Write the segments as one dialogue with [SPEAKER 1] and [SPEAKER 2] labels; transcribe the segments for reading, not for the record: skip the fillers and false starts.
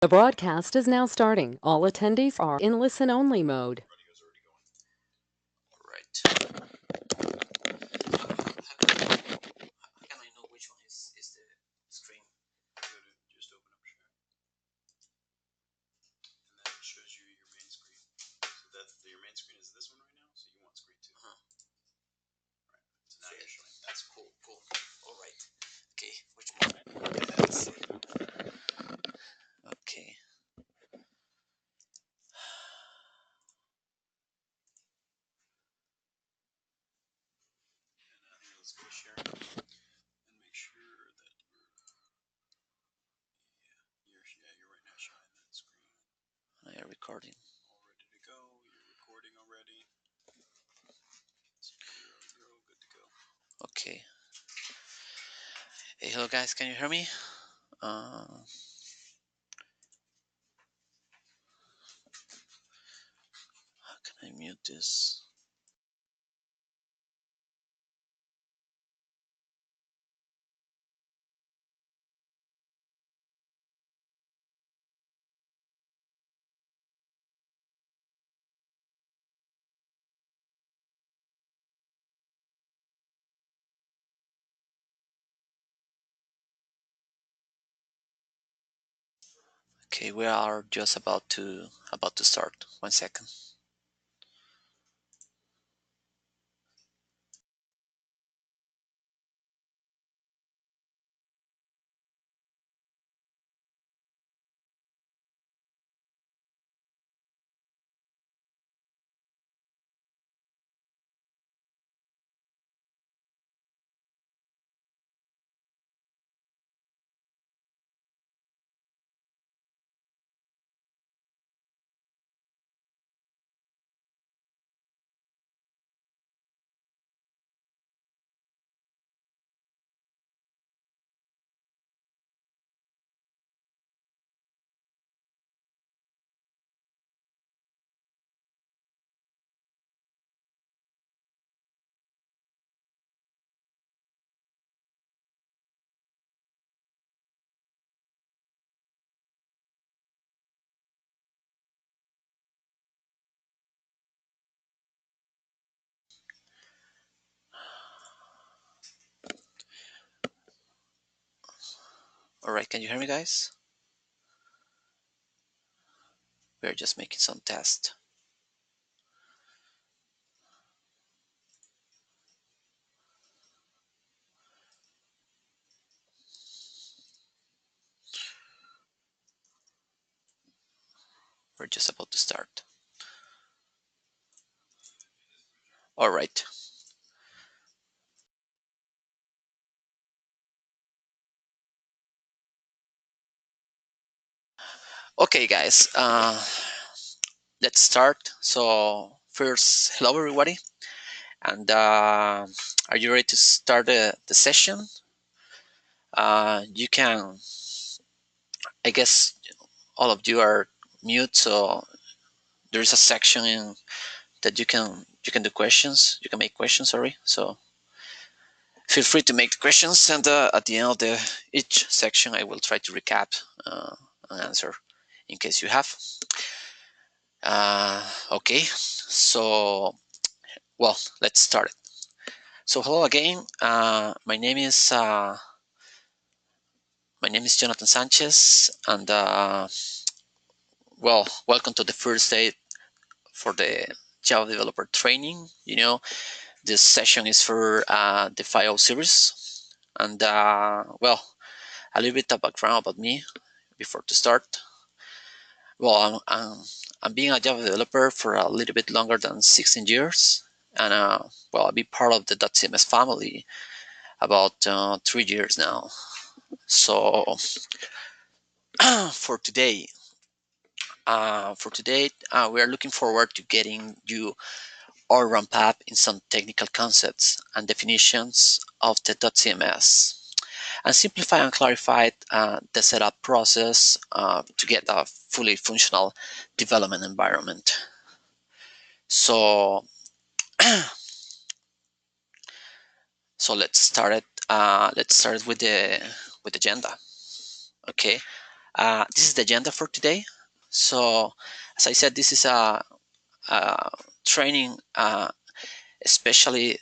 [SPEAKER 1] The broadcast is now starting. All attendees are in listen-only mode.
[SPEAKER 2] All right. How can I know which one is the screen?
[SPEAKER 3] Just open up share, and then it shows you your main screen. So your main screen is this one right now. So you want screen 2.
[SPEAKER 2] Right.
[SPEAKER 3] So now you're showing.
[SPEAKER 2] That's cool. All right. Okay. Which one? Let's see. Okay.
[SPEAKER 3] And let's go to share and make sure that you're right now showing that screen.
[SPEAKER 2] I am recording.
[SPEAKER 3] All ready to go. You're recording already. So you're all good to go.
[SPEAKER 2] Okay. Hey, hello guys. Can you hear me? How can I mute this? Okay, we are just about to start. 1 second. All right. Can you hear me, guys? We're just making some tests. We're just about to start. All right. Okay, guys. Let's start. So first, hello everybody, and are you ready to start the session? You can, I guess, all of you are mute, so there is a section that you can do questions. You can make questions. Sorry, so feel free to make the questions, and at the end of each section, I will try to recap and answer in case you have. Okay, so well, let's start it. So hello again. My name is Jonathan Sanchez, and well, welcome to the first day for the Java developer training. This session is for the 5.0 series, and well, a little bit of background about me before to start. Well, I'm being a Java developer for a little bit longer than 16 years, and well, I've been part of the dotCMS family about 3 years now. So for today, we are looking forward to getting you all ramped up in some technical concepts and definitions of the .cms, and simplify and clarify the setup process to get a fully functional development environment. So, let's start it. Let's start with the agenda. Okay. This is the agenda for today. So, as I said, this is a training especially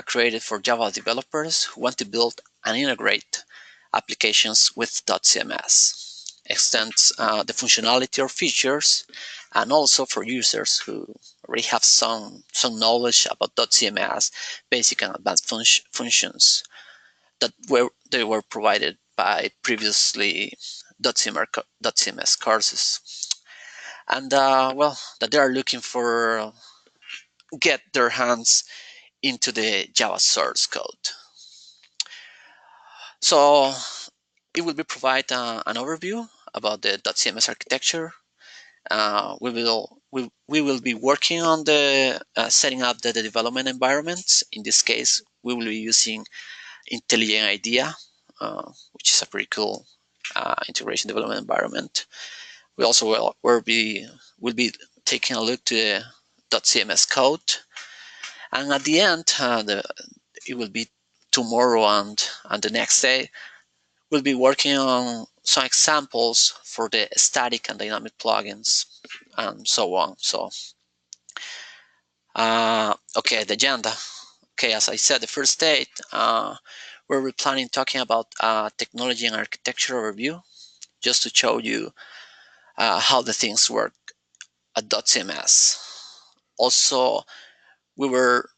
[SPEAKER 2] created for Java developers who want to build and integrate applications with dotCMS. Extends the functionality or features, and also for users who already have some knowledge about dotCMS, basic and advanced functions that they were provided by previously dotCMS courses, and well, that they are looking for get their hands into the Java source code. So it will be provide an overview about the .cms architecture. We will be working on the setting up the development environments. In this case, we will be using IntelliJ IDEA, which is a pretty cool integration development environment. We also will be taking a look to the .cms code, and at the end, it will be tomorrow and the next day we'll be working on some examples for the static and dynamic plugins and so on. So okay, the agenda. Okay, as I said, the first day we're planning talking about technology and architecture overview, just to show you how the things work at dotCMS. Also, we were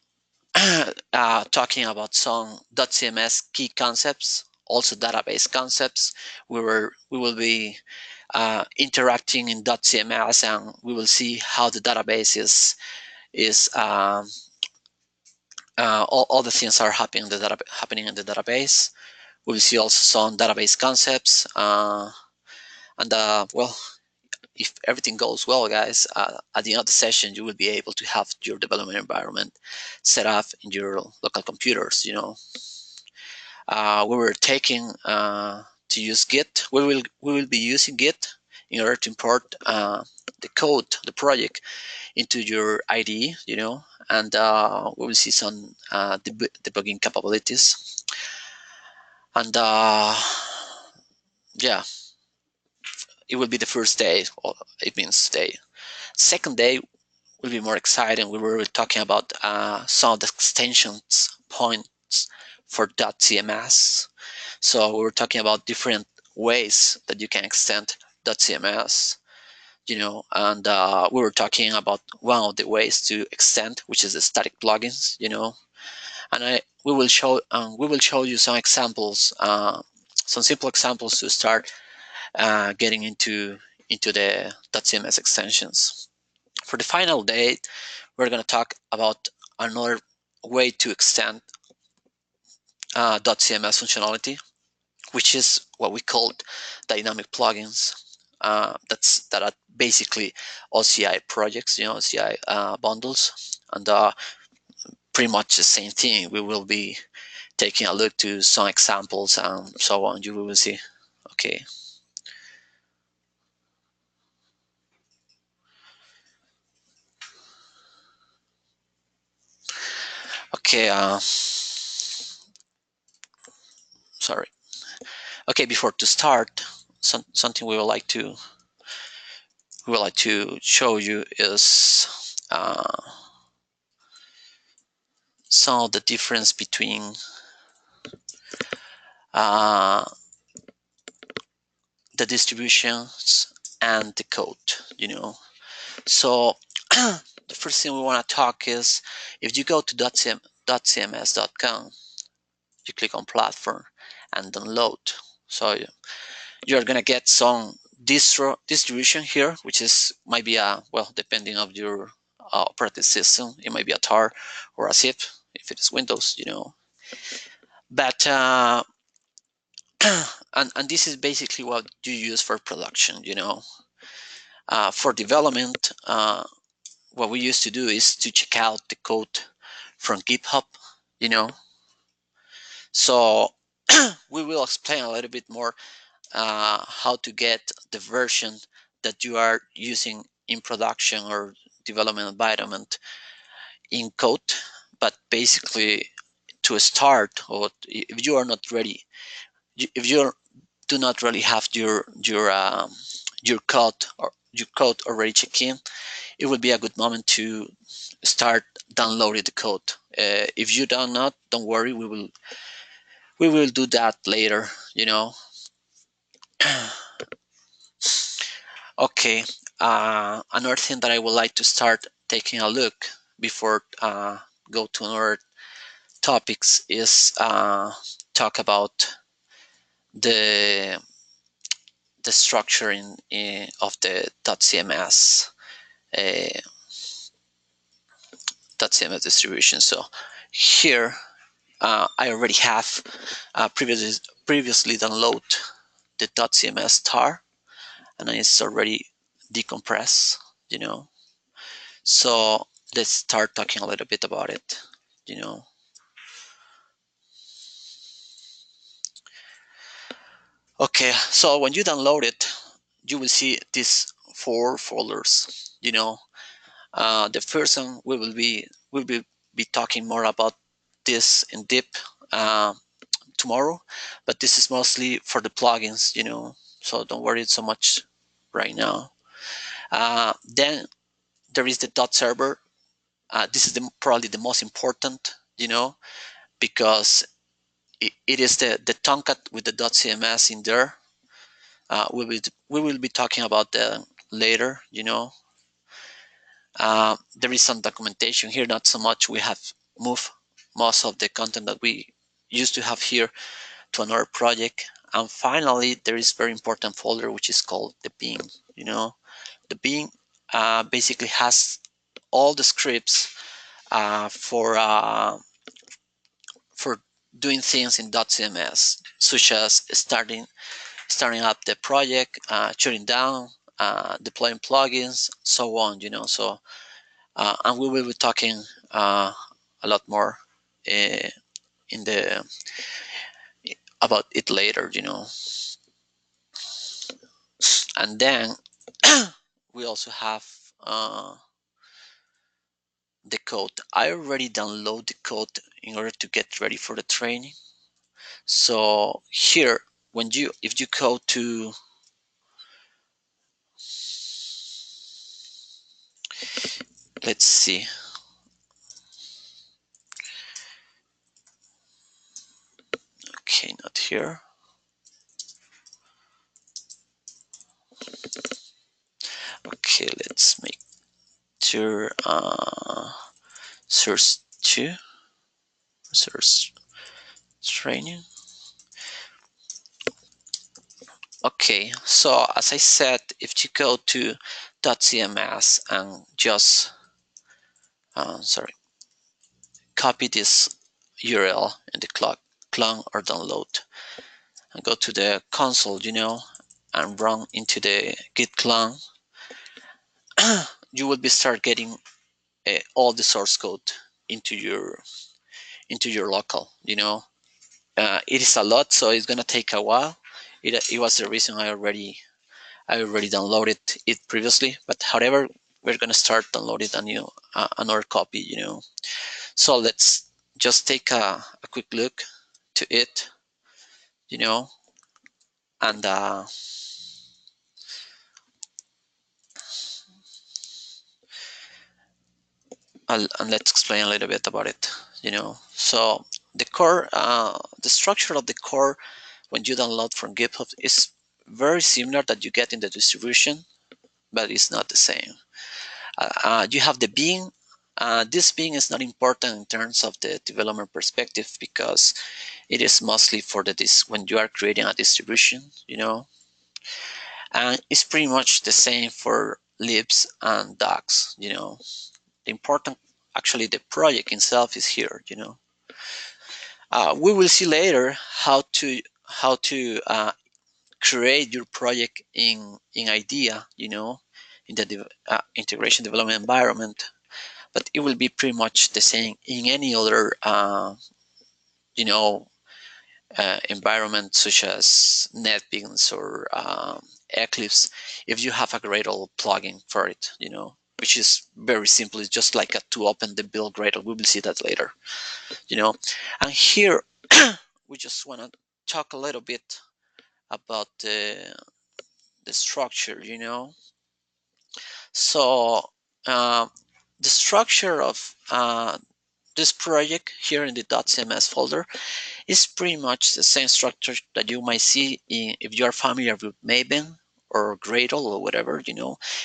[SPEAKER 2] talking about some dotCMS key concepts, also database concepts. We will be interacting in dotCMS, and we will see how the database is all the things are happening in the database. We will see also some database concepts, and well, if everything goes well, guys, at the end of the session, you will be able to have your development environment set up in your local computers. We were taking to use Git. We will be using Git in order to import the code, the project, into your IDE. And we will see some debugging capabilities. And yeah, it will be the first day, or it means day. Second day will be more exciting. We were talking about some of the extensions points for .cms. So we were talking about different ways that you can extend .cms, and we were talking about one of the ways to extend, which is the static plugins, and we will show you some examples, some simple examples to start getting into the .cms extensions. For the final day, we're going to talk about another way to extend .cms functionality, which is what we call dynamic plugins. That are basically OCI projects, OCI bundles, and pretty much the same thing. We will be taking a look to some examples and so on. You will see. Okay. Okay. Sorry. Okay. Before to start, something we would like to show you is some of the difference between the distributions and the code. So the first thing we want to talk is, if you go to dotcms.com, you click on platform and download. So you're gonna get some distribution here, which might be well, depending of your operating system, it might be a tar or a zip if it is Windows, but and this is basically what you use for production. For development, what we used to do is to check out the code from GitHub, so we will explain a little bit more how to get the version that you are using in production or development environment in code. But basically, to start, or if you are not ready, if you're do not really have your code already checked in, it will be a good moment to start downloading the code. If you do not, don't worry, we will do that later. Okay. Another thing that I would like to start taking a look before go to another topics is talk about the structure of the dotCMS distribution. So here I already have previously download the dotCMS tar, and it's already decompressed. So let's start talking a little bit about it. Okay, so when you download it, you will see these 4 folders. The first one we will be talking more about this in deep uh, tomorrow, but this is mostly for the plugins. So don't worry so much right now. Then there is the dot server. This is probably the most important, because it is the Tomcat with the dotCMS in there. We will be talking about that later. There is some documentation here, not so much. We have moved most of the content that we used to have here to another project. And finally, there is very important folder which is called the bin. The bin basically has all the scripts for doing things in dotCMS, such as starting up the project, shutting down, deploying plugins, so on. So and we will be talking a lot more uh, in the about it later. And then we also have the code. I already download the code in order to get ready for the training. So here, if you go to let's see. Okay, not here. Okay, let's make sure source 2, source training. Okay, so as I said, if you go to dotCMS and just copy this URL in the clone or download and go to the console, and run into the git clone, you will be start getting all the source code into your local. It is a lot, so it's gonna take a while. It was the reason I already downloaded it previously, but however, we're gonna start downloading another copy. So let's just take a quick look to it. And and let's explain a little bit about it. So the structure of the core when you download from GitHub is very similar that you get in the distribution, but it's not the same. You have the bin. This bin is not important in terms of the development perspective because it is mostly for when you are creating a distribution, and it's pretty much the same for libs and docs. The important, actually, the project itself is here. We will see later how to create your project in IDEA, in the integration development environment, but it will be pretty much the same in any other you know environment such as NetBeans or Eclipse. If you have a Gradle plugin for it, which is very simple, it's just like to open the build Gradle. We will see that later. And here we just want to talk a little bit about the structure, So the structure of this project here in the dotCMS folder is pretty much the same structure that you might see if you are familiar with Maven or Gradle or whatever,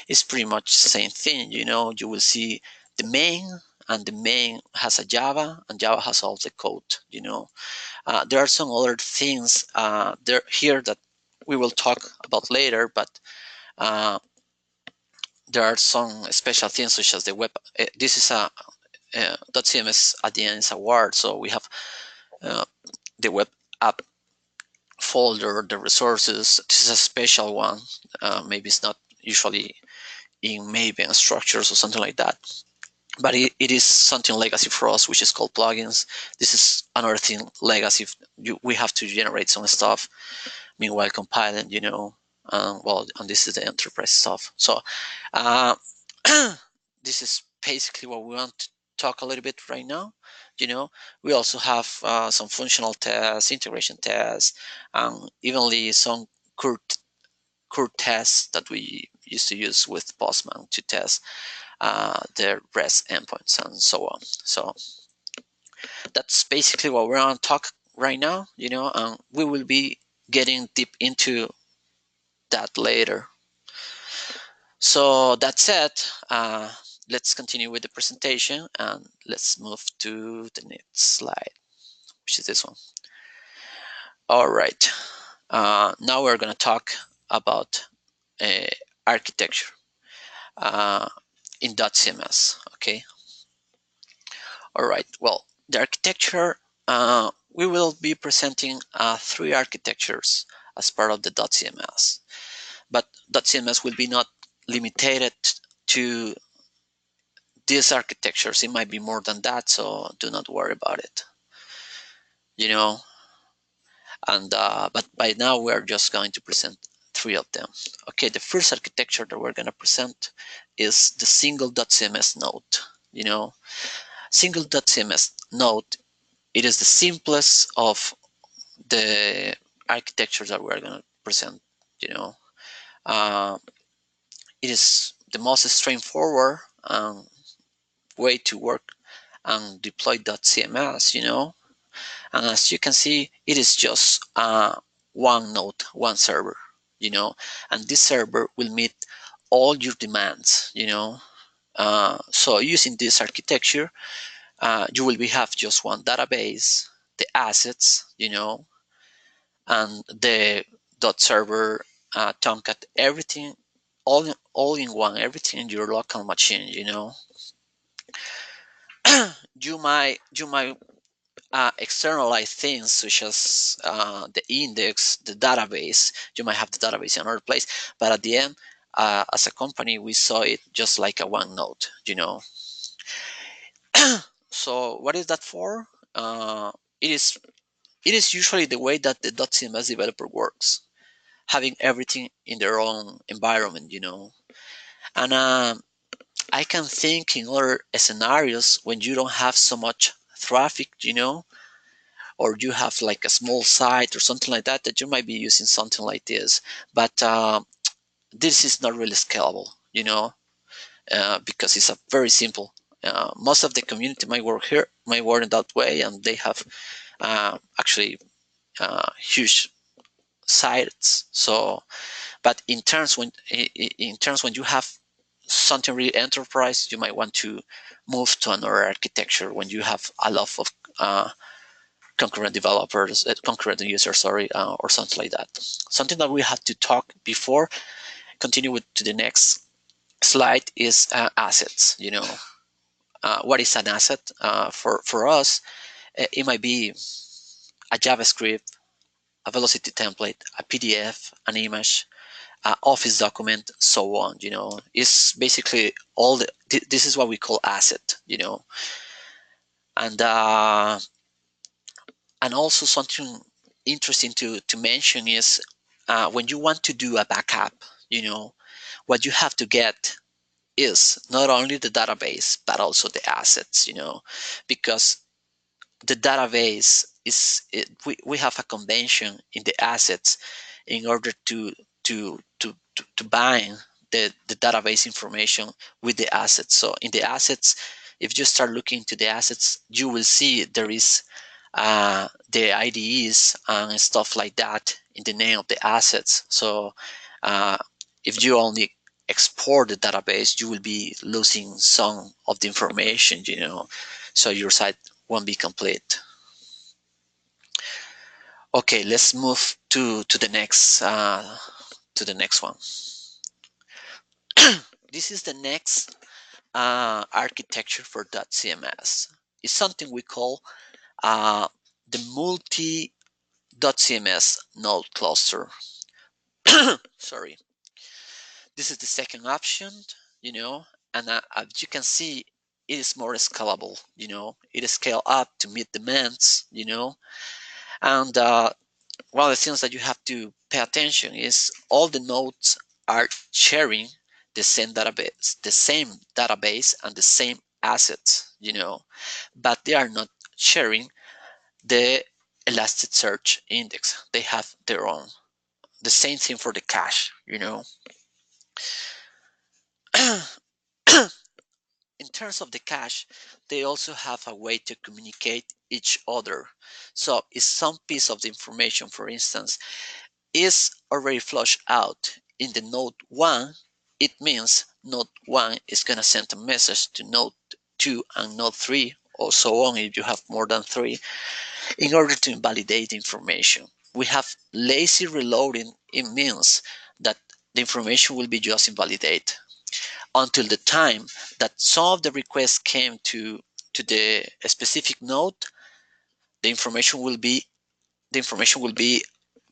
[SPEAKER 2] it's pretty much the same thing, you will see the main, and the main has a Java, and Java has all the code, there are some other things there here that we will talk about later, but uh, there are some special things such as the web. This is a .cms at the end is a word, so we have uh, the web app folder, the resources. This is a special one. Maybe it's not usually in Maven structures or something like that, but it is something legacy for us, which is called plugins. This is another thing legacy. We have to generate some stuff meanwhile compiling, and this is the enterprise stuff. So uh, this is basically what we want to talk a little bit right now. We also have some functional tests, integration tests, and evenly some curt tests that we used to use with Postman to test the REST endpoints and so on. So that's basically what we're going to talk right now, and we will be getting deep into that later. So that said, let's continue with the presentation, and let's move to the next slide, which is this one. All right, now we're going to talk about architecture in dotCMS. Okay. All right. Well, the architecture, we will be presenting 3 architectures as part of the dotCMS, but dotCMS will be not limited to these architectures. It might be more than that, so do not worry about it. And but by now we are just going to present 3 of them. Okay, the first architecture that we're going to present is the single.cms node. Single.cms node, it is the simplest of the architectures that we're going to present. Uh, it is the most straightforward way to work and deploy .cms, and as you can see, it is just one node, one server, and this server will meet all your demands, so using this architecture, you will have just one database, the assets, and the .server, Tomcat, everything, all in one, everything in your local machine, you might externalize things such as the index, the database. You might have the database in another place, but at the end, as a company, we saw it just like a one node, So what is that for? It is usually the way that the .cms developer works, having everything in their own environment, And I can think in other scenarios when you don't have so much traffic, or you have like a small site or something like that, that you might be using something like this. But this is not really scalable, because it's a very simple. Most of the community might work in that way, and they have actually huge sites. So, but in terms when you have something really enterprise, you might want to move to another architecture when you have a lot of concurrent developers, concurrent users, or something like that. Something that we have to talk before continue to the next slide is assets. What is an asset? For us, it might be a JavaScript, a velocity template, a PDF, an image, office document, so on. It's basically all this is what we call asset. And also something interesting to mention is when you want to do a backup, what you have to get is not only the database but also the assets, because the database we have a convention in the assets. in order to bind the database information with the assets. So in the assets, if you start looking into the assets, you will see there is the IDEs and stuff like that in the name of the assets. So if you only export the database, you will be losing some of the information, so your site won't be complete. Okay, let's move to the next one. This is the next architecture for dotCMS. It's something we call the multi-dotCMS node cluster. Sorry. This is the second option, and as you can see, it is more scalable. It is scaled up to meet demands. And one of the things that you have to pay attention is all the nodes are sharing the same database and the same assets, but they are not sharing the Elasticsearch index. They have their own. The same thing for the cache, In terms of the cache, they also have a way to communicate each other. So if some piece of the information, for instance, is already flushed out in the node 1, it means node 1 is going to send a message to node 2 and node 3, or so on if you have more than 3, in order to invalidate information. We have lazy reloading. It means that the information will be just invalidated until the time that some of the requests came to the specific node. The information will be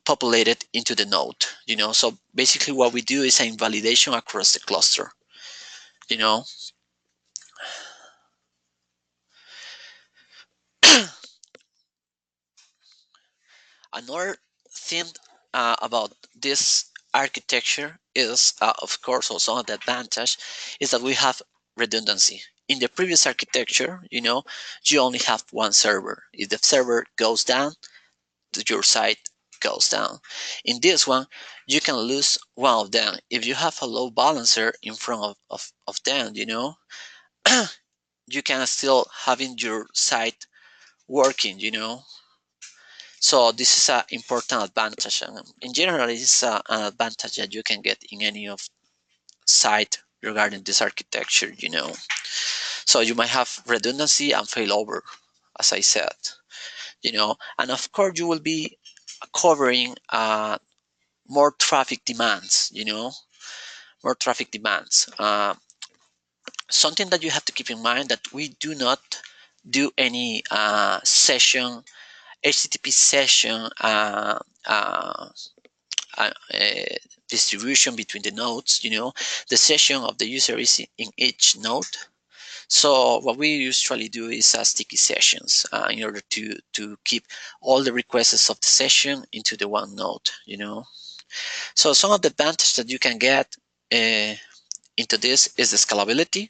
[SPEAKER 2] populated into the node. So basically what we do is an invalidation across the cluster. Another thing about this architecture is, of course, also the advantage is that we have redundancy. In the previous architecture, you only have one server. If the server goes down, your site goes down. In this one, you can lose one of them. If you have a load balancer in front of them, you can still having your site working, So this is an important advantage, and in general, it is an advantage that you can get in any of site regarding this architecture. So you might have redundancy and failover, as I said, and of course you will be covering more traffic demands. More traffic demands. Something that you have to keep in mind that we do not do any session HTTP session distribution between the nodes. The session of the user is in each node. So what we usually do is sticky sessions in order to keep all the requests of the session into the one node. So some of the advantage that you can get into this is the scalability.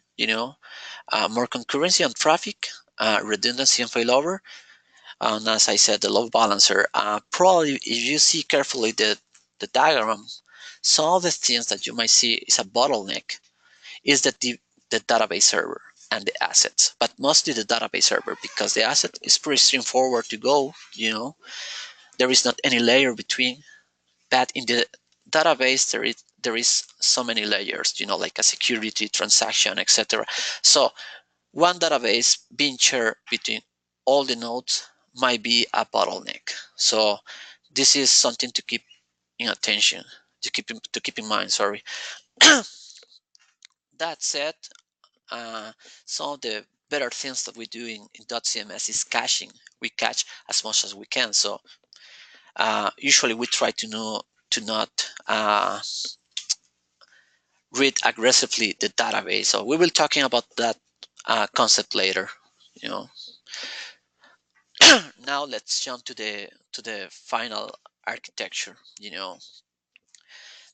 [SPEAKER 2] More concurrency on traffic, redundancy and failover. And as I said, the load balancer. Probably if you see carefully the diagram, some of the things that you might see is a bottleneck is that the database server and the assets, but mostly the database server, because the asset is pretty straightforward to go. There is not any layer between, but in the database there is so many layers, like a security, transaction, etc. So one database being shared between all the nodes might be a bottleneck. So this is something to keep in attention, to keep in mind. Sorry. That said, some of the better things that we do in dotCMS is caching. We cache as much as we can. So usually we try to not read aggressively the database. So we will talking about that concept later. Now let's jump to the final architecture.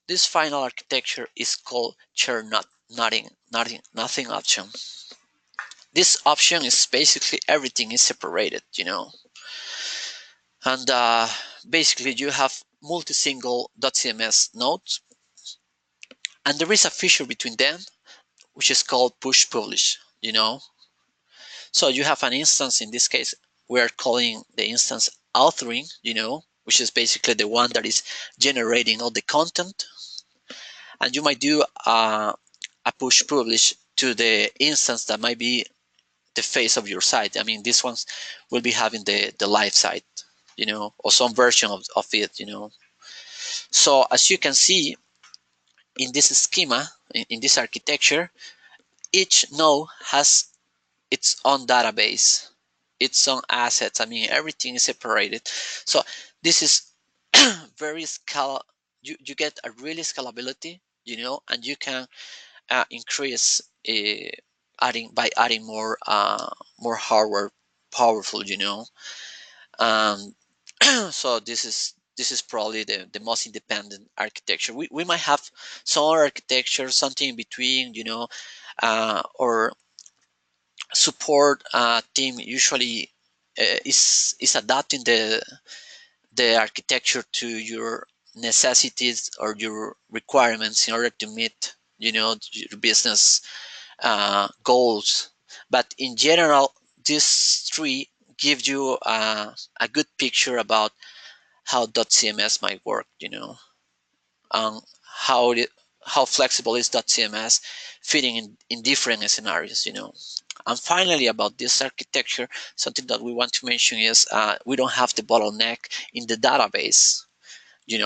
[SPEAKER 2] This final architecture is called share nothing option. This option is basically everything is separated, and basically you have multi-single dotCMS nodes, and there is a feature between them which is called push publish. So you have an instance. In this case, we're calling the instance authoring, which is basically the one that is generating all the content. And you might do a push publish to the instance that might be the face of your site. I mean, these ones will be having the live site, or some version of it. So as you can see in this schema, in this architecture, each node has its own database, its own assets. I mean, everything is separated. So this is very you get a really scalability, and you can increase adding more hardware powerful, um, so this is probably the most independent architecture. We might have some other architecture, something in between, or support team usually is adapting the architecture to your necessities or your requirements in order to meet your business goals. But in general, these three give you a good picture about how dotCMS might work, um, how it, how flexible is dotCMS fitting in different scenarios. And finally, about this architecture, something that we want to mention is we don't have the bottleneck in the database,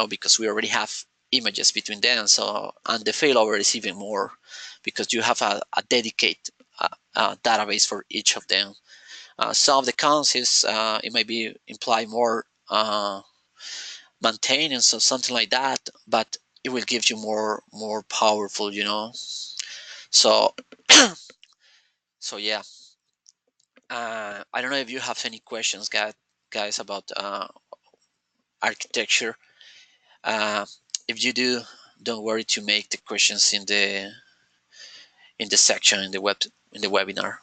[SPEAKER 2] because we already have images between them. So, and the failover is even more because you have a dedicated database for each of them. Some of the cons is it might be imply more maintenance or something like that, but it will give you more powerful, So, so yeah. I don't know if you have any questions, guys, about architecture. Uh, if you do, don't worry to make the questions in the section in the webinar.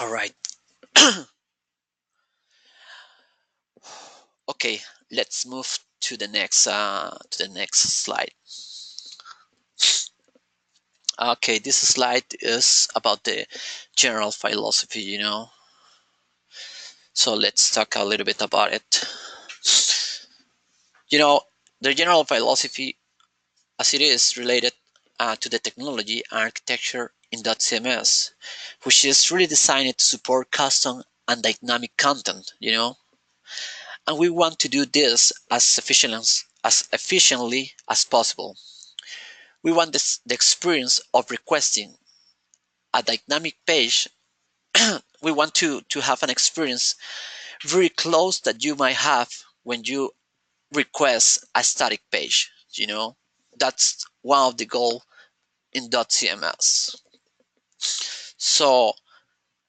[SPEAKER 2] All right. Okay, let's move to the next slide. Okay, this slide is about the general philosophy, So let's talk a little bit about it. The general philosophy, as it is related to the technology and architecture in dotCMS, which is really designed to support custom and dynamic content, And we want to do this as efficiently as possible. We want the experience of requesting a dynamic page. We want to have an experience very close that you might have when you request a static page. That's one of the goal in dotCMS. So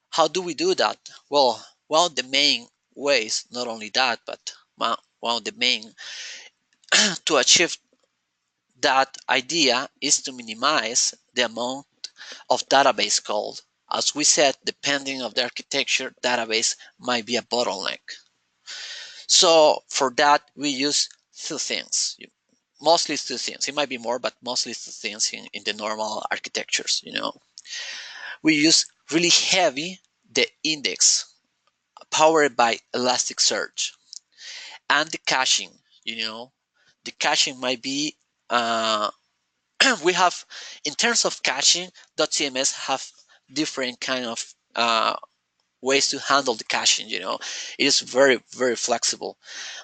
[SPEAKER 2] how do we do that? Well, one of the main ways, not only that, but one of the main to achieve that idea is to minimize the amount of database calls. As we said, depending on the architecture, database might be a bottleneck. So for that, we use two things. Mostly two things. It might be more, but mostly two things in the normal architectures. We use really heavy the index powered by Elasticsearch and the caching. The caching might be we have in terms of caching, dotCMS have different kind of ways to handle the caching. It is very very flexible,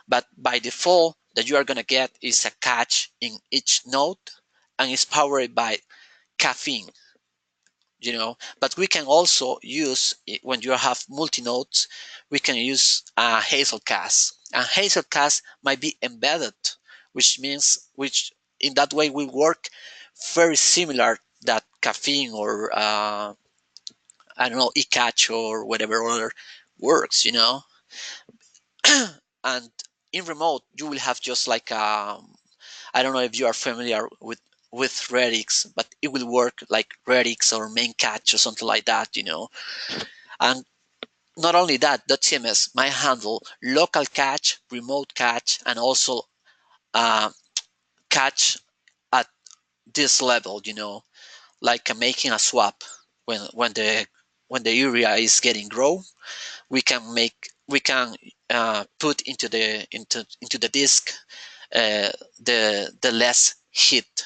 [SPEAKER 2] but by default that you are going to get is a cache in each node and it's powered by caffeine. But we can also use when you have multi-nodes, we can use Hazelcast, and Hazelcast might be embedded, which in that way will work very similar that caffeine or I don't know, eCatch or whatever other works. And in remote you will have just like I don't know if you are familiar with Redix, but it will work like Redix or main catch or something like that. And not only that, dotCMS might handle local cache, remote cache, and also uh, cache at this level, like making a swap when the area is getting grow, we can put into the disk the less hit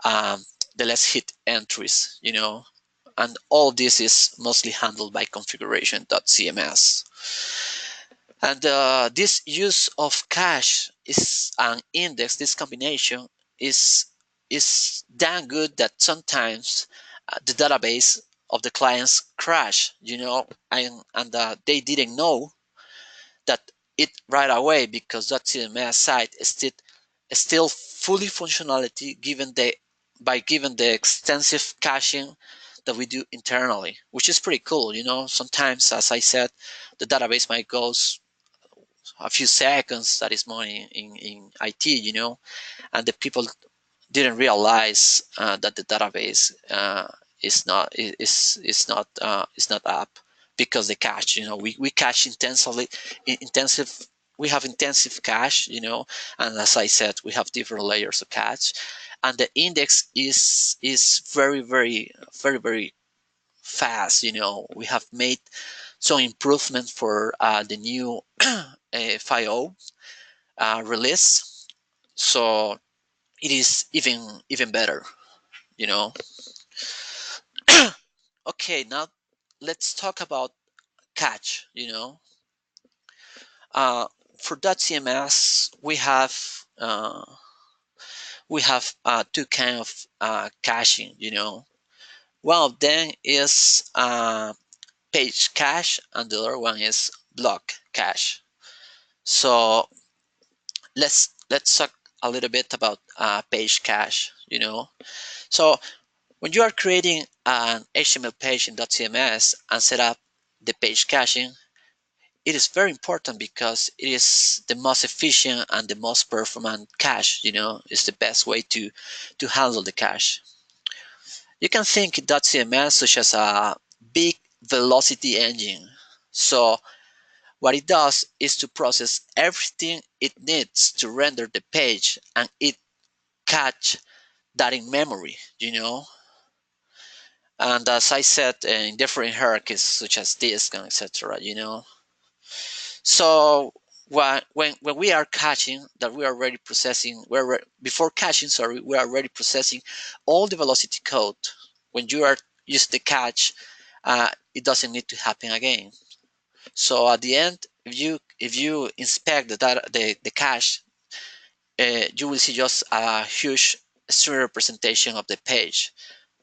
[SPEAKER 2] um, the less hit entries, and all this is mostly handled by configuration.cms. And this use of cache is an index, this combination is damn good that sometimes the database of the clients crash, and they didn't know that it right away because that CMS site is still fully functionality given the extensive caching that we do internally, which is pretty cool. Sometimes, as I said, the database might goes a few seconds. That is more in IT, and the people didn't realize that the database is not up because the cache, we cache intensive. We have intensive cache, and as I said, we have different layers of cache, and the index is very very very very fast. We have made some improvement for the new 5.0 release, so it is even better. you know okay, now let's talk about catch. uh, for .cms we have two kind of caching. One of them is page cache and the other one is block cache. So let's talk a little bit about page cache. So when you are creating an HTML page in .cms and set up the page caching, it is very important because it is the most efficient and the most performant cache. It's the best way to handle the cache. You can think .cms such as a big velocity engine. So what it does is to process everything it needs to render the page, and it catch that in memory. And as I said, in different hierarchies such as disk and etc. So when we are catching that, we are already processing. Before catching, sorry, we are already processing all the velocity code. When you are using the catch, it doesn't need to happen again. So at the end, if you inspect the cache, you will see just a huge string representation of the page,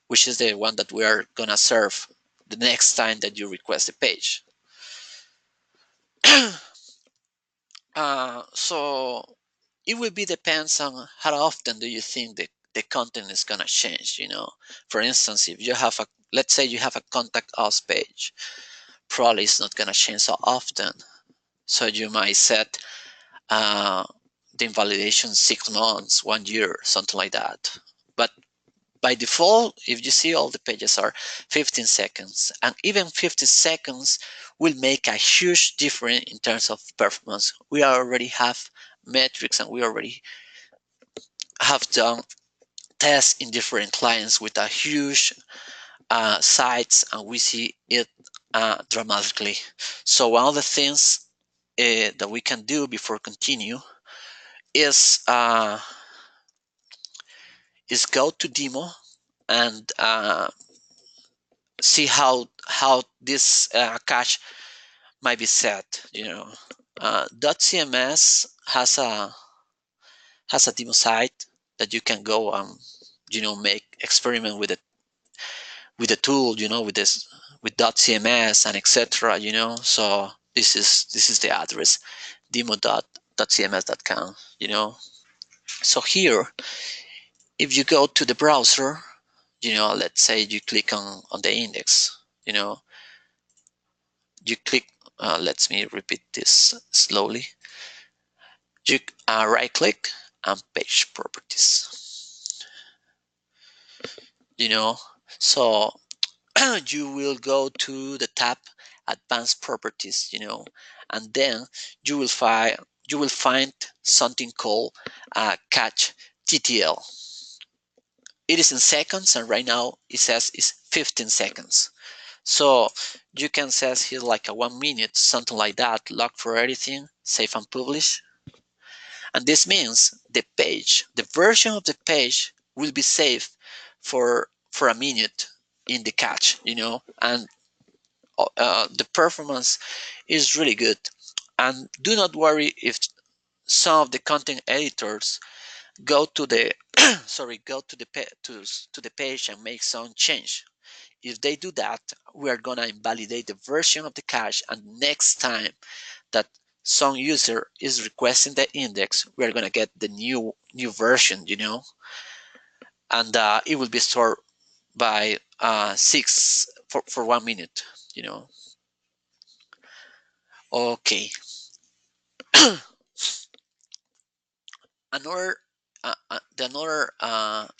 [SPEAKER 2] which is the one that we are gonna serve the next time that you request the page. So it will be depends on how often do you think the content is gonna change. For instance, if you have let's say you have a contact us page, probably it's not gonna change so often. So you might set the invalidation 6 months, 1 year, something like that. But by default, if you see, all the pages are 15 seconds, and even 50 seconds will make a huge difference in terms of performance. We already have metrics and we already have done tests in different clients with a huge sites, and we see it dramatically. So one of the things that we can do before continue is go to demo and see how this cache might be set. .cms has a demo site that you can go and make experiment with the tool, with .cms and etc. So this is the address, demo.cms.com. So here, if you go to the browser, let's say you click on the index, you click, let me repeat this slowly. You right click and page properties. So you will go to the tab advanced properties, and then you will find something called catch TTL. It is in seconds, and right now it says it's 15 seconds. So you can set here like a 1 minute, something like that, log for editing, save and publish. And this means the version of the page will be saved for a minute in the cache, and the performance is really good. And do not worry if some of the content editors go to the to the page and make some change. If they do that, we are gonna invalidate the version of the cache, and next time that some user is requesting the index, we are gonna get the new version, and it will be stored by 6 for 1 minute, Okay. Another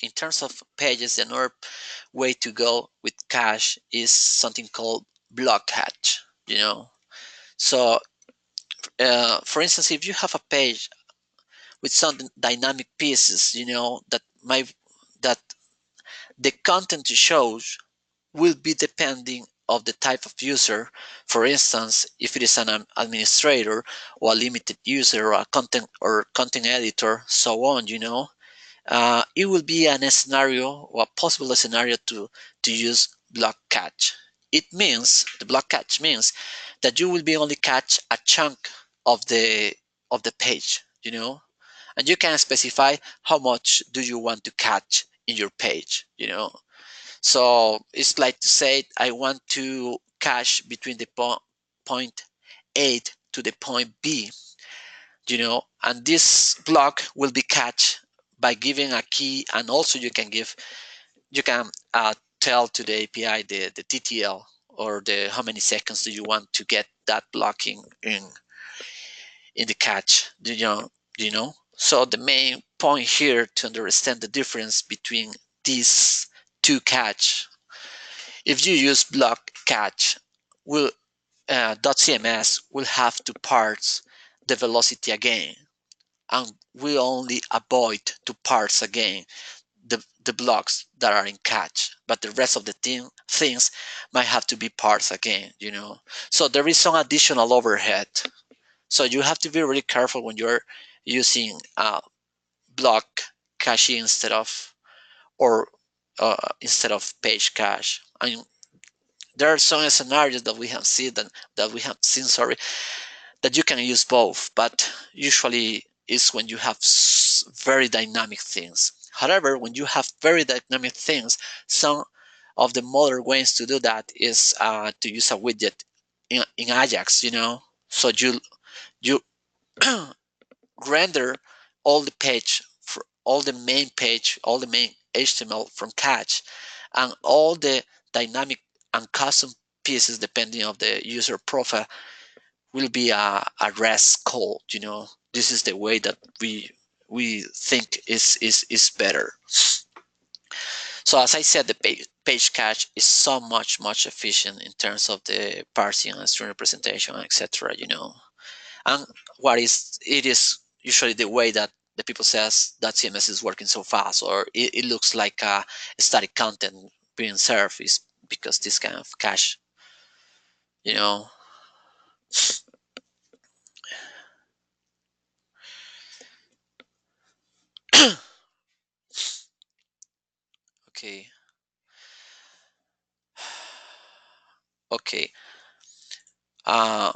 [SPEAKER 2] in terms of pages, another way to go with cache is something called block cache. So for instance, if you have a page with some dynamic pieces, that the content it shows will be depending of the type of user. For instance, if it is an administrator or a limited user or a content editor, so on, it will be a scenario or a possible scenario to use block catch. The block catch means that you will be only catch a chunk of the page, and you can specify how much do you want to catch in your page, So it's like to say I want to cache between the point A to the point B, and this block will be cached by giving a key, and also you can tell to the API the TTL, or the how many seconds do you want to get that blocking in the cache. So the main point here to understand the difference between these two cache, if you use block catch, will dotCMS will have to parse the velocity again, and we only avoid to parse again the blocks that are in catch, but the rest of the things might have to be parsed again, So there is some additional overhead. So you have to be really careful when you're using block caching instead of page cache. And there are some scenarios that we have seen that you can use both, but usually it's when you have very dynamic things. However, when you have very dynamic things, some of the modern ways to do that is to use a widget in Ajax, So you render all the page, for all the main page, all the main HTML from cache, and all the dynamic and custom pieces depending on the user profile will be a REST call. This is the way that we think is better. So as I said, the page cache is so much efficient in terms of the parsing and string representation, etc. And it is usually the way that the people says that CMS is working so fast, or it looks like a static content being served, is because this kind of cache, Okay. Okay. Uh,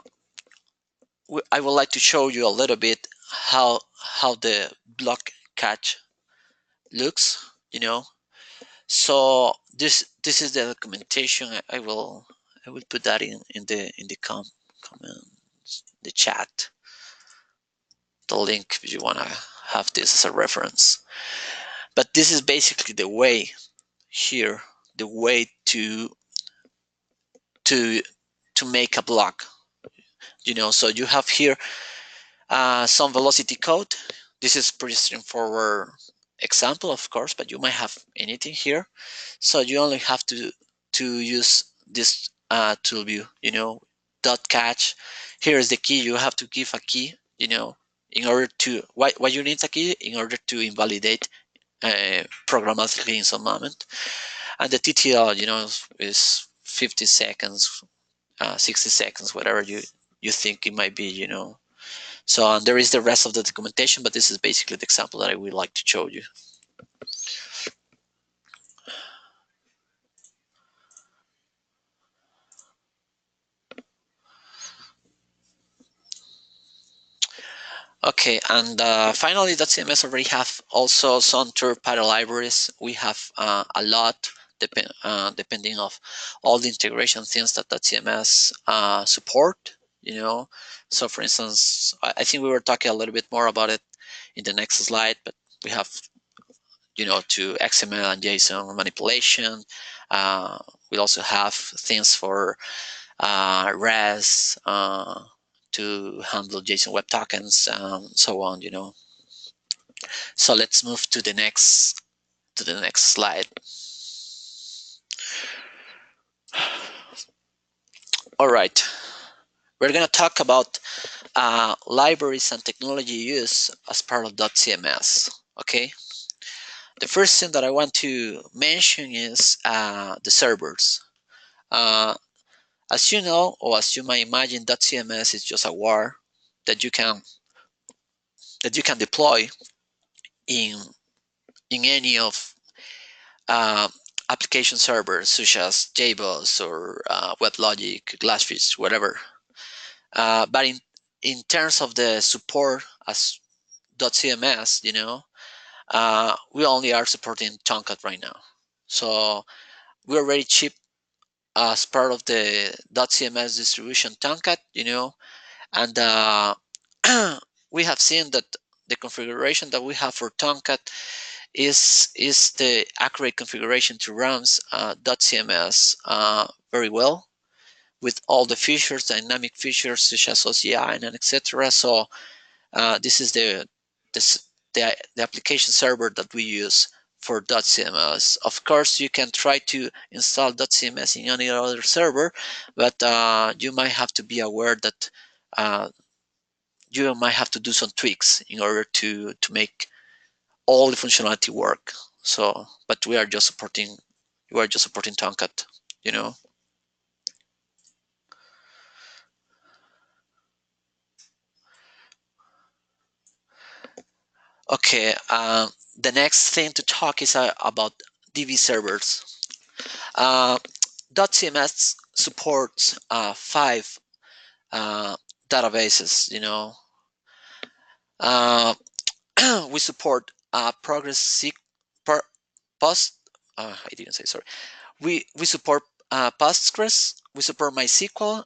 [SPEAKER 2] I would like to show you a little bit how the block catch looks. So this is the documentation. I will put that in the comments, the chat, the link if you want to have this as a reference. But this is basically the way here, the way to make a block. So you have here some velocity code. This is pretty straightforward example, of course, but you might have anything here. So you only have to use this tool view, dot catch. Here is the key. You have to give a key, in order to why you need a key in order to invalidate programmatically in some moment. And the TTL, is 50 seconds, 60 seconds, whatever you think it might be. So there is the rest of the documentation, but this is basically the example that I would like to show you. Okay, and finally, dotCMS already have also some third-party libraries. We have a lot, depending of all the integration things that dotCMS support. So for instance, I think we were talking a little bit more about it in the next slide, but we have to XML and JSON manipulation. We also have things for REST to handle JSON web tokens, so on. So let's move to the next slide. All right, we're going to talk about libraries and technology use as part of dotCMS. Okay. The first thing that I want to mention is the servers. As you know, or as you might imagine, dotCMS is just a WAR that you can deploy in any of application servers such as JBoss or WebLogic, Glassfish, whatever. But in terms of the support as dotCMS, we only are supporting Tomcat right now. So we already ship as part of the dotCMS distribution Tomcat, and we have seen that the configuration that we have for Tomcat is the accurate configuration to run dotCMS very well, with all the features, dynamic features such as OCI and etc. So this is the application server that we use for dotCMS. Of course, you can try to install dotCMS in any other server, but you might have to be aware that you might have to do some tweaks in order to make all the functionality work. So, but we are just supporting Tomcat, Okay, the next thing to talk is about DB servers. dotCMS supports 5 databases. We support Progress Post. I didn't say sorry. We support Postgres. We support MySQL,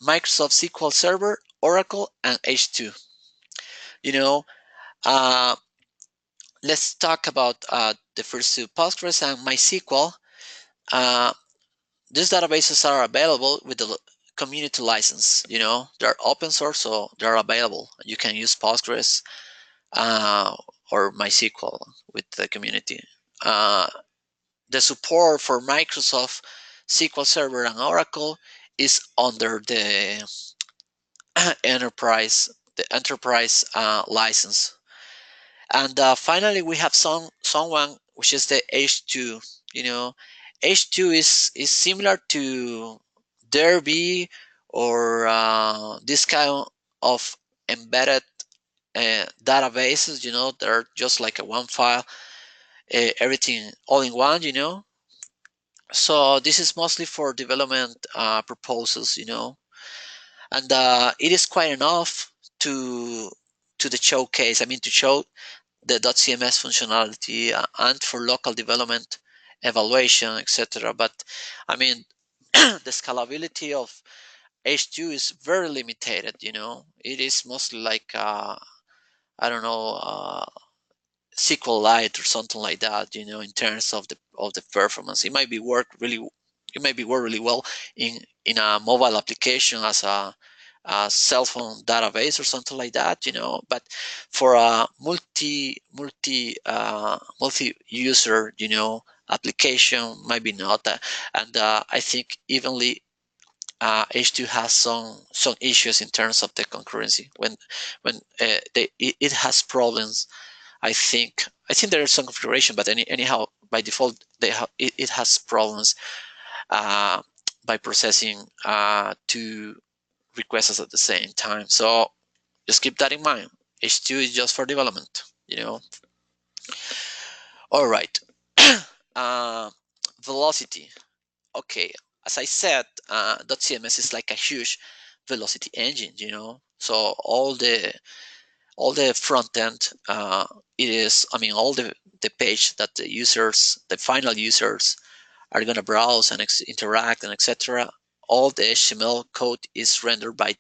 [SPEAKER 2] Microsoft SQL Server, Oracle, and H2. Let's talk about the first two, Postgres and MySQL. These databases are available with the community license. They're open source, so they're available. You can use Postgres or MySQL with the community. The support for Microsoft SQL Server and Oracle is under the enterprise license. And finally, we have someone which is the H2. H2 is similar to Derby or this kind of embedded databases. They're just like a one file, everything all in one. So this is mostly for development purposes. And it is quite enough to the showcase. To show the dotCMS functionality and for local development, evaluation, etc. But the scalability of H2 is very limited. It is mostly like I don't know, SQLite or something like that. In terms of the performance, it might be work really well in a mobile application as a cell phone database or something like that, but for a multi user, application, maybe not. And I think H2 has some issues in terms of the concurrency. When it has problems, I think there is some configuration, but anyhow by default it has problems uh, by processing two requests at the same time. So just keep that in mind. H2 is just for development, you know. All right. Velocity. Okay, as I said, dotCMS is like a huge velocity engine, you know. So all the front end, it is. I mean, all the page that the final users, are gonna browse and interact and etc. All the HTML code is rendered by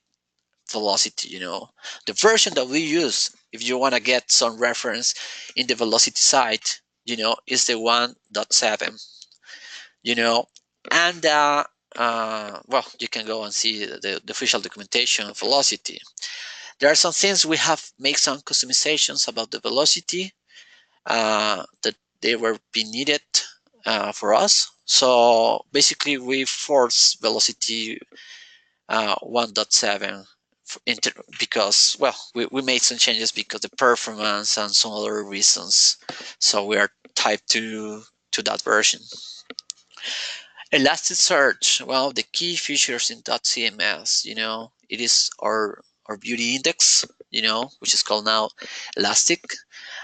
[SPEAKER 2] velocity. You know, the version that we use, if you want to get some reference in the velocity side, you know, is the 1.7. You know, and well, you can go and see the official documentation of velocity. There are some things we have made some customizations about the velocity that they were being needed for us. So basically, we force velocity 1.7 because, well, we made some changes because the performance and some other reasons. So we are tied to that version. Elasticsearch, well, the key features in dotCMS, you know, it is our beauty index, you know, which is called now Elastic.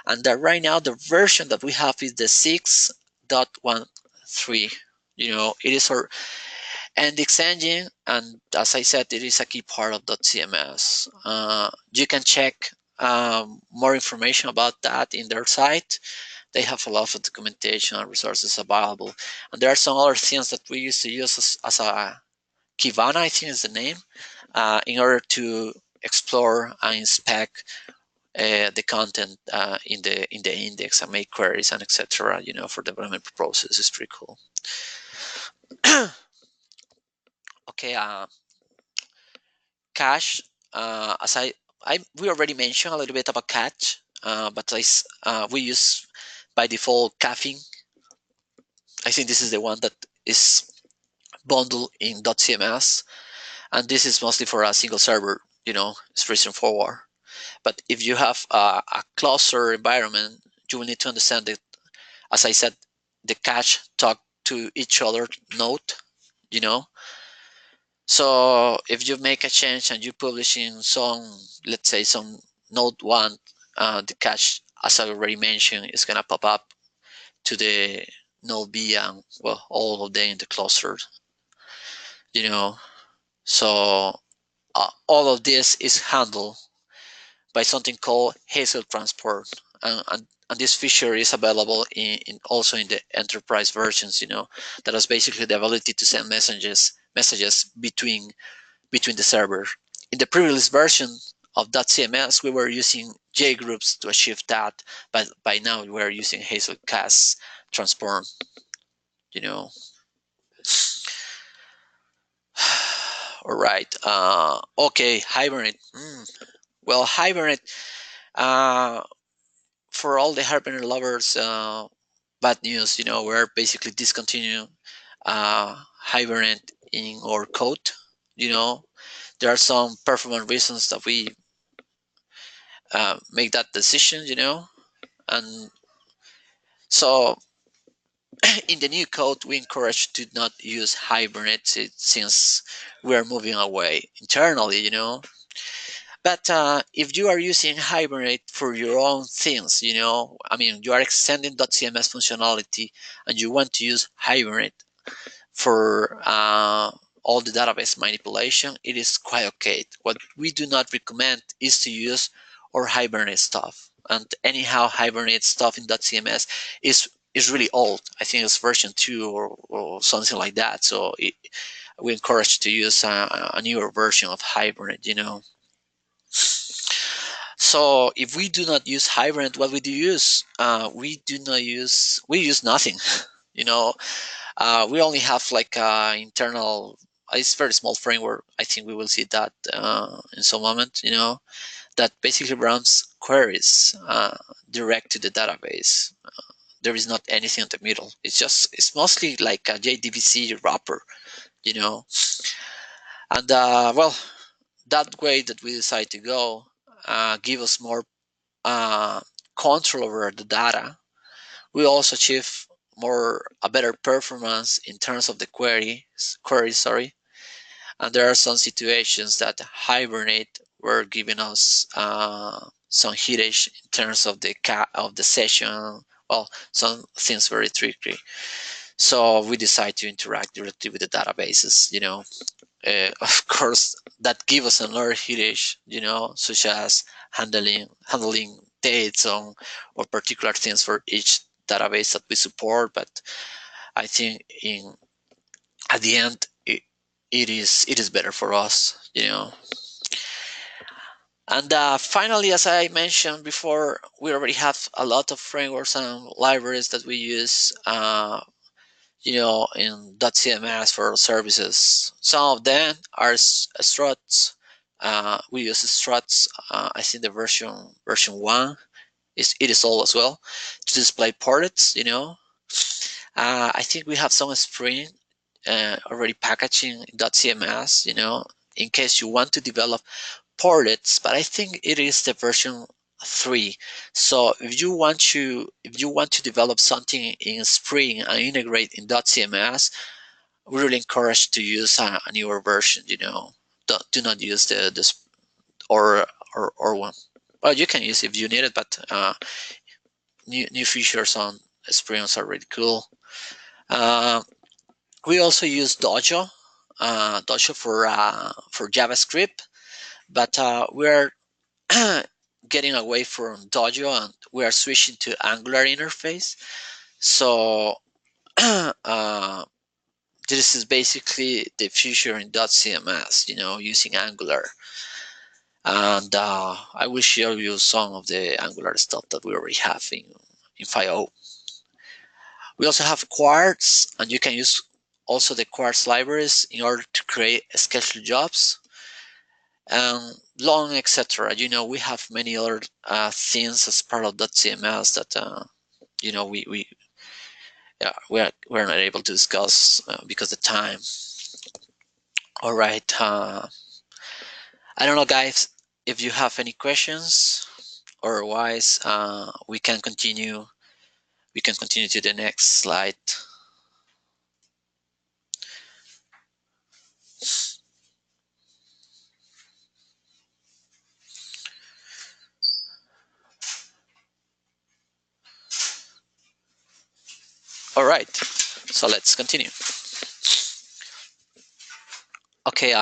[SPEAKER 2] And that right now the version that we have is the 6.13. You know, it is our index engine, and as I said, it is a key part of dotCMS. You can check more information about that in their site. They have a lot of documentation and resources available. And there are some other things that we used to use as a Kibana, I think is the name, in order to explore and inspect the content in the index and make queries and etc. You know, for development purposes, is pretty cool. Okay, cache. As we already mentioned a little bit about cache, but we use by default caching. I think this is the one that is bundled in dotCMS, and this is mostly for a single server. You know, it's pretty straightforward. But if you have a cluster environment, you will need to understand that, as I said, the cache talk to each other node. You know, so if you make a change and you publish in some, let's say some node one, the cache, as I already mentioned, is gonna pop up to the node B and, well, all of them in the cluster. You know, so all of this is handled by something called Hazel Transport, and this feature is available in also in the enterprise versions. You know, that is basically the ability to send messages between the server. In the previous version of dotCMS, we were using JGroups to achieve that, but by now we are using Hazelcast Transform. You know. All right. Okay, Hibernate. Well, Hibernate. Uh, for all the Hibernate lovers, bad news. You know, we're basically discontinuing Hibernate in our code. You know, there are some performance reasons that we make that decision. You know, and so in the new code, we encourage to not use Hibernate since we are moving away internally. You know, but if you are using Hibernate for your own things, you know, I mean, you are extending .cms functionality and you want to use Hibernate for all the database manipulation, it is quite okay. What we do not recommend is to use our Hibernate stuff. And anyhow, Hibernate stuff in .cms is really old. I think it's version 2 or something like that. So we encourage to use a newer version of Hibernate, you know. So if we do not use Hibernate, what we do use? We use nothing. You know, we only have like internal. It's very small framework. I think we will see that in some moment. You know, that basically runs queries direct to the database. There is not anything in the middle. It's mostly like a JDBC wrapper. You know, And well, that way that we decide to go give us more uh, control over the data. We also achieve a better performance in terms of the query, sorry. And there are some situations that Hibernate were giving us some heatage in terms of the session. Well, some things very tricky. So we decide to interact directly with the databases. Of course, that give us another heatage. Such as handling dates on or particular things for each database that we support. But I think at the end it is better for us. And finally, as I mentioned before, we already have a lot of frameworks and libraries that we use in dotCMS for services. Some of them are struts. We use struts. I think the version 1 it is all as well to display portlets. I think we have some Spring already packaging in dotCMS. In case you want to develop portlets, but I think it is the version 3. So if you want to develop something in Spring and integrate in dotCMS, we really encourage to use a newer version. Do not use the or one. Well, you can use it if you need it, but new features on Spring are really cool. We also use Dojo for JavaScript, but we're getting away from Dojo and we are switching to Angular interface. So this is basically the future in .cms, using Angular. And I will show you some of the Angular stuff that we already have in 5.0. We also have Quartz, and you can use also the Quartz libraries in order to create scheduled jobs and long, etc. We have many other things as part of .cms that we're not able to discuss because of the time. All right. I don't know, guys, if you have any questions. Otherwise, we can continue. We can continue to the next slide. All right. So let's continue. Okay.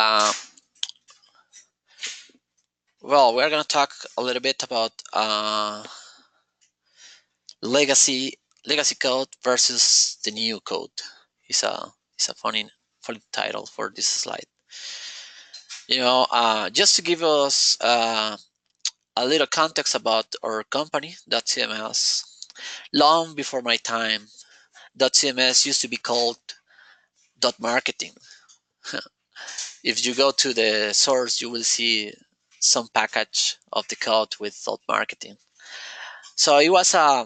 [SPEAKER 2] Well, we're gonna talk a little bit about legacy code versus the new code. It's a funny title for this slide. Just to give us a little context about our company, dotCMS. Long before my time, dotCMS used to be called .marketing. If you go to the source, you will see some package of the code with .marketing. So it was a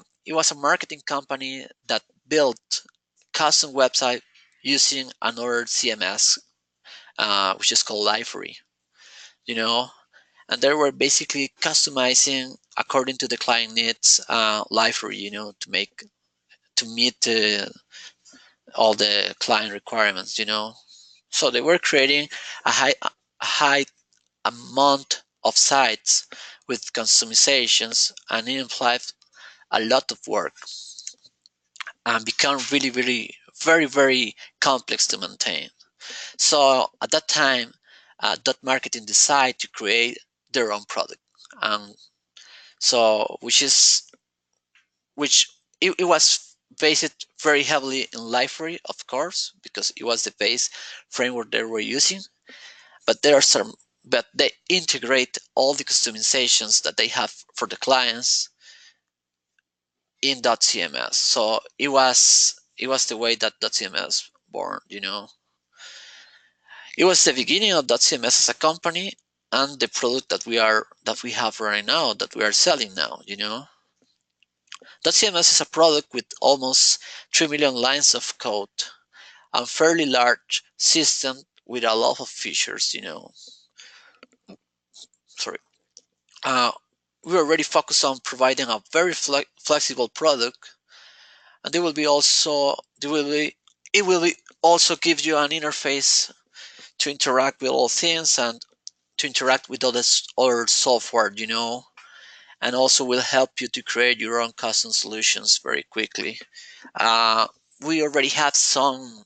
[SPEAKER 2] marketing company that built custom website using another CMS, which is called Lifery. And they were basically customizing according to the client needs Lifery, to meet all the client requirements. So they were creating a high amount of sites with customizations, and it implied a lot of work and become really, really, very, very complex to maintain. So at that time, .marketing decided to create their own product, so which it was based very heavily in Lifery, of course, because it was the base framework they were using. But they integrate all the customizations that they have for the clients in .cms. So it was the way that .cms born. It was the beginning of .cms as a company and the product that we have right now, that we are selling now. .cms is a product with almost 3 million lines of code and fairly large system with a lot of features, sorry. Uh, we already focus on providing a very flexible product, and it will be also give you an interface to interact with all things and to interact with other software, and also will help you to create your own custom solutions very quickly. Uh, we already have some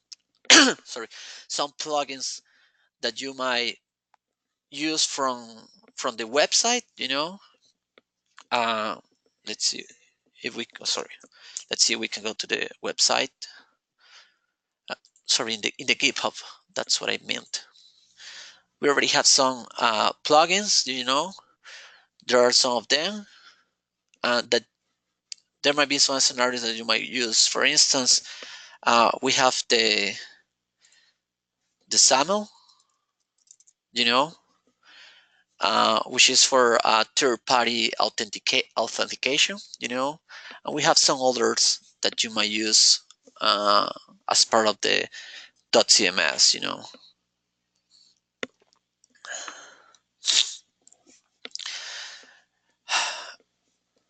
[SPEAKER 2] sorry, some plugins that you might use from the website. Uh, let's see if we sorry. Let's see if we can go to the website. Sorry, in the GitHub. That's what I meant. We already have some plugins. There are some of them that there might be some scenarios that you might use. For instance, we have the SAML, you know, which is for third-party authentication, and we have some others that you might use uh, as part of the dotCMS.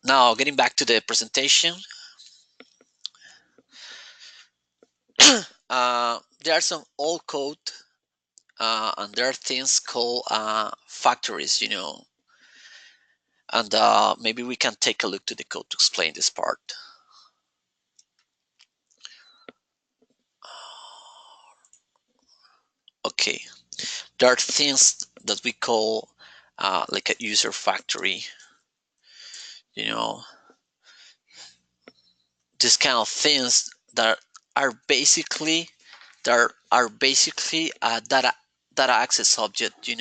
[SPEAKER 2] Now, getting back to the presentation, there are some old code, and there are things called factories, and maybe we can take a look to the code to explain this part. Okay, there are things that we call like a user factory. You know, these kind of things that are basically a data access object. These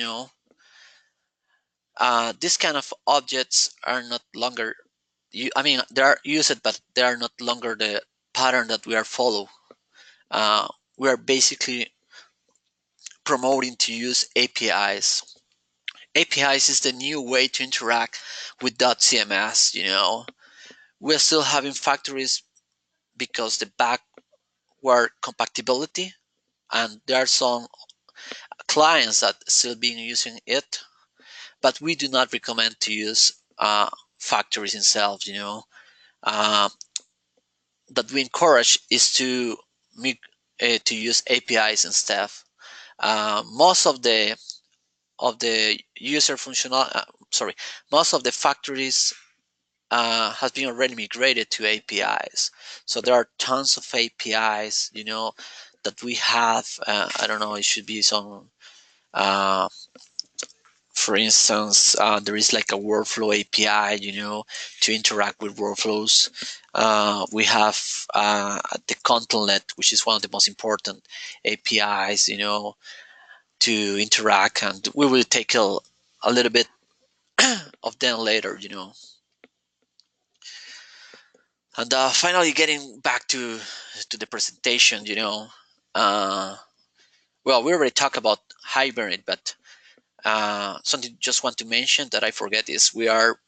[SPEAKER 2] kind of objects are not longer. I mean, they are used, but they are not longer the pattern that we are follow. We are basically promoting to use APIs. APIs is the new way to interact with dotCMS. We're still having factories because the backward compatibility, and there are some clients that still being using it, but we do not recommend to use factories themselves. Uh, that we encourage is to use APIs instead. Most of the user functional sorry most of the factories has been already migrated to APIs. So there are tons of APIs, that we have. I don't know, it should be some, for instance, there is like a workflow API, to interact with workflows. We have the contentlet, which is one of the most important APIs, to interact, and we will take a little bit of them later. And finally, getting back to the presentation, well, we already talked about hibernate, but something just want to mention that I forget is we are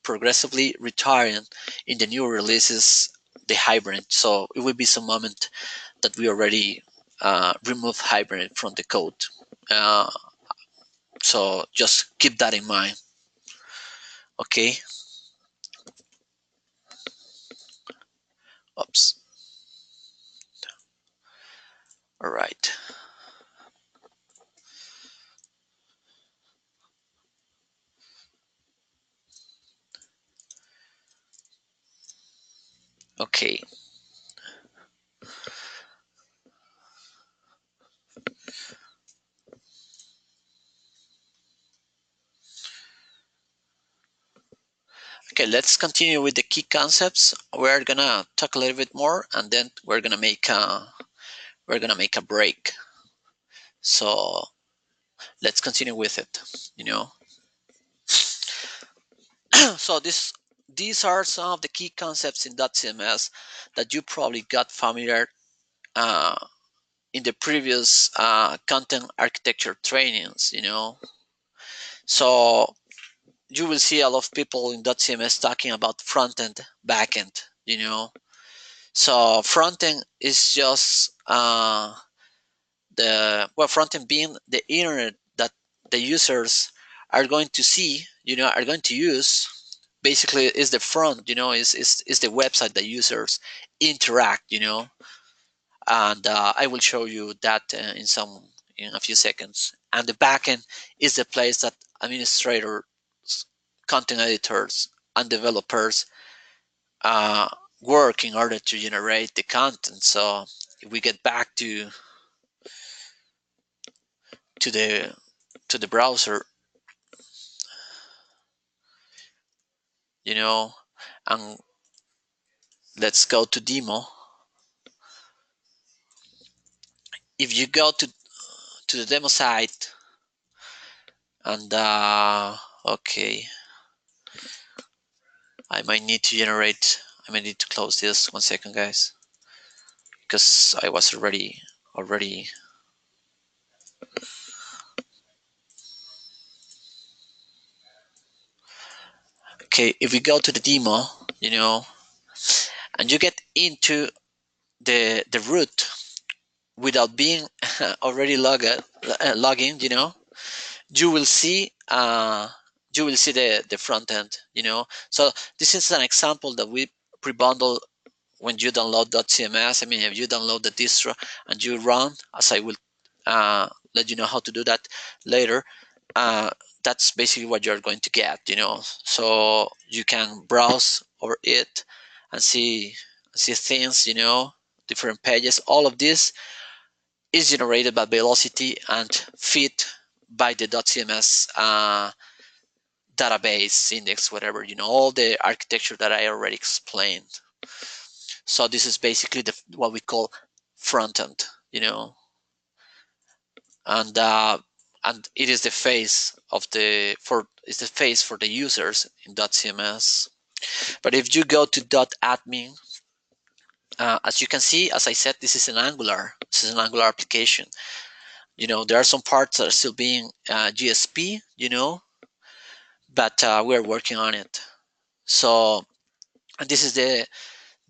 [SPEAKER 2] progressively retiring in the new releases the hibernate. So it will be some moment that we already remove hibernate from the code. Uh, so just keep that in mind. Okay. Oops. All right. Okay. Okay, let's continue with the key concepts. We're gonna talk a little bit more, and then we're gonna make a break. So let's continue with it. So these are some of the key concepts in dotCMS that you probably got familiar uh, in the previous content architecture trainings. So you will see a lot of people in dotCMS talking about front end, back end. So front end is just well, front end being the internet that the users are going to see, are going to use. Basically, is the front, is the website that users interact, and I will show you that in a few seconds. And the backend is the place that administrators, content editors, and developers uh, work in order to generate the content. So if we get back to the browser, and let's go to demo. If you go to the demo site, and okay, I might need to close this 1 second, guys, because I was already. Okay, if we go to the demo, and you get into the root without being already logging, you will see the front end, So this is an example that we pre-bundle when you download dotCMS. I mean, if you download the distro and you run, as I will let you know how to do that later, that's basically what you're going to get, So you can browse over it and see things, different pages. All of this is generated by Velocity and fit by the .cms database index, whatever, all the architecture that I already explained. So this is basically what we call front end, and it is the face the face for the users in .cms. But if you go to .admin, as you can see, as I said, this is an Angular application. There are some parts that are still being GSP, but we're working on it. So, and this is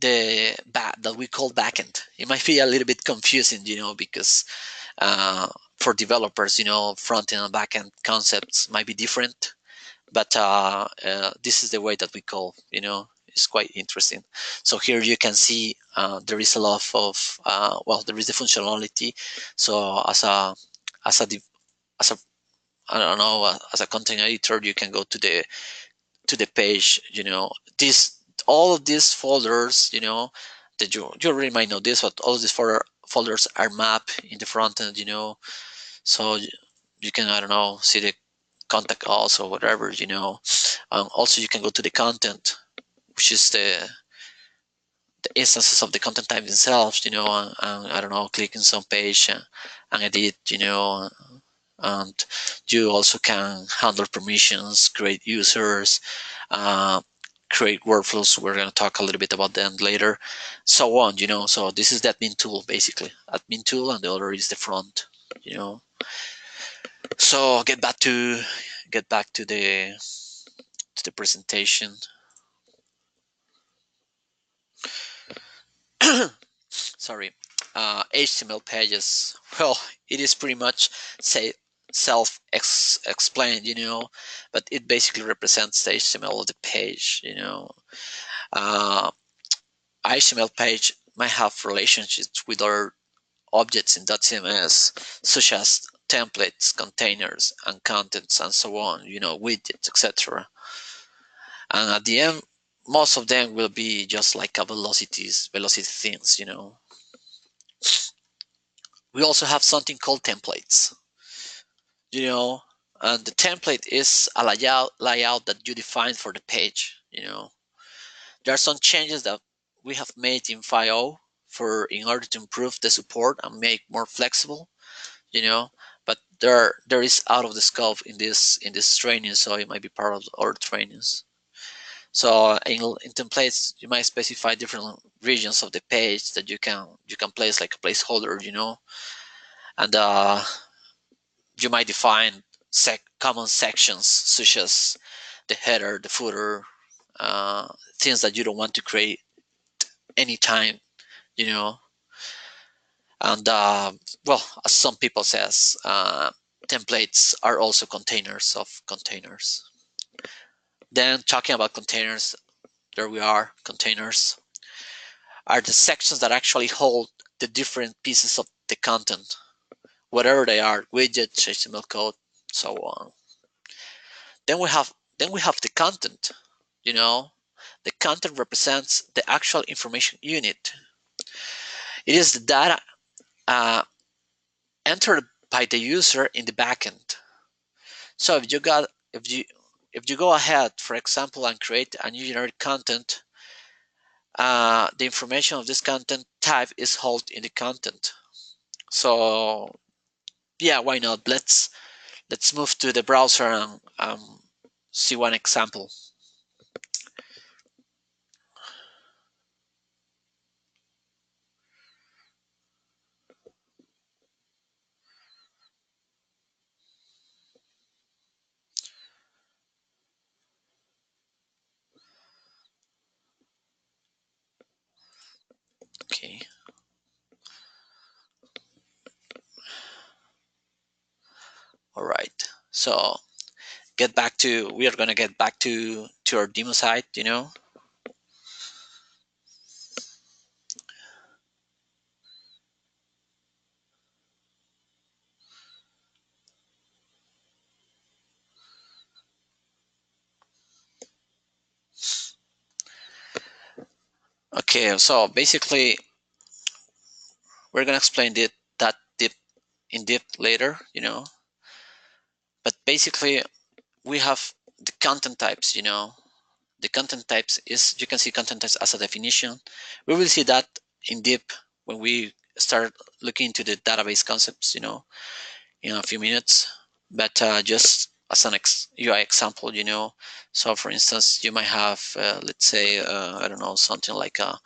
[SPEAKER 2] that we call backend. It might be a little bit confusing, because for developers, front end and backend concepts might be different, but this is the way that we call. It's quite interesting. So here you can see there is a lot of there is the functionality. So as a as a I don't know, as a content editor, you can go to the page. This all of these folders, that you already might know this, but all of these folders are mapped in the front end. So you can, I don't know, see the contact us or whatever. Also, you can go to the content, which is the instances of the content type themselves. And I don't know, click in some page and edit. And you also can handle permissions, create users, create workflows. We're going to talk a little bit about them later, so on. So this is the admin tool, basically admin tool, and the other is the front. So get back to the presentation. Sorry. HTML pages. Well, it is pretty much self-explained, but it basically represents the HTML of the page. HTML page might have relationships with other objects in .cms, such as templates, containers, and contents, and so on. Widgets, etc. And at the end, most of them will be just like a velocity things. We also have something called templates. And the template is a layout that you define for the page. There are some changes that we have made in 5.0 in order to improve the support and make more flexible. But there is out of the scope in this training, so it might be part of our trainings. So in templates, you might specify different regions of the page that you can place like a placeholder, and you might define common sections such as the header, the footer, things that you don't want to create anytime, And well, as some people says, templates are also containers of containers. Then talking about containers, there we are. Containers are the sections that actually hold the different pieces of the content, whatever they are, widgets, HTML code, so on. Then we have the content. You know, the content represents the actual information unit. It is the data entered by the user in the backend. So if you go ahead, for example, and create a new generic content, the information of this content type is held in the content. So yeah, why not? Let's move to the browser and see one example. Okay. All right. So we are gonna get back to our demo site. Okay. So basically, we're gonna explain that in depth later. But basically, we have the content types. The content types is, you can see content types as a definition. We will see that in deep when we start looking into the database concepts, in a few minutes. But just as an UI example, so for instance, you might have, let's say, I don't know, something like a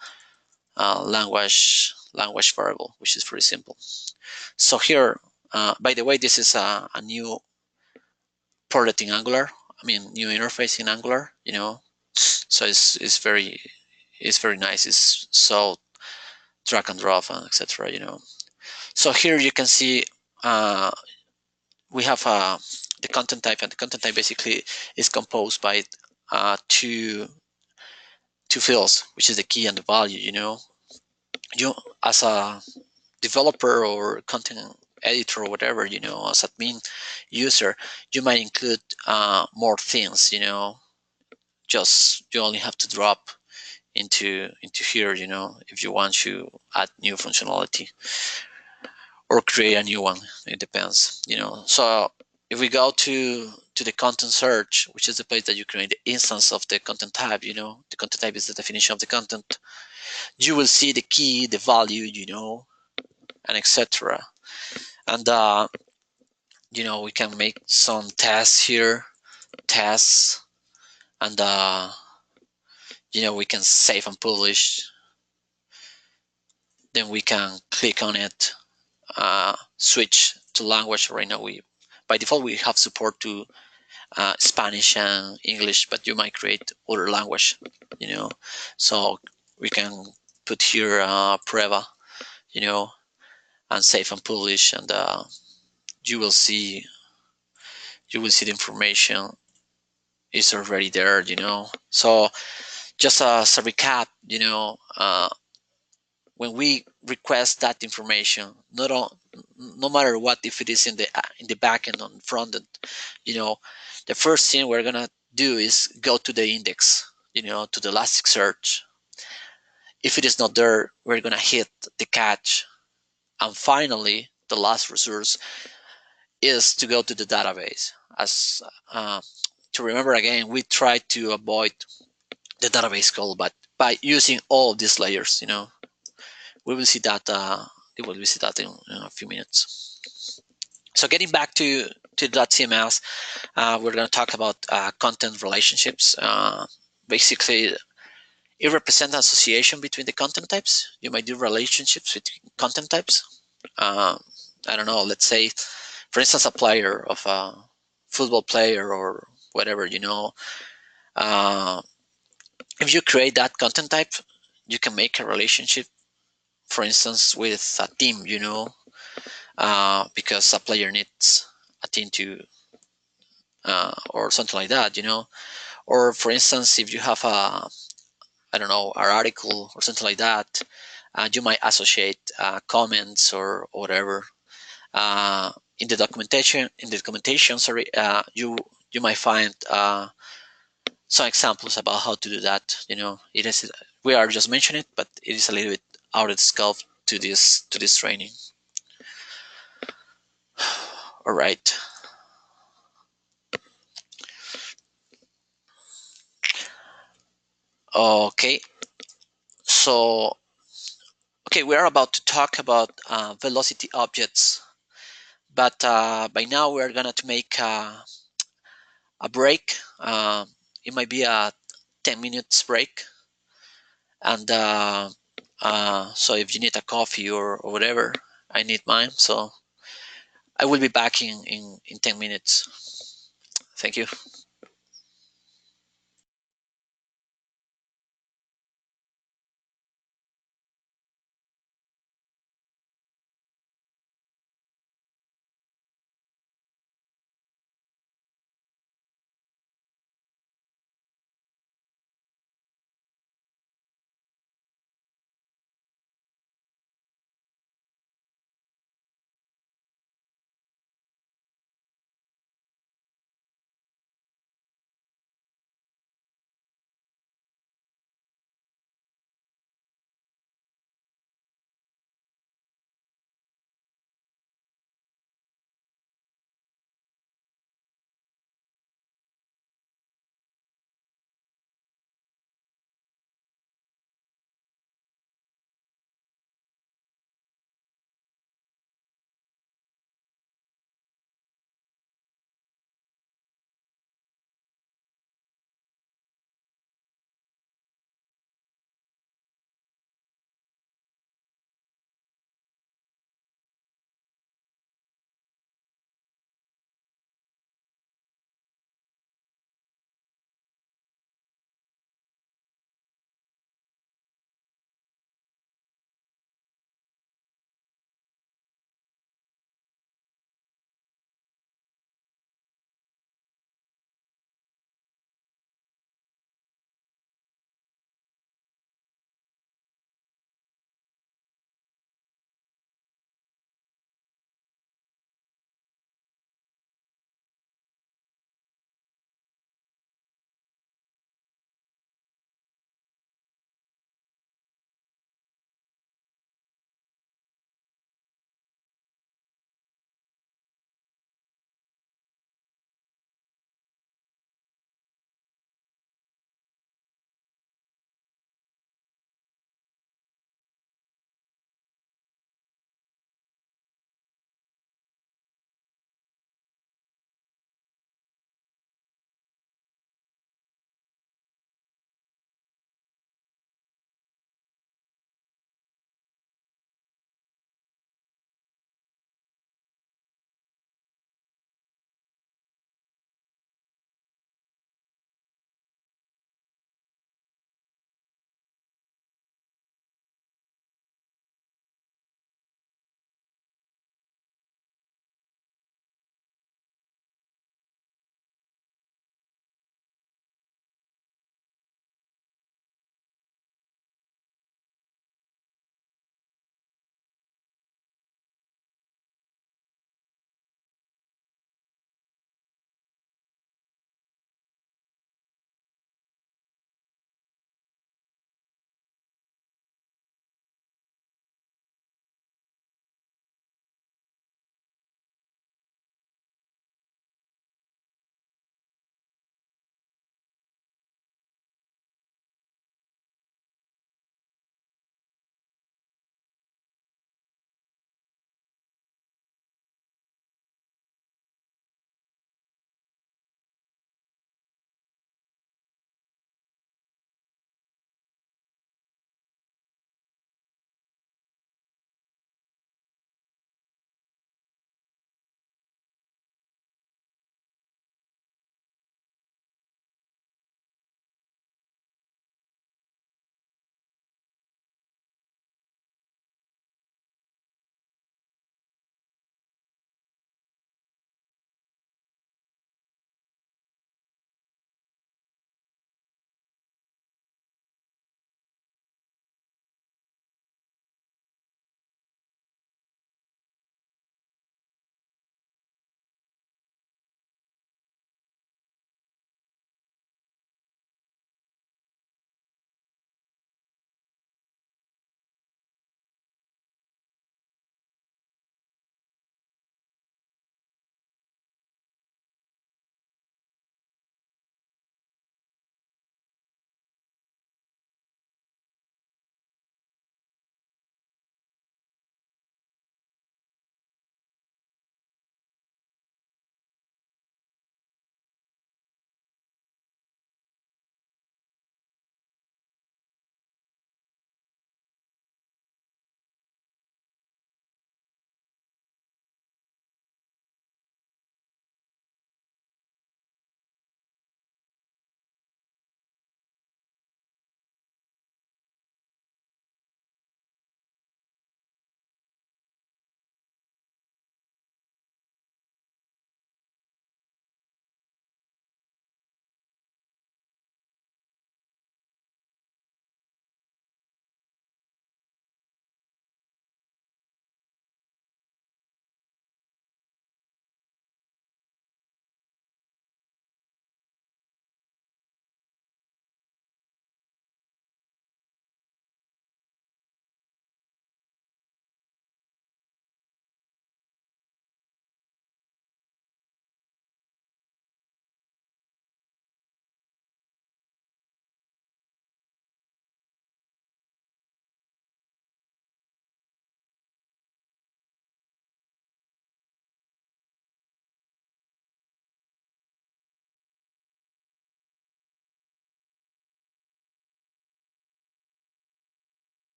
[SPEAKER 2] language variable, which is pretty simple. So here, by the way, this is a new portlet in Angular. I mean, new interface in Angular, so it's very nice. It's so drag and drop and etc. So here you can see we have the content type, and the content type basically is composed by two fields, which is the key and the value. You, as a developer or content editor or whatever, as admin user, you might include more things. Just you only have to drop into here, if you want to add new functionality or create a new one. It depends. So if we go to the content search, which is the place that you create the instance of the content type, the content type is the definition of the content. You will see the key, the value, and etc. And we can make some tests here, tests, and we can save and publish. Then we can click on it, switch to language. Right now, by default we have support to Spanish and English, but you might create other language. So we can put here prueba, and save and publish, and you will see the information is already there. So just as a recap, when we request that information, no matter what, if it is in the backend on front end, the first thing we're gonna do is go to the index, to the Elasticsearch. If it is not there, we're gonna hit the catch, and finally, the last resource is to go to the database. As to remember again, we try to avoid the database call, but by using all of these layers, we will see that in a few minutes. So getting back to dotCMS, we're going to talk about content relationships. Basically, it represents an association between the content types. You might do relationships with content types. I don't know, let's say, for instance, a player of a football player or whatever, if you create that content type, you can make a relationship for instance, with a team, because a player needs a team to, or something like that, or for instance, if you have a, I don't know, an article or something like that, you might associate comments or whatever. In the documentation, sorry, you might find some examples about how to do that. It is, we are just mentioning it, but it is a little bit out of the scope to this training. All right. Okay. So, okay, we are about to talk about velocity objects, but by now we are gonna to make a break. It might be a 10 minutes break, and so if you need a coffee or whatever, I need mine. So I will be back in 10 minutes. Thank you.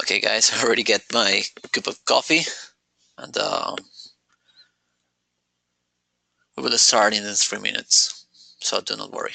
[SPEAKER 2] Okay, guys, I already get my cup of coffee, and we will start in 3 minutes. So do not worry.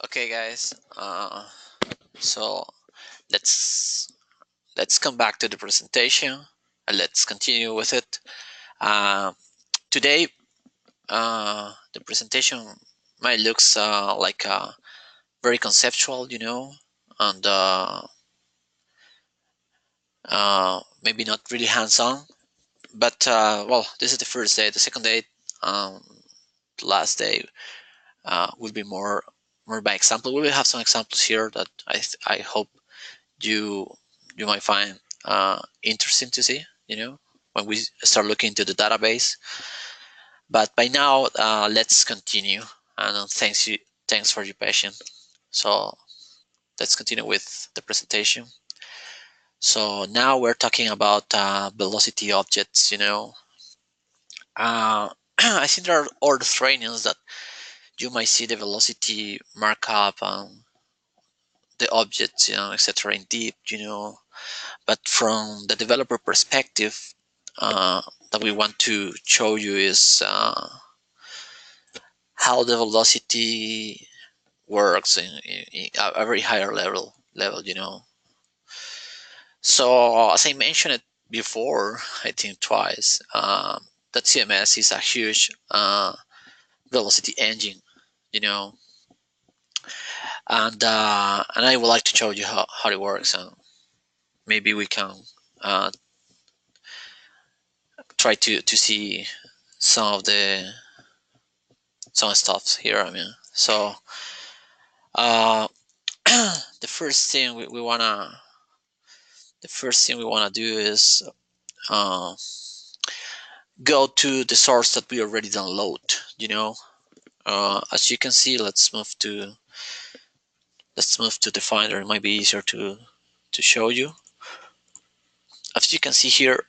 [SPEAKER 2] Okay, guys. So let's let's come back to the presentation and let's continue with it. Uh, Today, the presentation might looks like very conceptual, and maybe not really hands-on. But well, this is the first day. The second day, um, the last day, will be more by example. We will have some examples here that I hope you you might find interesting to see. When we start looking into the database. But by now, let's continue. And thanks for your patience. So let's continue with the presentation. So now we're talking about velocity objects. I think there are other trainings that you might see the velocity markup and the objects, etc. in deep, But from the developer perspective, that we want to show you is how the velocity works in a very higher level. So as I mentioned it before, I think twice, that CMS is a huge velocity engine, you know, and I would like to show you how it works, and maybe we can uh, try to see some of the some stuff here. I mean, so uh, the first thing we wanna do is go to the source that we already download. As you can see, let's move to the Finder. It might be easier to show you. As you can see here,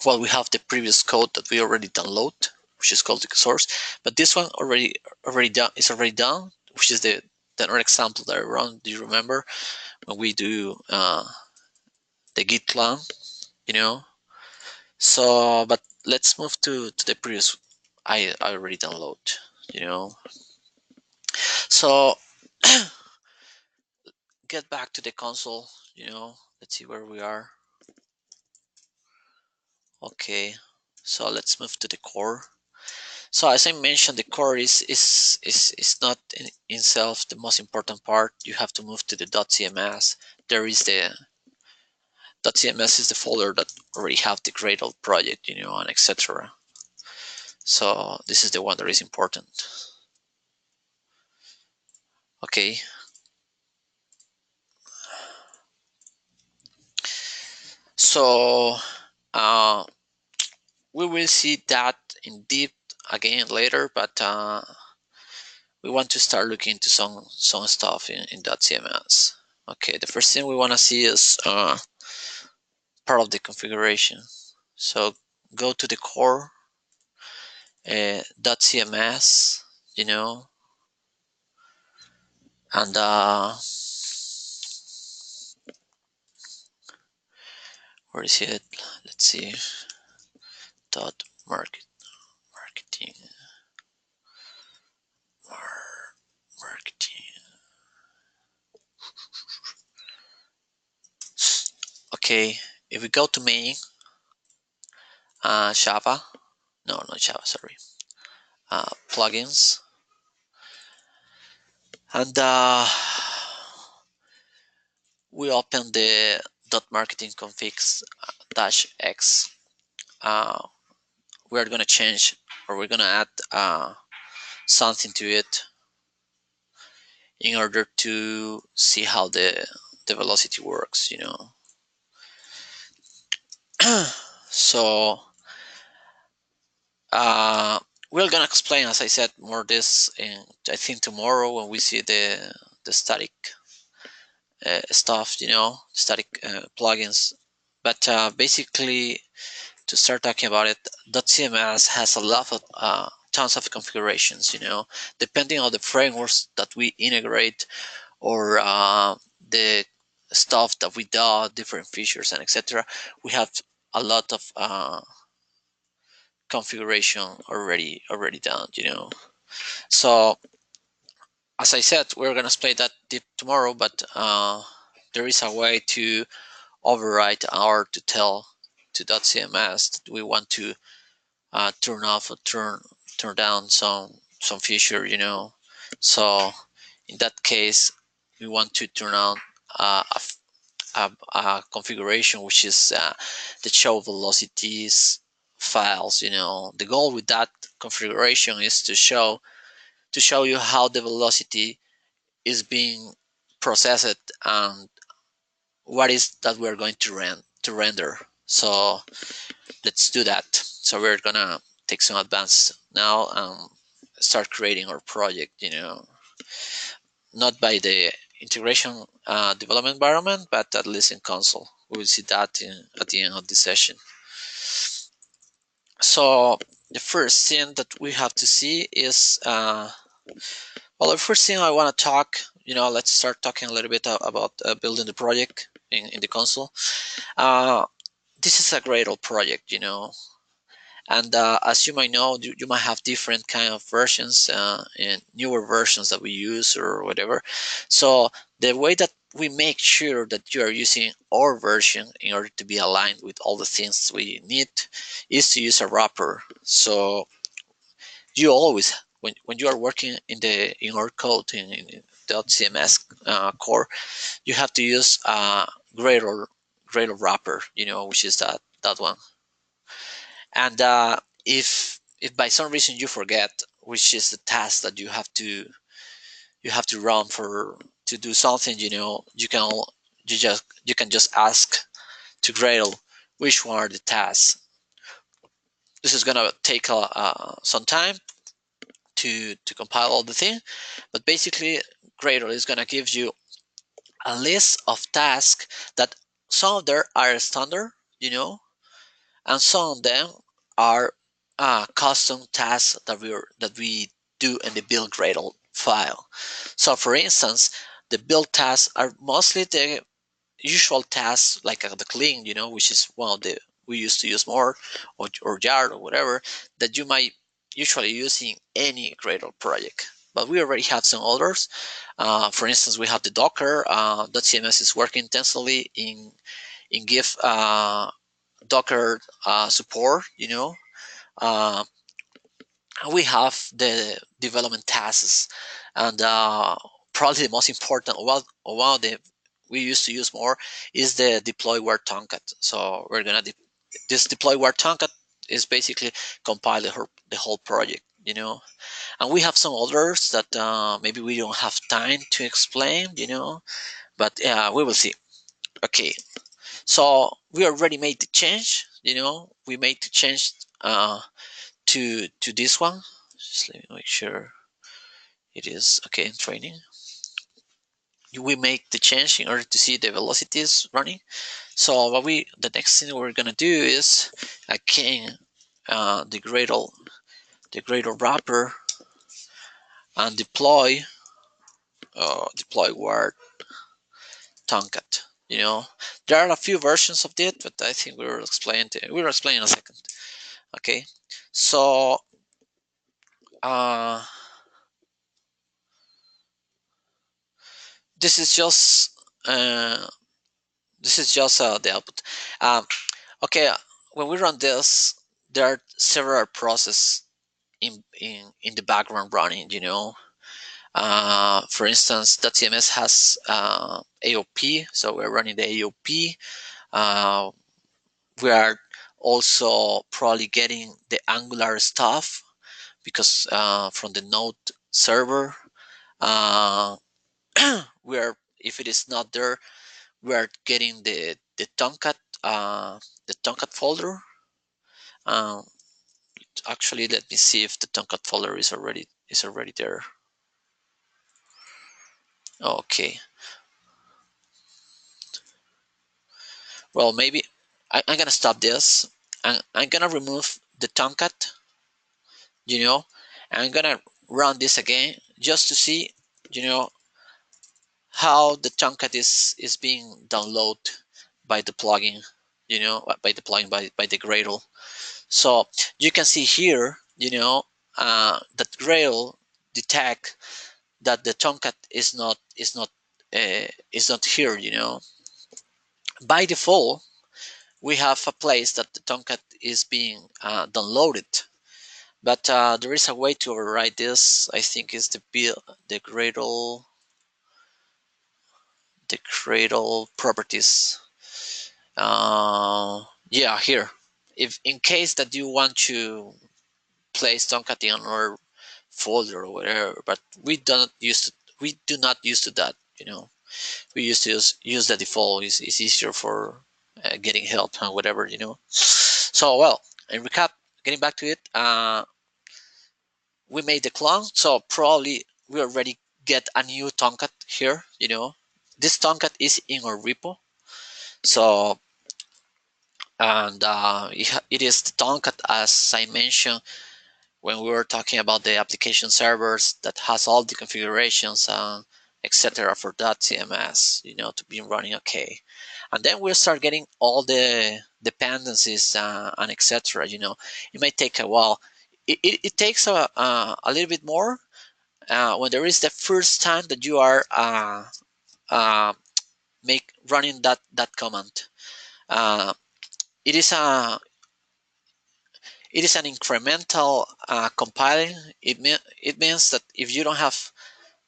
[SPEAKER 2] well, we have the previous code that we already download, which is called the source, but this one already done, which is the another example that I run. Do you remember when we do the git clone, you know? So, but let's move to the previous. I already download, you know. So get back to the console, you know. Let's see where we are. Okay, so let's move to the core. So as I mentioned, the core is not in itself the most important part. You have to move to the dotCMS. There is the dotCMS is the folder that already have the Gradle project, you know, and etc. So this is the one that is important. Okay. So we will see that in deep again later, but we want to start looking into some stuff in .cms. Okay, the first thing we want to see is part of the configuration. So go to the core .cms, you know, and where is it? Let's see. Marketing marketing. Okay, if we go to main, Java, no, not Java, sorry, plugins, and we open the .marketing configs -x. We're going to change, or we're going to add something to it in order to see how the velocity works, you know. So we're gonna explain, as I said, more this in, I think, tomorrow when we see the static stuff, you know, static plugins. But basically, to start talking about it, .cms has a lot of tons of configurations, you know, depending on the frameworks that we integrate, or the stuff that we do, different features and etc. We have a lot of configuration already done, you know. So as I said, we're gonna explain that deep tomorrow, but there is a way to override or to tell to .cms that we want to turn off or turn down some feature, you know. So in that case, we want to turn on a configuration which is the show velocities files, you know. The goal with that configuration is to show you how the velocity is being processed and what is that we're going to render. So let's do that. So we're gonna take some advance now and start creating our project, you know, not by the integration development environment, but at least in console. We will see that at the end of the session. So the first thing that we have to see is, well, the first thing I want to talk, you know, let's start talking a little bit about building the project in the console. This is a Gradle project, you know, and as you might know, you might have different kind of versions and newer versions that we use or whatever. So the way that we make sure that you are using our version in order to be aligned with all the things we need is to use a wrapper. So you always, when you are working in our code in .cms core, you have to use Gradle wrapper, you know, which is that one. And if by some reason you forget which is the task that you have to run for to do something, you know, you can just ask to Gradle which one are the tasks. This is gonna take some time, to compile all the thing. But basically, Gradle is gonna give you a list of tasks that some of them are standard, and some of them are custom tasks that we do in the build Gradle file. So, for instance, the build tasks are mostly the usual tasks like the clean, which is one of the we used to use more, or jar or whatever that you might usually use in any Gradle project. But we already have some others. For instance, we have the Docker. dotCMS is working intensely in give Docker support. Uh, we have the development tasks, and probably the most important one of the we used to use more is the deploy where Tomcat. So we're gonna this deploy where Tomcat is basically compile the whole project, and we have some others that maybe we don't have time to explain, but we will see. Okay, so we already made the change, we made the change to this one. Just let me make sure it is okay in training. We make the change in order to see the velocities running. So the next thing we're gonna do is again the Gradle wrapper and deploy word Tomcat. There are a few versions of it, but I think we'll explain in a second. Okay, so this is just the output. Okay, when we run this, there are several processes in the background running. For instance, dotCMS has AOP, so we're running the AOP. We are also probably getting the Angular stuff because from the Node server, we are, if it is not there, we are getting the Tomcat folder. Actually, let me see if the Tomcat folder is already there. Okay. Well, maybe I'm gonna stop this. I'm gonna remove the Tomcat. I'm gonna run this again just to see, how the Tomcat is being downloaded by the plugin. By the plugin by the Gradle. So you can see here, that Gradle detect that the Tomcat is not here. By default, we have a place that the Tomcat is being downloaded, but there is a way to override this. I think is the Gradle properties. Yeah, here. If in case that you want to place Tomcat in another folder or whatever, but we do not use to that. We used to use the default. It's easier for getting help and whatever. So well, in recap, getting back to it, we made the clone, so probably we already get a new Tomcat here. This Tomcat is in our repo, so and it is the Tomcat as I mentioned when we were talking about the application servers that has all the configurations and etc. for dotCMS, to be running okay. And then we'll start getting all the dependencies and etc. It may take a while. It takes a little bit more when there is the first time that you are running that command. It is an incremental compiling. It means that if you don't have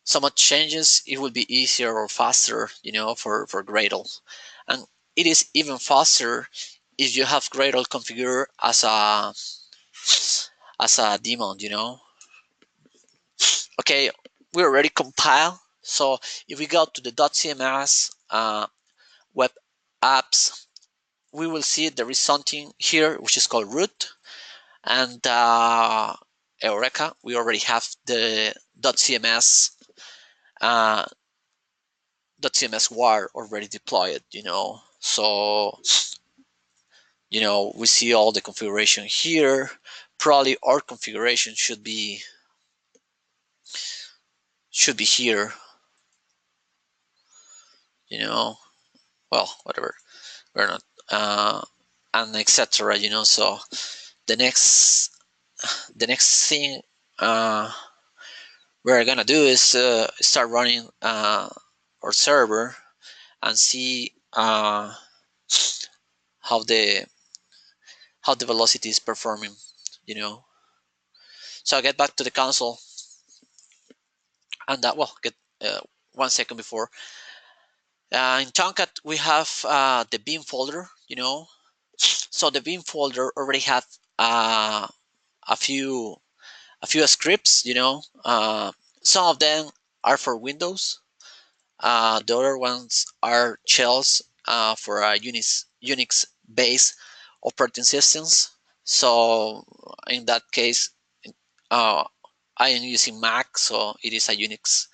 [SPEAKER 2] so much changes, it will be easier or faster, for Gradle. And it is even faster if you have Gradle configured as a daemon, Okay, we already compiled. So if we go to the dotCMS web apps, we will see there is something here which is called root, and Eureka, we already have the dotCMS dotCMS war already deployed, so we see all the configuration here. Probably our configuration should be here, well, whatever, we're not, and etc. So the next thing we're gonna do is start running our server and see how the velocity is performing. So I'll get back to the console, and get 1 second before. In Tomcat we have the bin folder. So the bin folder already have a few scripts. Some of them are for Windows. The other ones are shells for Unix based operating systems. So in that case, I am using Mac, so it is a Unix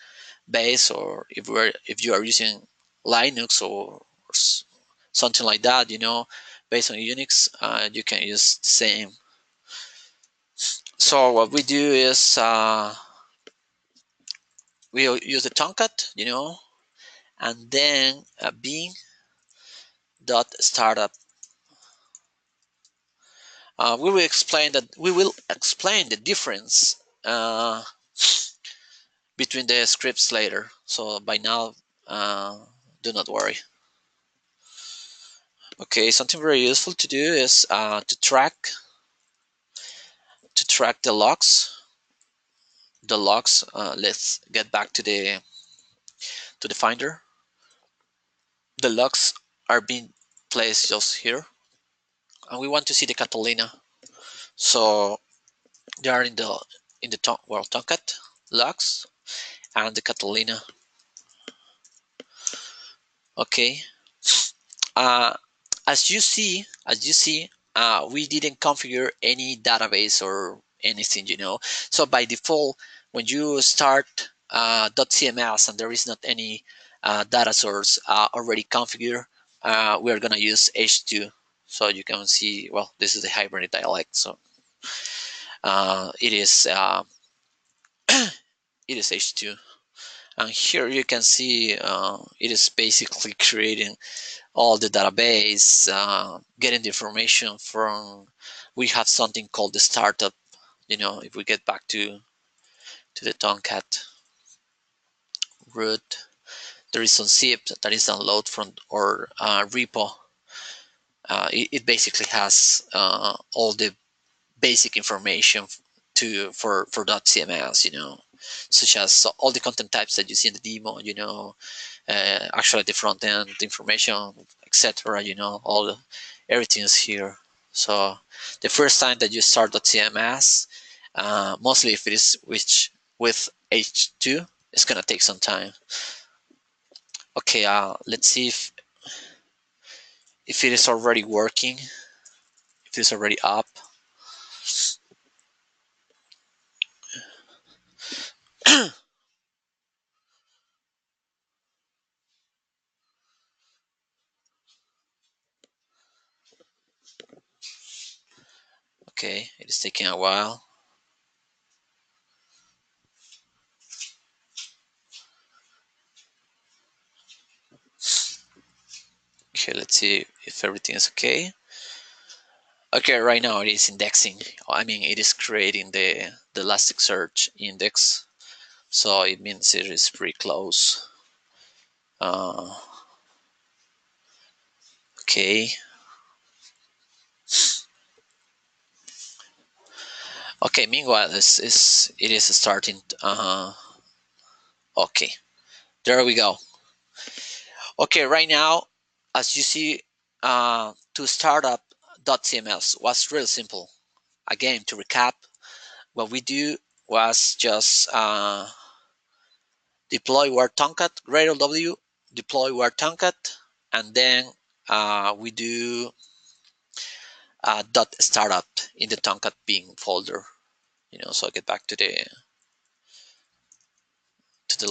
[SPEAKER 2] base. Or if you are using Linux or something like that, based on Unix, you can use the same. So what we do is we use the Tomcat, and then bin dot startup. We will explain the difference between the scripts later. So by now, do not worry. Okay, something very useful to do is to track the logs. The logs. Let's get back to the Finder. The logs are being placed just here, and we want to see the Catalina. So they are in the Tomcat logs and the Catalina. Okay. As you see, we didn't configure any database or anything, So by default, when you start .cms and there is not any data source already configured, we are gonna use H2. So you can see, well, this is the hybrid dialect, so it is H2, and here you can see it is basically creating all the database, getting the information from. We have something called the startup. If we get back to the Tomcat root, there is some zip that is download from our repo. It basically has all the basic information for .cms, such as all the content types that you see in the demo, actually the front end information, etc. Everything is here. So the first time that you start .cms, mostly if it is with H2, it's gonna take some time. Okay, let's see if it is already working, if it is already up. Okay, it is taking a while. Okay, let's see if everything is okay. Okay, right now it is indexing. I mean, it is creating the Elasticsearch index, so it means it is pretty close. Okay. Okay. Meanwhile, it is starting. Okay, there we go. Okay, right now, as you see, to start up .cms was really simple. Again, to recap, what we do was just deploy where Tomcat, Gradle W, deploy where Tomcat, and then we do .startup in the Tomcat bin folder. So I'll get back to the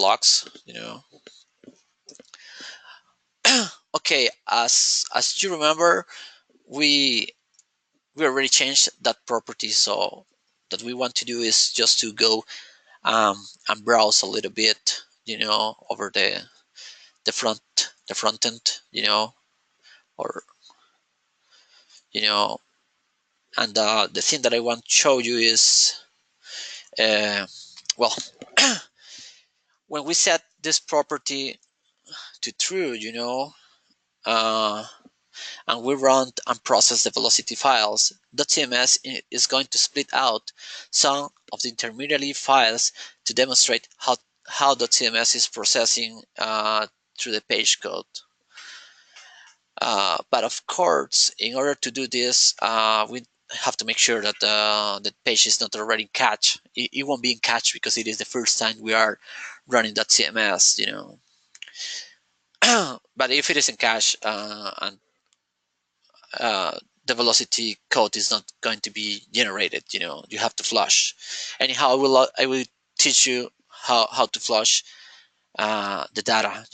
[SPEAKER 2] logs, Okay, as you remember, we we already changed that property. So that we want to do is just to go and browse a little bit, over the front end, or you know, and the thing that I want to show you is, uh, well, when we set this property to true, uh, and we run and process the velocity files, dotCMS is going to split out some of the intermediary files to demonstrate how dotCMS is processing through the page code. But of course, in order to do this, we have to make sure that the page is not already in cache. It won't be in cache because it is the first time we are running dotCMS, But if it is in cache and the velocity code is not going to be generated, you have to flush. Anyhow, I will teach you how to flush the data,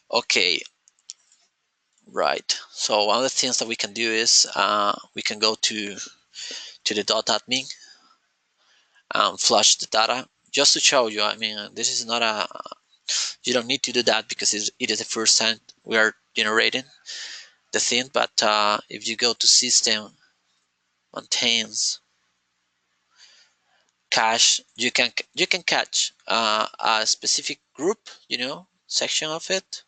[SPEAKER 2] Okay, right. So one of the things that we can do is we can go to the .admin and flush the data just to show you. I mean, this is not you don't need to do that because it is the first time we are generating the thing. But if you go to system maintains cache, you can catch a specific group, section of it,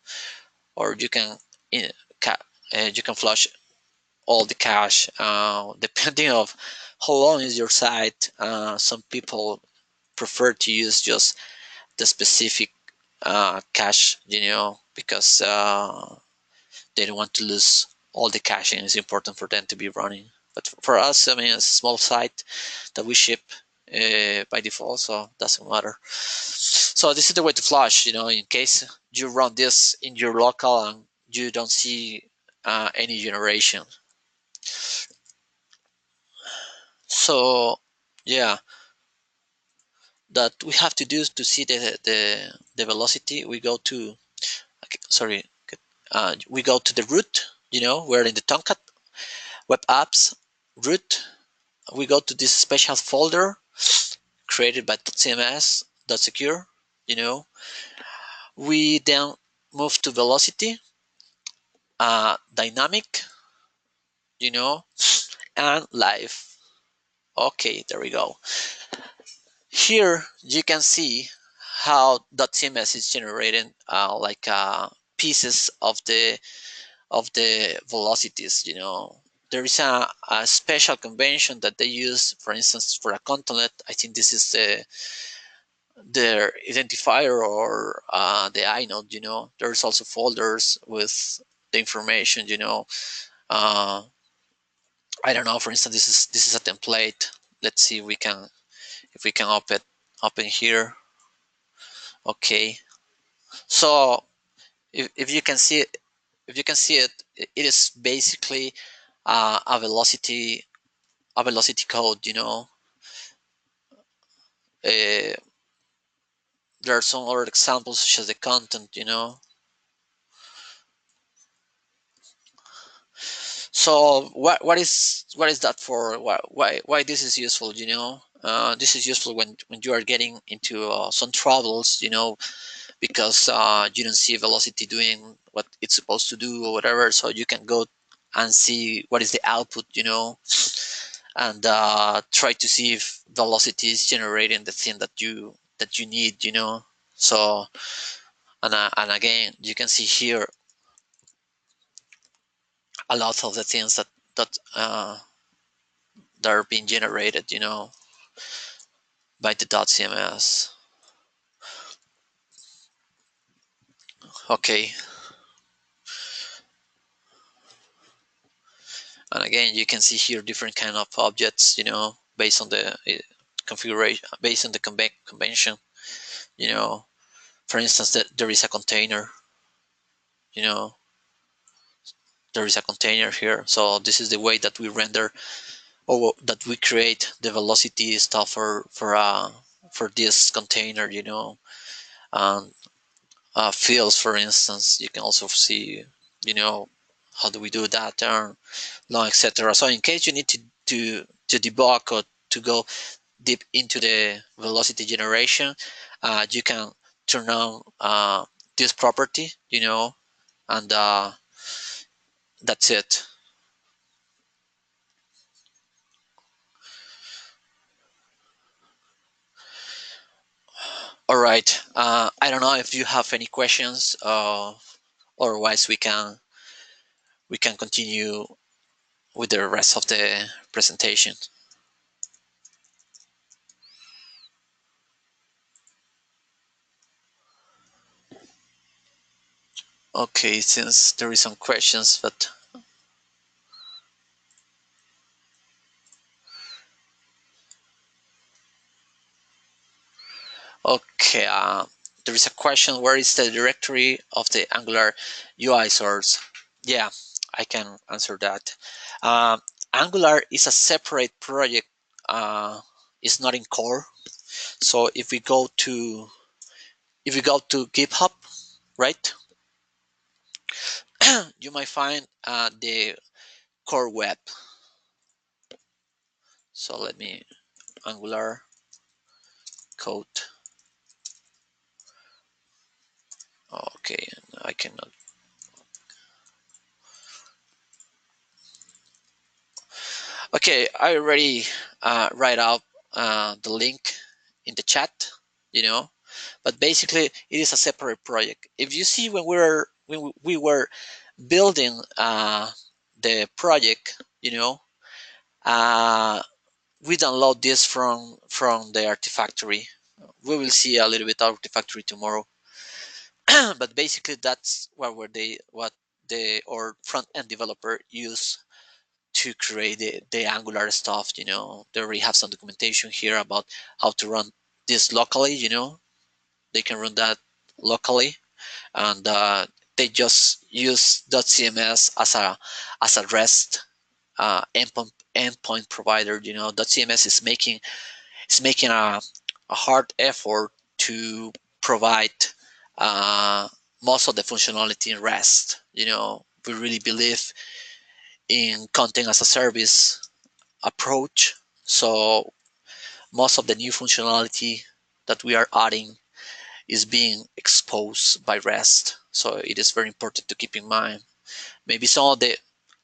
[SPEAKER 2] or you can you can flush all the cache, depending of how long is your site. Some people prefer to use just the specific cache, because they don't want to lose all the caching. It's important for them to be running. But for us, I mean, it's a small site that we ship by default, so it doesn't matter. So this is the way to flush, in case you run this in your local and you don't see any generation. So yeah, that we have to do to see the velocity. We go to, okay, sorry, we go to the root. We're in the Tomcat web apps root. We go to this special folder created by .cms .secure. We then move to velocity, dynamic, and live. Okay, there we go. Here you can see how .cms is generating pieces of the velocities. There is a special convention that they use, for instance, for a contourlet. I think this is their identifier, or the inode. There's also folders with the information. uh, I don't know, for instance, this is a template. Let's see if we can open here. Okay, so if you can see it, it is basically a velocity code. Uh, there are some other examples such as the content. So what is that for? Why this is useful? This is useful when you are getting into some troubles. Because you don't see velocity doing what it's supposed to do or whatever. So you can go and see what is the output. And try to see if velocity is generating the thing that you need. So and again, you can see here a lot of the things that are being generated, by the .cms. Okay, and again, you can see here different kind of objects, based on the configuration, based on the convention. For instance, that there is a container, you know. there is a container here. So this is the way that we render, or that we create the velocity stuff for this container, you know. And fields, for instance, you can also see, you know, how do we do that, long, etc. So in case you need to debug or to go deep into the velocity generation, you can turn on this property, you know, and that's it. All right. I don't know if you have any questions. Otherwise, we can continue with the rest of the presentation. Okay, since there is some questions, but okay, there is a question: where is the directory of the Angular UI source? Yeah, I can answer that. Angular is a separate project. It's not in core. So if we go to GitHub, right, you might find the core web. So let me Angular code. Okay, I cannot. Okay, I already write out the link in the chat, you know, but basically it is a separate project. If you see when we were building the project, you know, we download this from the Artifactory. We will see a little bit of Artifactory tomorrow, but basically that's what the or front end developer use to create the Angular stuff. You know, they already have some documentation here about how to run this locally. You know, they can run that locally, and they just use dotCMS as a REST endpoint provider. You know, dotCMS is making a hard effort to provide uh, most of the functionality in REST. You know, we really believe in content as a service approach. So most of the new functionality that we are adding is being exposed by REST. So it is very important to keep in mind. Maybe some of the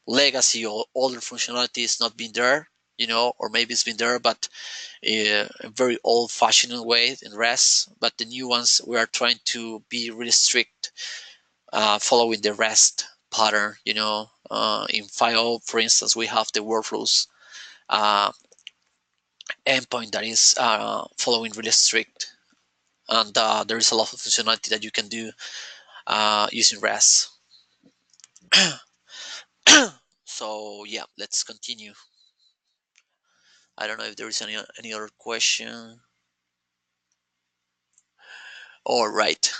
[SPEAKER 2] legacy or older functionality is not been there, you know, or maybe it's been there, but a very old-fashioned way in REST. But the new ones, we are trying to be really strict, following the REST pattern. You know, in 5.0, for instance, we have the workflows uh, endpoint that is following really strict, and there is a lot of functionality that you can do using REST. So yeah, let's continue. I don't know if there is any other question. All right.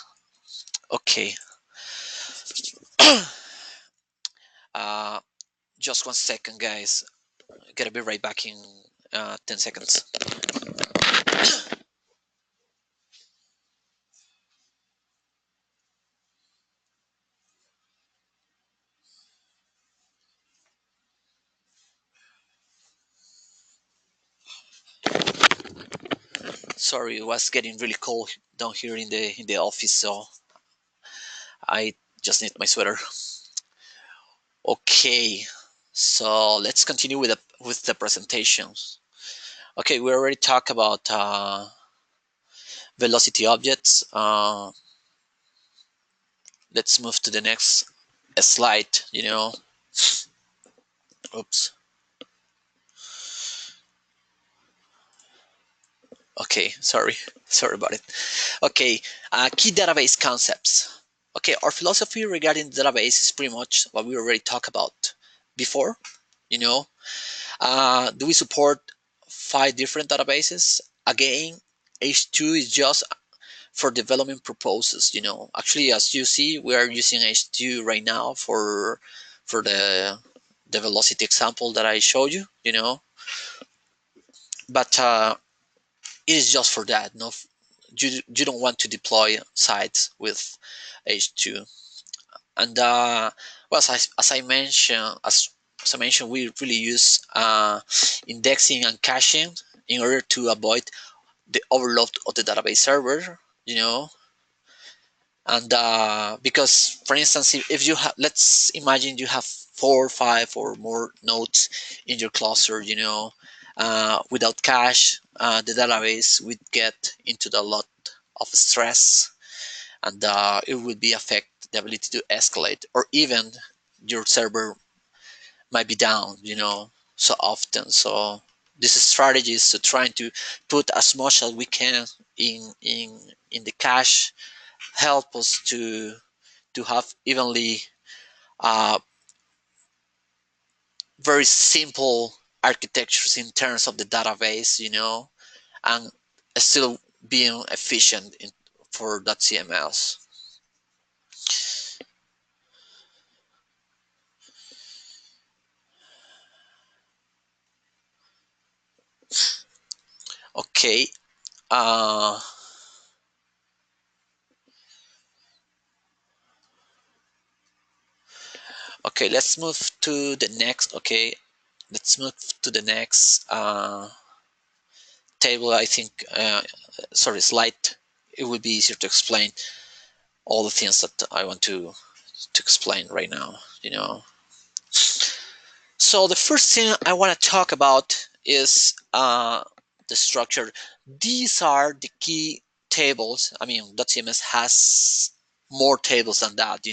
[SPEAKER 2] Okay. uh, just 1 second, guys. Gotta be right back in 10 seconds. Sorry, it was getting really cold down here in the office, so I just need my sweater. Okay, so let's continue with the presentations. Okay, we already talked about velocity objects. Let's move to the next slide. You know, oops. Okay, sorry about it. Okay, key database concepts. Okay, our philosophy regarding the database is pretty much what we already talked about before. You know, do we support 5 different databases? Again, H2 is just for development purposes. You know, actually, as you see, we are using H2 right now for for the velocity example that I showed you, but it is just for that. No, you don't want to deploy sites with H2. And well, as I mentioned, as I mentioned, we really use indexing and caching in order to avoid the overload of the database server. And because, for instance, if you have, let's imagine you have 4 or 5 or more nodes in your cluster, without cache, the database would get into a lot of stress, and it would be affect the ability to escalate, or even your server might be down, so often. So this strategy is to trying to put as much as we can in the cache, help us to have evenly very simple architectures in terms of the database, and still being efficient for dotCMS. Okay. Uh, okay, let's move to the next. Okay, let's move to the next table. I think, sorry, slide. It would be easier to explain all the things that I want to explain right now. So the first thing I want to talk about is the structure. These are the key tables. I mean, dotCMS has more tables than that.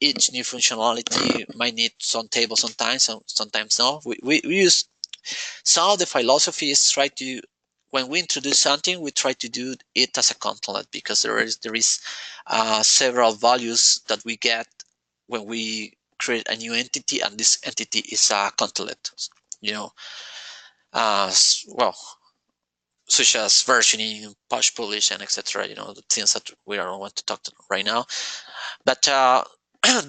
[SPEAKER 2] Each new functionality might need some tables sometimes, sometimes no. We use some of the philosophies. Try to, when we introduce something, we try to do it as a content, because there is several values that we get when we create a new entity, and this entity is a content, well, such as versioning, push publish, and etc. The things that we don't want to talk to right now. But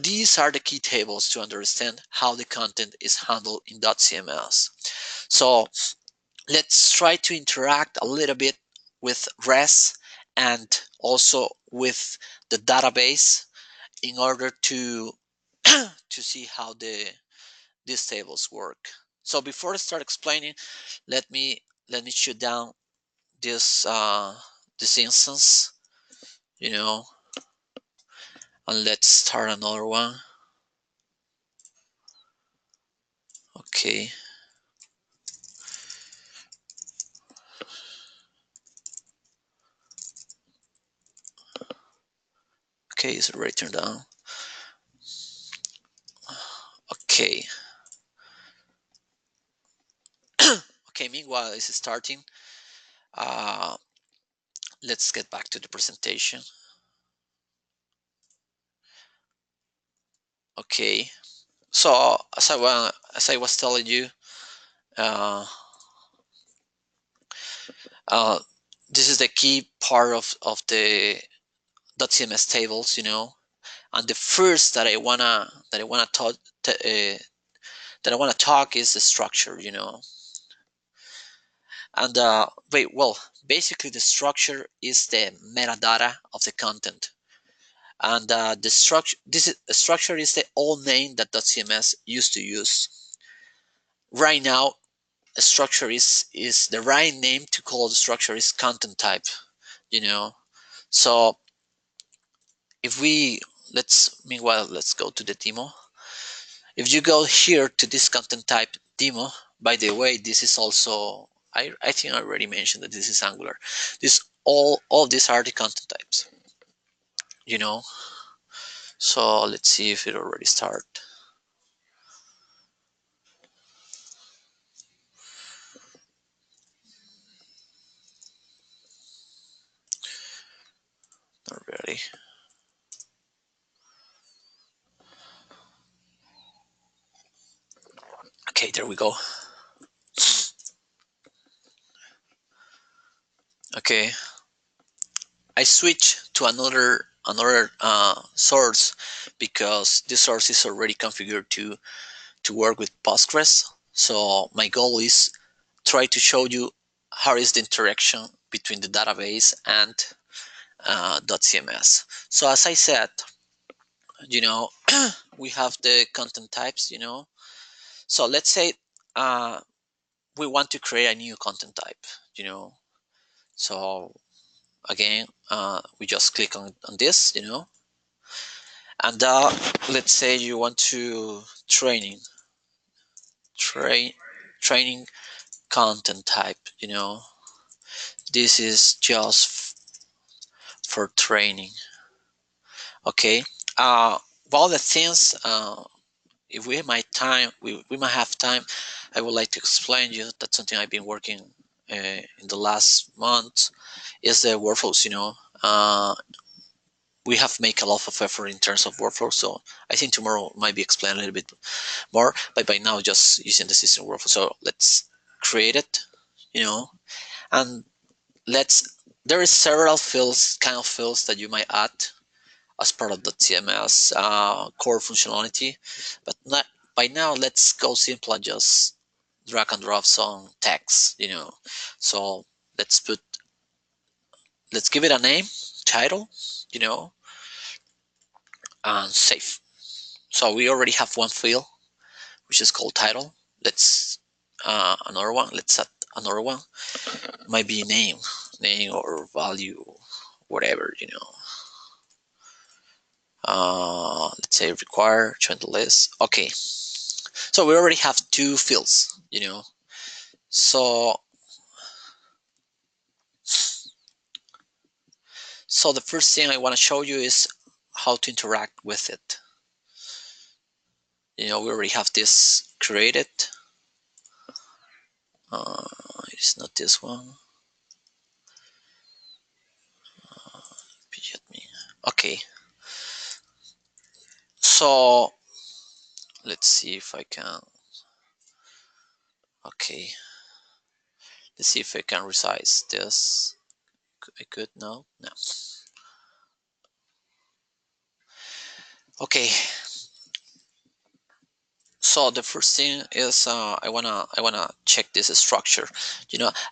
[SPEAKER 2] these are the key tables to understand how the content is handled in dotCMS. So let's try to interact a little bit with REST and also with the database in order to to see how these tables work. So before I start explaining, let me shut down this instance, and let's start another one. Okay. Okay, it's already turned on. Okay. Okay, meanwhile it's starting. Let's get back to the presentation. Okay. So as I was telling you, uh, uh, this is the key part of the .cms tables, and the first that I wanna talk is the structure, and well, basically the structure is the metadata of the content, and the structure is the old name that .cms used to use. Right now, a structure is the right name to call the structure is content type, so if we let's go to the demo. If you go here to this content type demo, by the way, this is also, I think I already mentioned that this is Angular. This all these are the content types, so let's see if it already start. Not really. Okay, there we go. Okay, I switch to another source because this source is already configured to work with Postgres. So my goal is try to show you how is the interaction between the database and dotCMS. So as I said, we have the content types, So let's say we want to create a new content type, So again, we just click on this, and let's say you want to train training content type, This is just for training. Okay. All the things, if we have my time, we might have time. I would like to explain you that's something I've been working in the last month is the workflows. We have make a lot of effort in terms of workflow, so I think tomorrow might be explained a little bit more. But by now, just using the system workflow. So let's create it, and let's. There is several kind of fields that you might add as part of the TMS core functionality. But not, by now, let's go simple and just drag and drop some text, So let's give it a name, title, and save. So we already have one field, which is called title. Let's another one. Let's add another one. Might be name or value, whatever, let's say require join the list. Okay, so we already have two fields, So the first thing I want to show you is how to interact with it. We already have this created. It's not this one. Okay. So let's see if I can. Okay. Let's see if I can resize this. I could. No. Okay. So the first thing is I wanna check this structure.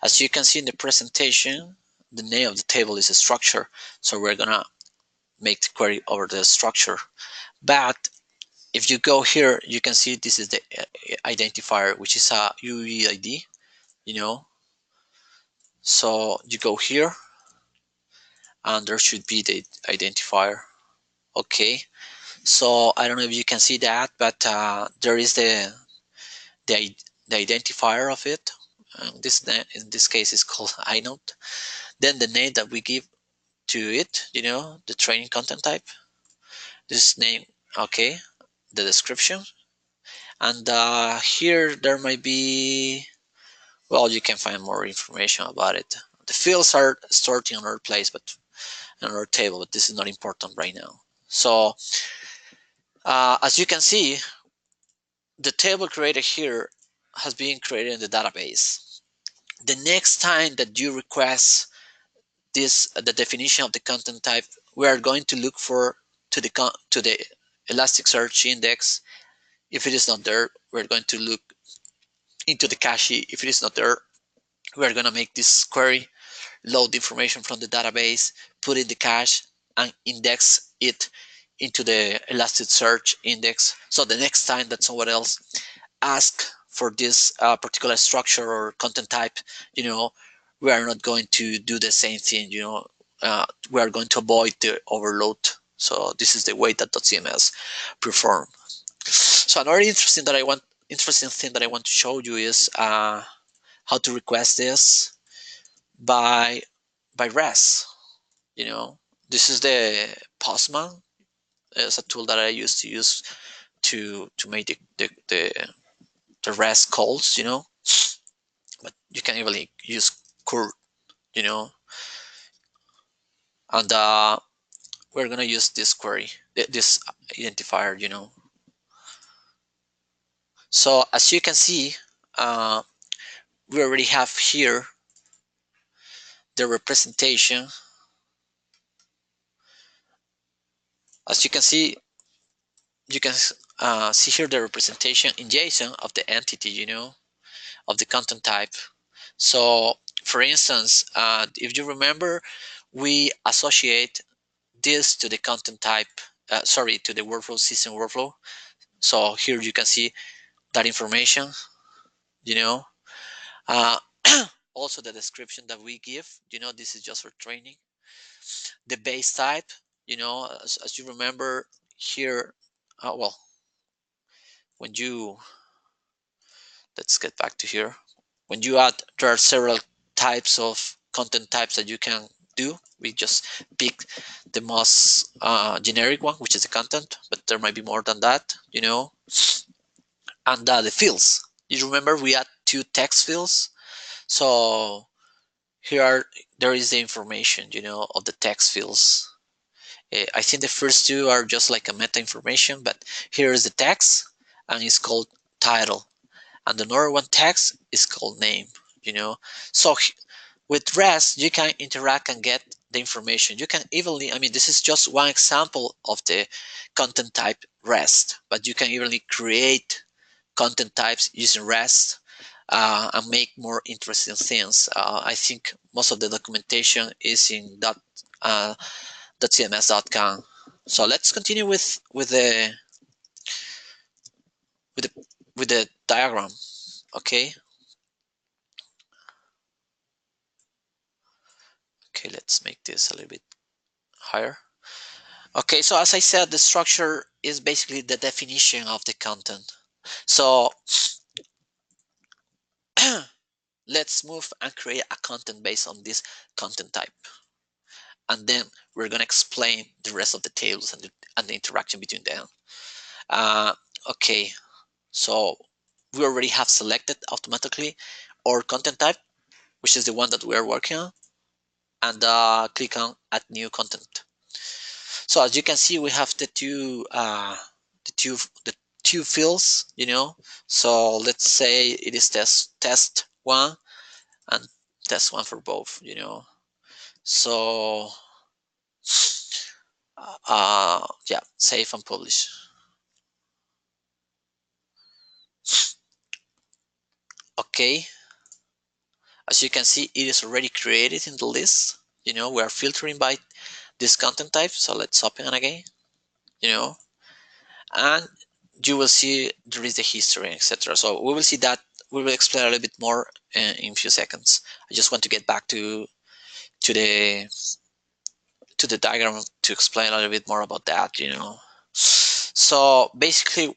[SPEAKER 2] As you can see in the presentation, the name of the table is a structure. So we're gonna make the query over the structure. But if you go here, you can see this is the identifier, which is a UEID. So you go here, and there should be the identifier. Okay. So I don't know if you can see that, but there is the identifier of it. This in this case is called inode. Then the name that we give to it, the training content type. This name, okay. The description, and here there might be. Well, you can find more information about it. The fields are stored in another place, but in another table, but this is not important right now. So as you can see, the table created here has been created in the database. The next time that you request the definition of the content type, we are going to look for to the Elasticsearch index. If it is not there, we're going to look into the cache. If it is not there, we are going to make this query, load the information from the database, put it in the cache, and index it into the Elasticsearch index. So the next time that someone else asks for this particular structure or content type, we are not going to do the same thing. We are going to avoid the overload. So this is the way that dotCMS perform. So another interesting thing that I want to show you is how to request this by REST. This is the Postman. It's a tool that I used to use to make the REST calls. But you can even use curl, and we're gonna use this query, this identifier. So as you can see, we already have here the representation. As you can see, you can see here the representation in JSON of the entity, you know, of the content type. So for instance, if you remember, we associate this to the content type, to the workflow system workflow. So here you can see that information, you know. Uh, also the description that we give, you know, this is just for training. The base type, you know, as you remember here, well, when you, let's get back to here. When you add, there are several types of content types that you can do. We just pick the most generic one, which is the content, but there might be more than that, you know. And the fields. You remember we add 2 text fields. So there is the information, you know, of the text fields. I think the first 2 are just like a meta information, but here is the text, and it's called title, and the another one text is called name, you know. So with REST, you can interact and get the information. You can evenly, I mean, this is just one example of the content type REST, but you can evenly create content types using REST and make more interesting things. I think most of the documentation is in dotCMS.com. So let's continue with the with the diagram. Okay. Okay, let's make this a little bit higher. Okay, so as I said, the structure is basically the definition of the content. So let's move and create a content based on this content type. And then we're going to explain the rest of the tables and the interaction between them. Uh, okay, so we already have selected automatically our content type, which is the one that we are working on, and click on add new content. So as you can see, we have the two fields, you know. So let's say it is test 1 and test 1 for both, you know. So yeah, save and publish. Okay, as you can see, it is already created in the list. You know, we are filtering by this content type. So let's open it again, you know, and you will see there is the history, etc. So we will see that. We will explain a little bit more in a few seconds. I just want to get back to the diagram to explain a little bit more about that, you know. So basically,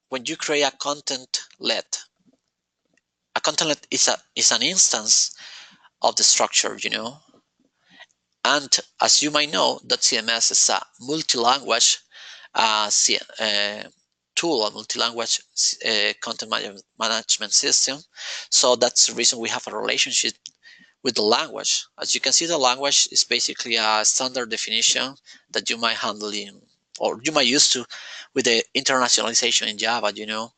[SPEAKER 2] when you create a contentlet is an instance of the structure, you know. And as you might know, dotCMS is a multi-language tool, a multi-language content management system. So that's the reason we have a relationship with the language. As you can see, the language is basically a standard definition that you might handle in, or you might use to with the internationalization in Java, you know,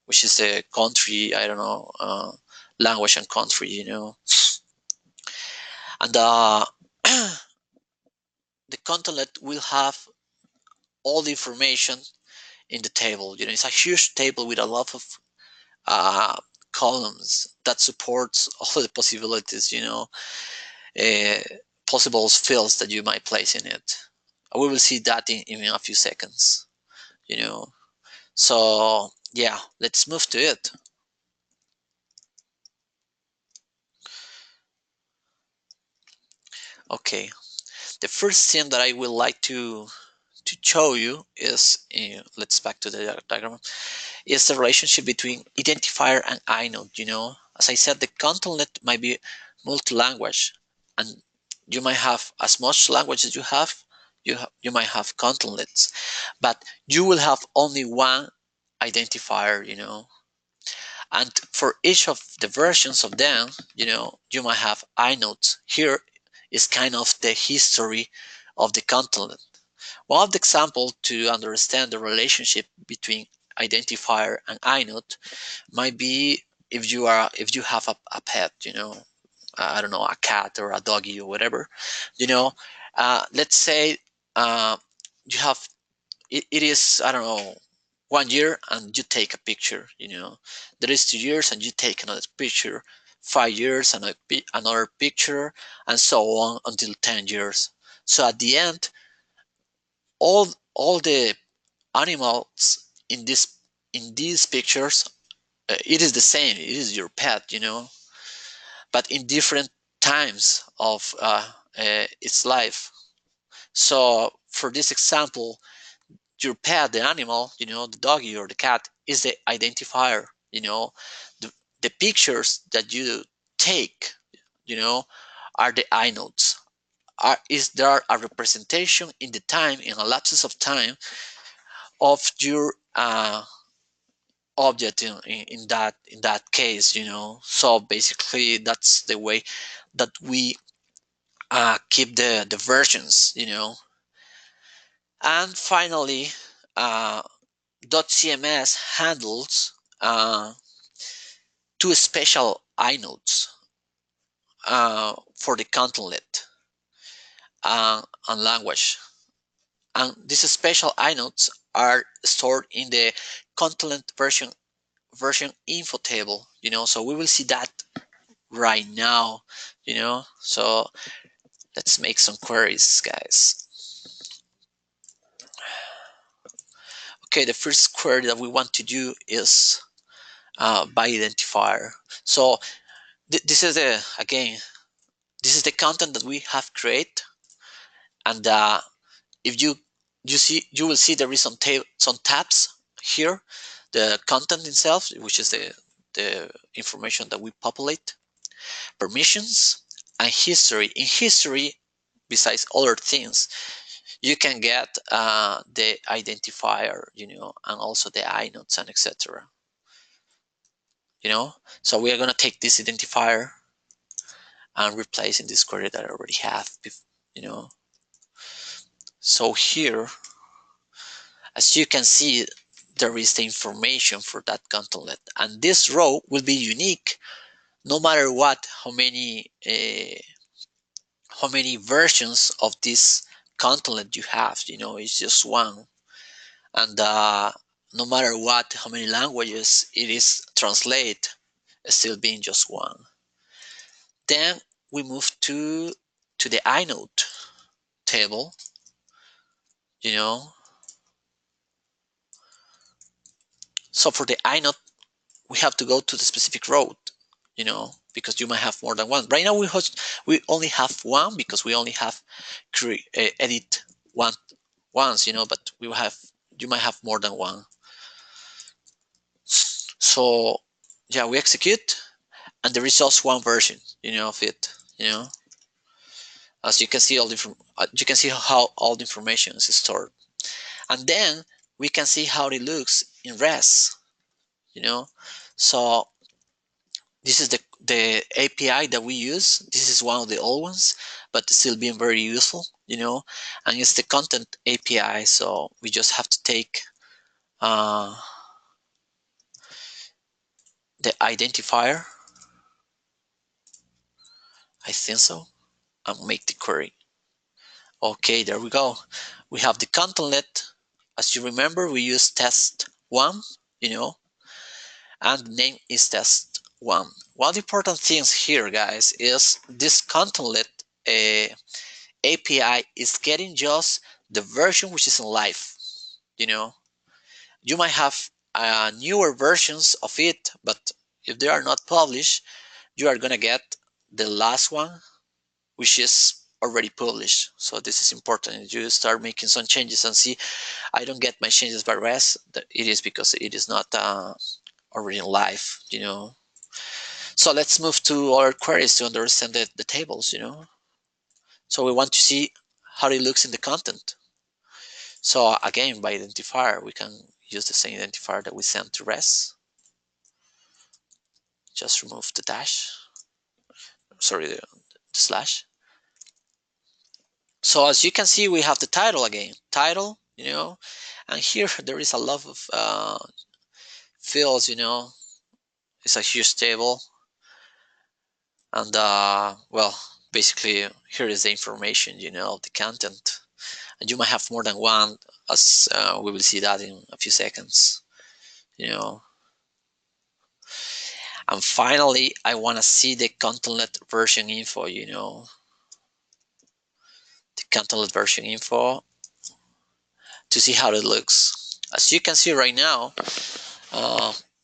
[SPEAKER 2] which is the country, I don't know, language and country, you know. And the contentlet will have all the information in the table. You know, it's a huge table with a lot of uh, columns that supports all the possibilities, you know, uh, possible fields that you might place in it. We will see that in a few seconds, you know. So yeah, let's move to it. Okay, the first thing that I would like to show you is, let's back to the diagram, is the relationship between identifier and inode. You know, as I said, the contentlet might be multi-language, and you might have as much language as you have. You might have contentlets, but you will have only one identifier. You know, and for each of the versions of them, you know, you might have inodes. Here is kind of the history of the contentlet. One of the examples to understand the relationship between identifier and inode might be if you have a pet, you know, I don't know, a cat or a doggy or whatever, you know. Let's say uh, you have it is, I don't know, 1 year and you take a picture, there is 2 years and you take another picture, 5 years and another picture, and so on until 10 years. So at the end, all the animals in these pictures, it is the same, it is your pet, but in different times of its life. So for this example, your pet, the animal, the doggy or the cat, is the identifier. The pictures that you take, are the inodes. Is there a representation in the time, in a lapses of time, of your object in that case, So basically, that's the way that we keep the versions, And finally, dotCMS handles two special inodes for the contentlet and language. And these special inodes are stored in the contentlet version info table, so we will see that right now, so let's make some queries, guys. Okay, the first query that we want to do is by identifier. So this is this is the content that we have created, and if you will see there is some tabs here, the content itself, which is the information that we populate, permissions, and history. In history, besides other things, you can get the identifier, and also the inodes and etc. So we are going to take this identifier and replace in this query that I already have, So here, as you can see, there is the information for that contentlet, and this row will be unique no matter what, how many versions of this contentlet you have. It's just one, and no matter what, how many languages it is translate, still being just one. Then we move to the inode table, So for the inode, we have to go to the specific row, because you might have more than one. Right now we only have one because we only have edit one once, but you might have more than one. So yeah, we execute, and there is just one version, of it, As you can see, you can see how all the information is stored, and then we can see how it looks in res, So this is the API that we use. This is one of the old ones, but still being very useful, And it's the content API, so we just have to take the identifier, I think so, and make the query. Okay, there we go. We have the contentlet. As you remember, we use test1, and the name is test1. One of the important things here, guys, is this contentlet API is getting just the version which is in live. You might have newer versions of it, but if they are not published, you are gonna get the last one, which is already published. So this is important. If you start making some changes and see I don't get my changes by rest, it is because it is not already in live, So let's move to our queries to understand the tables, So we want to see how it looks in the content. So again, by identifier, we can use the same identifier that we sent to res. Just remove the dash, sorry, the slash. So as you can see, we have the title again, title, and here there is a lot of fields, It's a huge table, and well, basically here is the information, of the content, and you might have more than one. as we will see that in a few seconds, And finally, I want to see the contentlet version info, the contentlet version info to see how it looks. As you can see right now,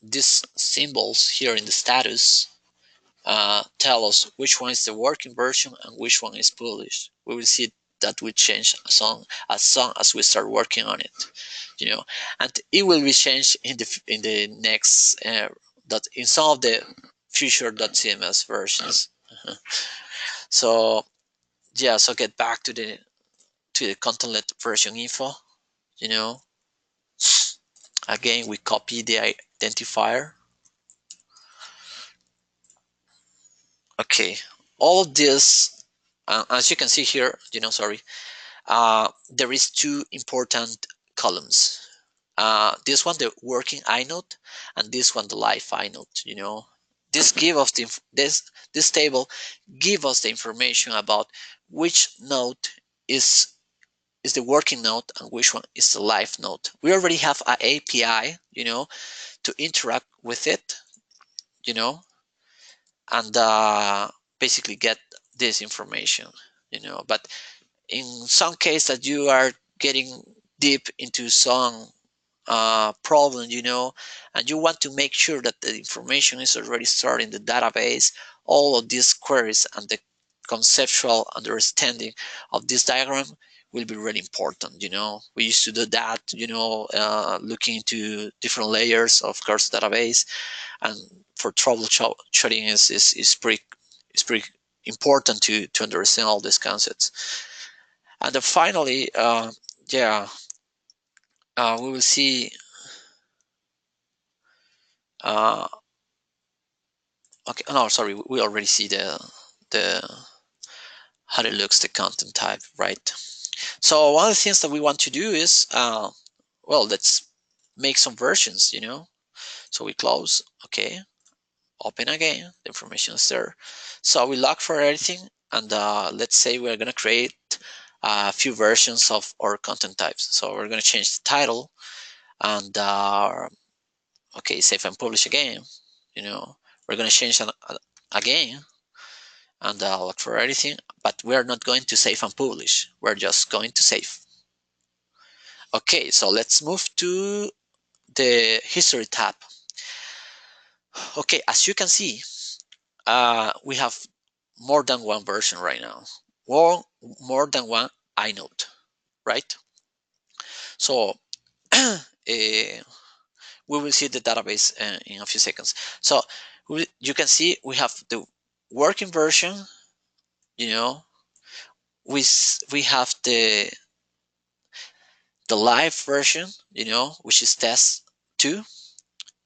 [SPEAKER 2] these symbols here in the status tell us which one is the working version and which one is published. We will see that will change as soon as we start working on it, and it will be changed in the next in some of the future dotCMS versions. So yeah, so get back to the contentlet version info. Again, we copy the identifier. Okay, all of this, as you can see here, there is two important columns. This one, the working inode, and this one, the live inode. This give us this table give us the information about which node is the working node and which one is the live node. We already have an API, to interact with it, and basically get this information, But in some case that you are getting deep into some problem, and you want to make sure that the information is already stored in the database, all of these queries and the conceptual understanding of this diagram will be really important. We used to do that, looking into different layers of course database, and for troubleshooting is pretty important to understand all these concepts. And then finally, we will see. Okay, no, sorry, we already see the how it looks, the content type, right? So one of the things that we want to do is, well, let's make some versions, So we close, okay, open again, the information is there. So we log for everything, and let's say we're gonna create a few versions of our content types. So we're gonna change the title, and okay, save and publish again. We're gonna change again, and look for everything, but we're not going to save and publish. We're just going to save. Okay, so let's move to the history tab. Okay, as you can see, we have more than one version right now, or more than one inode, right? So we will see the database in a few seconds. So you can see we have the working version, we have the live version, which is test 2,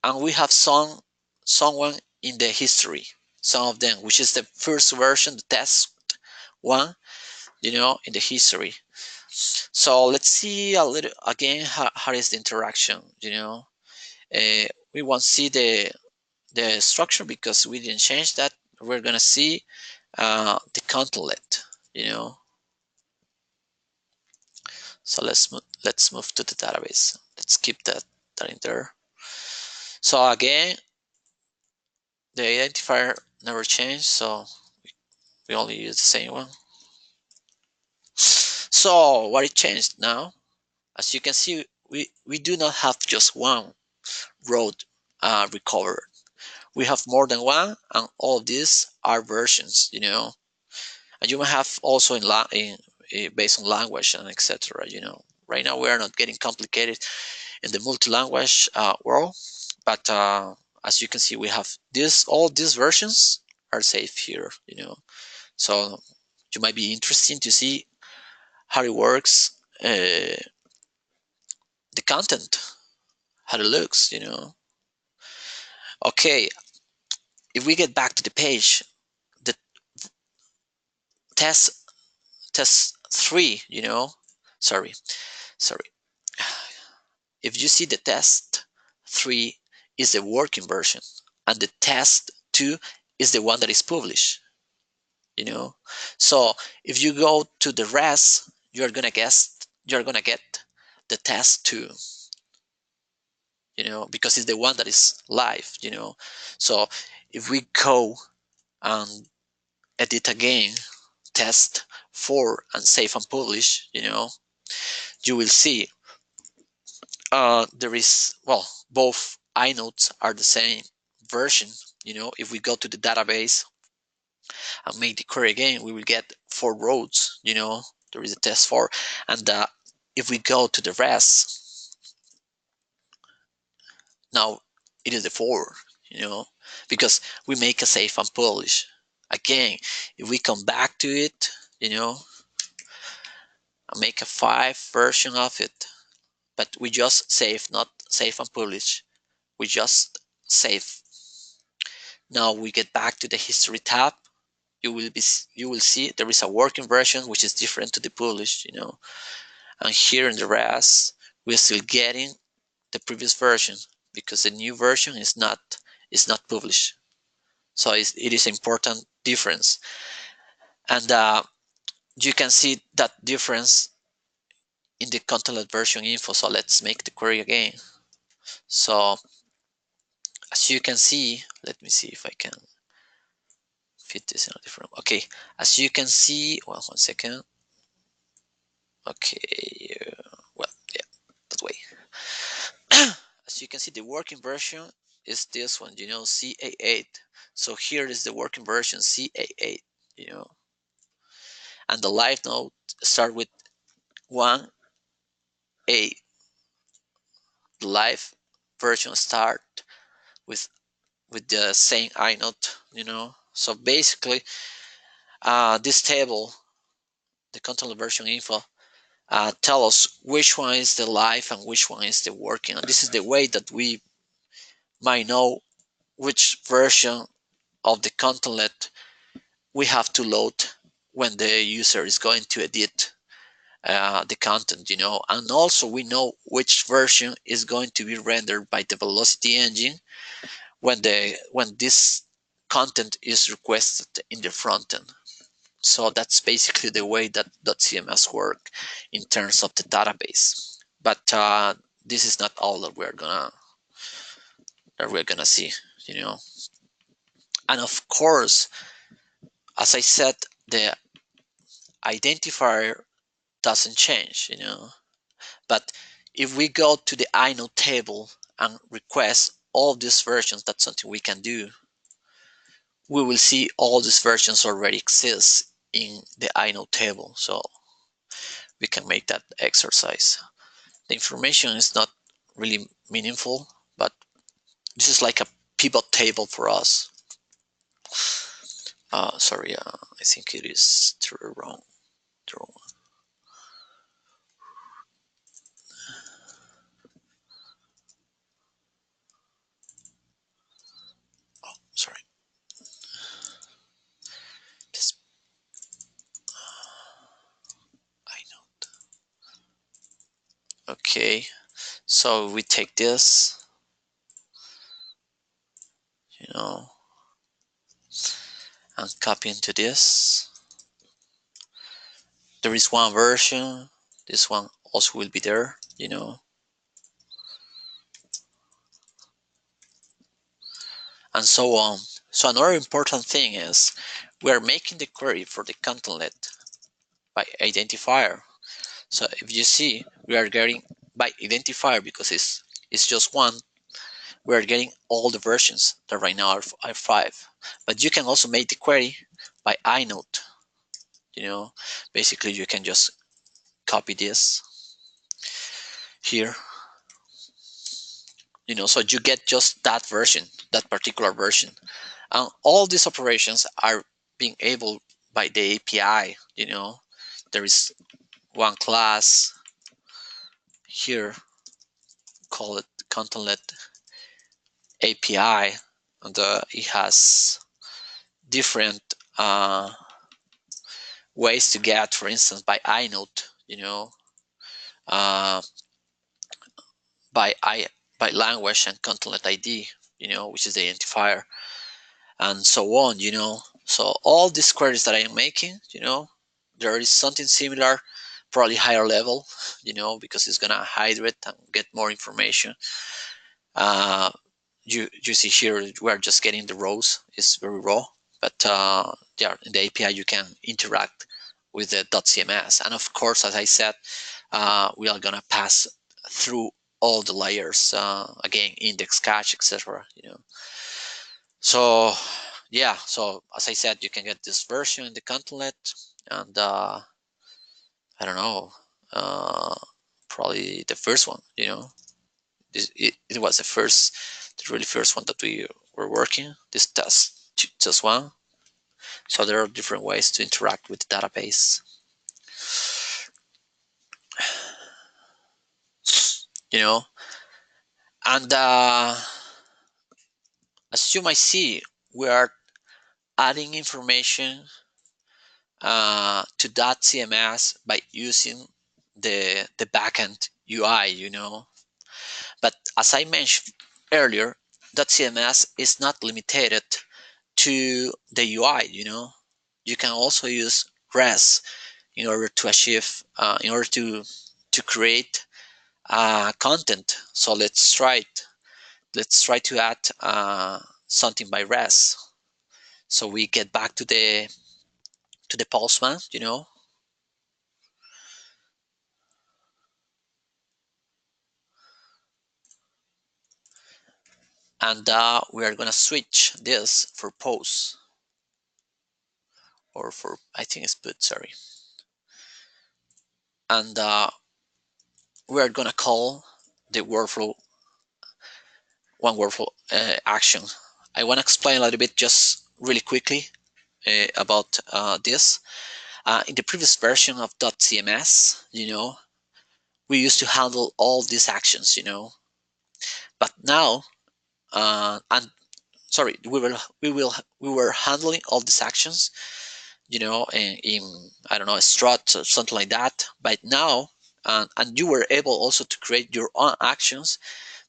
[SPEAKER 2] and we have someone in the history, some of them, which is the first version, the test 1, in the history. So let's see a little again how is the interaction. We won't see the structure because we didn't change that. We're gonna see the contentlet. So let's move to the database. Let's keep that in there. So again, the identifier never changed, so we only use the same one. So what it changed now? As you can see, we do not have just one road recovered. We have more than one, and all of these are versions, And you might have also based on language and etc. Right now we are not getting complicated in the multi-language world, but as you can see, we have all these versions are safe here, So you might be interesting to see how it works, the content, how it looks, Okay, if we get back to the page, the test 3, sorry. If you see the test 3 is the working version, and the test 2 is the one that is published, So if you go to the rest, you're gonna get the test too, because it's the one that is live, So if we go and edit again, test 4 and save and publish, you will see there is, well, both inodes are the same version. If we go to the database and make the query again, we will get 4 rows. There is a test 4, and if we go to the rest, now it is the 4, because we make a save and publish. Again, if we come back to it, and make a 5 version of it, but we just save, not save and publish, we just save. Now we get back to the history tab. You will see there is a working version which is different to the published, and here in the rest we're still getting the previous version because the new version is not published. So it is an important difference, and you can see that difference in the content version info. So let's make the query again. So as you can see, let me see if I can fit this in a different. Okay, as you can see, well, 1 second. Okay, well, yeah, that way. As you can see, the working version is this one, CA8. So here is the working version, CA8, and the live node start with 1A. The live version start with the same inode, So basically, this table, the content version info, tell us which one is the live and which one is the working. And this is the way that we might know which version of the content we have to load when the user is going to edit the content, and also we know which version is going to be rendered by the velocity engine when this content is requested in the front end. So that's basically the way that dotCMS work in terms of the database. But this is not all that we're gonna see, And of course, as I said, the identifier doesn't change, But if we go to the inode table and request all these versions, that's something we can do. We will see all these versions already exist in the inode table, so we can make that exercise. The information is not really meaningful, but this is like a pivot table for us. Sorry, I think it is wrong. Oh, sorry. This inode. Okay, so we take this, and copy into this. There is one version. This one also will be there, and so on. So another important thing is we are making the query for the contentlet by identifier. So if you see, we are getting by identifier because it's just one. We are getting all the versions that right now are 5. But you can also make the query by inode. Basically you can just copy this here. So you get just that version, that particular version. And all these operations are being able by the API. There is one class here, call it contentlet API, and it has different ways to get, for instance, by inode, uh, by language and contentlet ID, which is the identifier, and so on. So all these queries that I am making, there is something similar probably higher level, because it's gonna hydrate and get more information. You see here we're just getting the rows. It's very raw, but yeah, in the API you can interact with the dotCMS, and of course, as I said, we are gonna pass through all the layers, again, index, cache, etc. So yeah, so as I said, you can get this version in the contentlet, and I don't know, uh, probably the first one. It was the really first one that we were working. This test one. So there are different ways to interact with the database. And as you might see, we are adding information to dotCMS by using the backend UI. But as I mentioned earlier, dotCMS is not limited to the UI. You can also use REST in order to achieve, in order to create content. So let's try it. Let's try to add something by REST. So we get back to the Postman, and we are gonna switch this for post, or for, I think it's put, sorry, and we are gonna call the workflow one workflow action. I want to explain a little bit, just really quickly, about this. In the previous version of dotCMS, we used to handle all these actions, but now, and sorry, we were handling all these actions, in I don't know, a strut or something like that. But now, and you were able also to create your own actions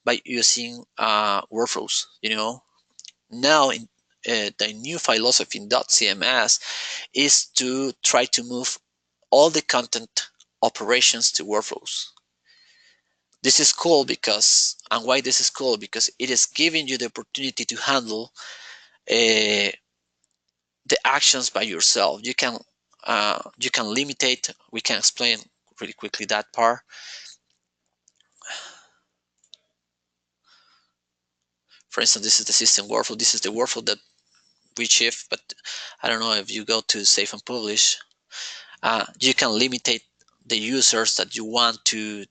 [SPEAKER 2] by using workflows. Now, in the new philosophy in dotCMS is to try to move all the content operations to workflows. This is cool because, and why this is cool, because it is giving you the opportunity to handle the actions by yourself. You can limitate. We can explain really quickly that part. For instance, this is the system workflow. This is the workflow that we shift, but I don't know if you go to save and publish, you can limitate the users that you want to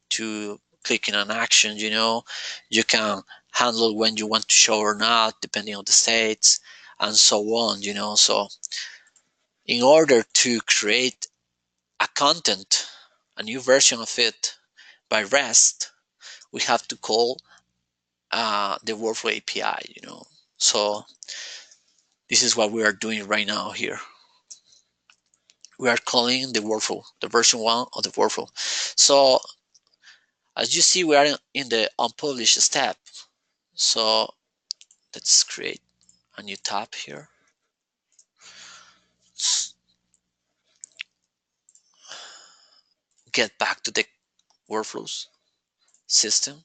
[SPEAKER 2] click in an action. You can handle when you want to show or not, depending on the states, and so on. So in order to create a content, a new version of it by REST, we have to call the workflow API. So this is what we are doing right now here. We are calling the workflow, the version 1 of the workflow. So as you see, we are in the unpublished step. So let's create a new tab here. Get back to the workflows system.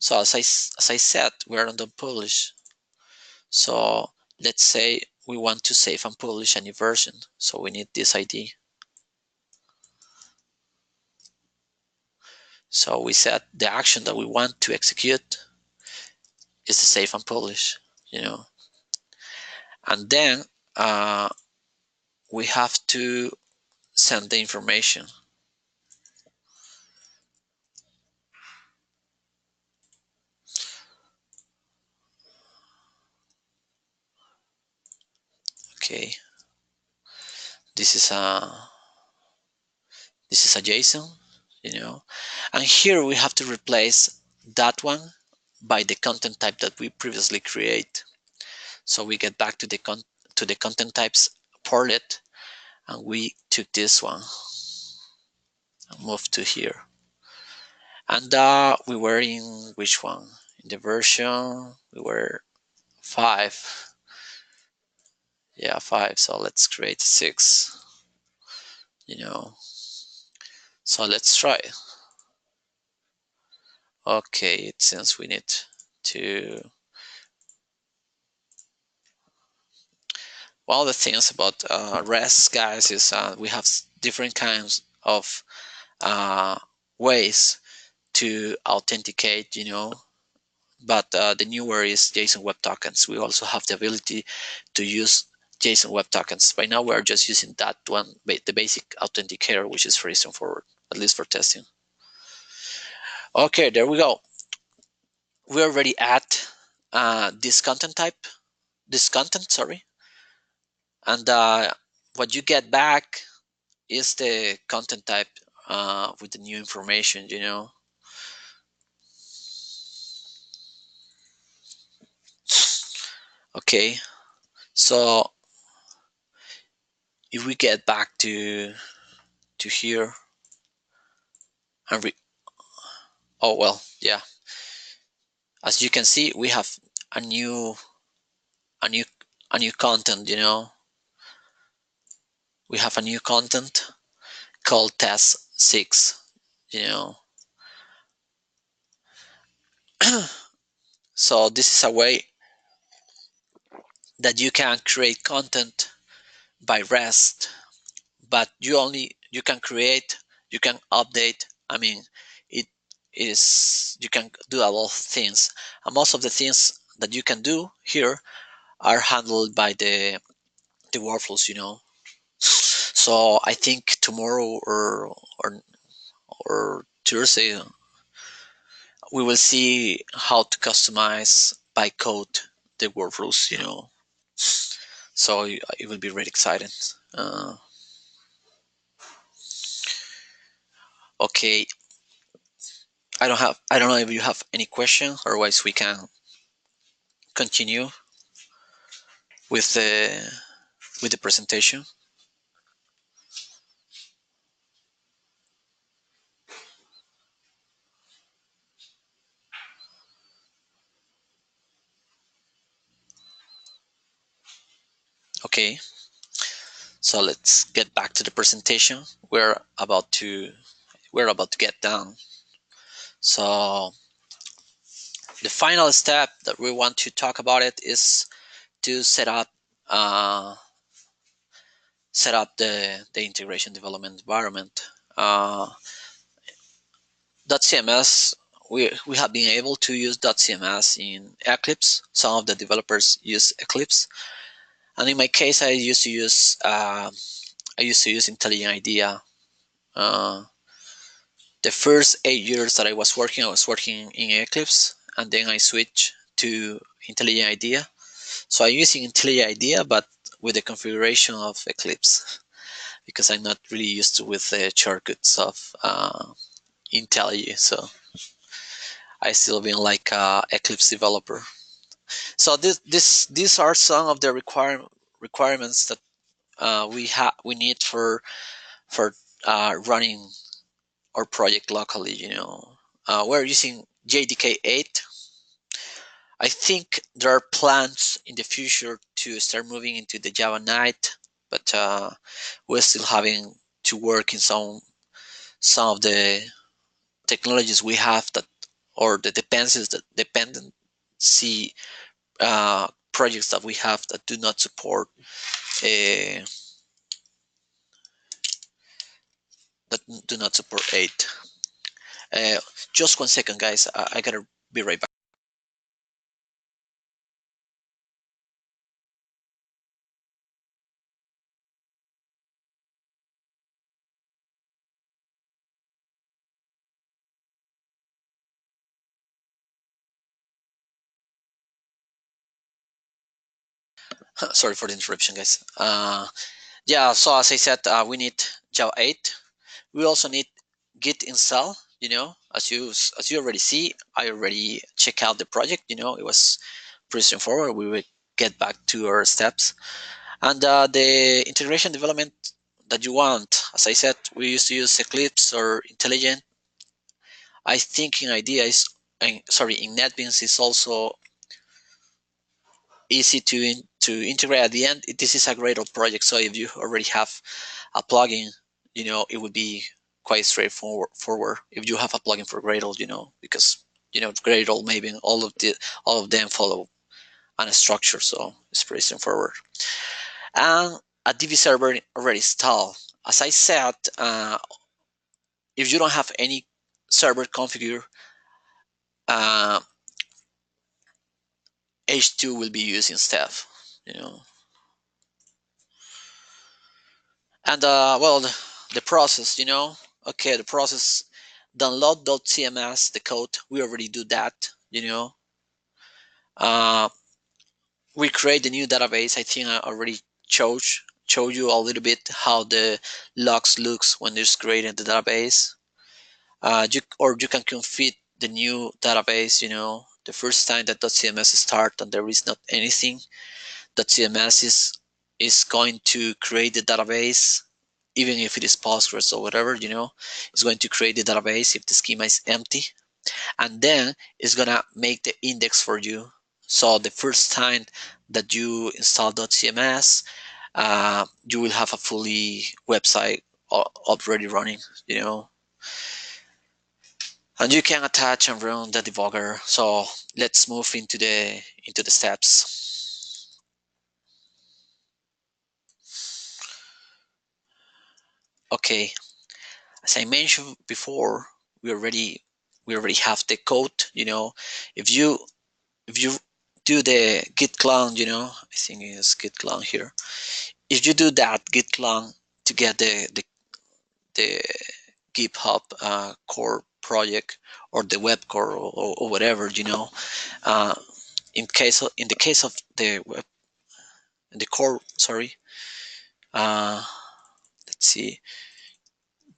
[SPEAKER 2] So as I said, we're on the publish. So let's say we want to save and publish a new version. So we need this ID. So we set the action that we want to execute is to save and publish, and then we have to send the information. Okay, this is a JSON, and here we have to replace that one by the content type that we previously create. So we get back to the content types portlet, and we took this one and moved to here. And we were in which one? In the version we were 5. Yeah, 5. So let's create 6. So let's try. Okay, it seems we need to. One of the things about REST, guys, is we have different kinds of ways to authenticate, but the newer is JSON Web Tokens. We also have the ability to use JSON Web Tokens. Right now, we're just using that one, the basic authenticator, which is very straightforward, at least for testing. Okay, there we go. We already add this content type, sorry, and what you get back is the content type with the new information, Okay, so if we get back to here and oh well, yeah. As you can see, we have a new a new a new content. We have a new content called test 6. So this is a way that you can create content by REST, but you can create, you can update. I mean, it is you can do a lot of things, and most of the things that you can do here are handled by the workflows. So I think tomorrow or Thursday we will see how to customize by code the workflows. So it will be really exciting. Okay, I don't know if you have any question, otherwise we can continue with the presentation. Okay, so let's get back to the presentation. We're about to get done. So the final step that we want to talk about it is to set up the integration development environment. dotCMS, we have been able to use dotCMS in Eclipse. Some of the developers use Eclipse, and in my case, I used to use Intelligent IDEA. The first 8 years that I was working in Eclipse, and then I switched to Intelligent IDEA. So I'm using Intelligent IDEA, but with the configuration of Eclipse, because I'm not really used to with the shortcuts of IntelliJ. So I still been like a Eclipse developer. So these are some of the requirements that we need for running our project locally. We're using JDK 8. I think there are plans in the future to start moving into the Java 9, but we're still having to work in some of the technologies we have that, or the dependency projects that we have that do not support uh, 8. Just 1 second, guys. I gotta be right back. Sorry for the interruption, guys. Yeah, so as I said, we need Java 8. We also need Git install. As you already see, I already checked out the project. It was pretty straightforward. We will get back to our steps. And the integration development that you want, as I said, we used to use Eclipse or Intelligent. I think in IDEA in NetBeans is also easy to integrate at the end. This is a great project, so if you already have a plugin, it would be quite straightforward if you have a plugin for Gradle, because Gradle, maybe all of them follow a structure, so it's pretty straightforward. And a DB server already installed. As I said, if you don't have any server configured, H2 will be used instead, And well, the process, okay, the process, download dotCMS, the code, we already do that, uh, we create the new database. I think I already showed you a little bit how the logs looks when there's creating the database. You can config the new database, the first time that dotCMS start and there is not anything, dotCMS is going to create the database, even if it is Postgres or whatever, it's going to create the database if the schema is empty, and then it's gonna make the index for you. So the first time that you install dotCMS, you will have a fully website already running, and you can attach and run the debugger. So let's move into the steps. Okay, as I mentioned before, we already have the code. If you do the git clone, I think it's git clone here. If you do that git clone to get the GitHub core project or the web core or whatever, uh, in the case of the web, the core, sorry, let's see,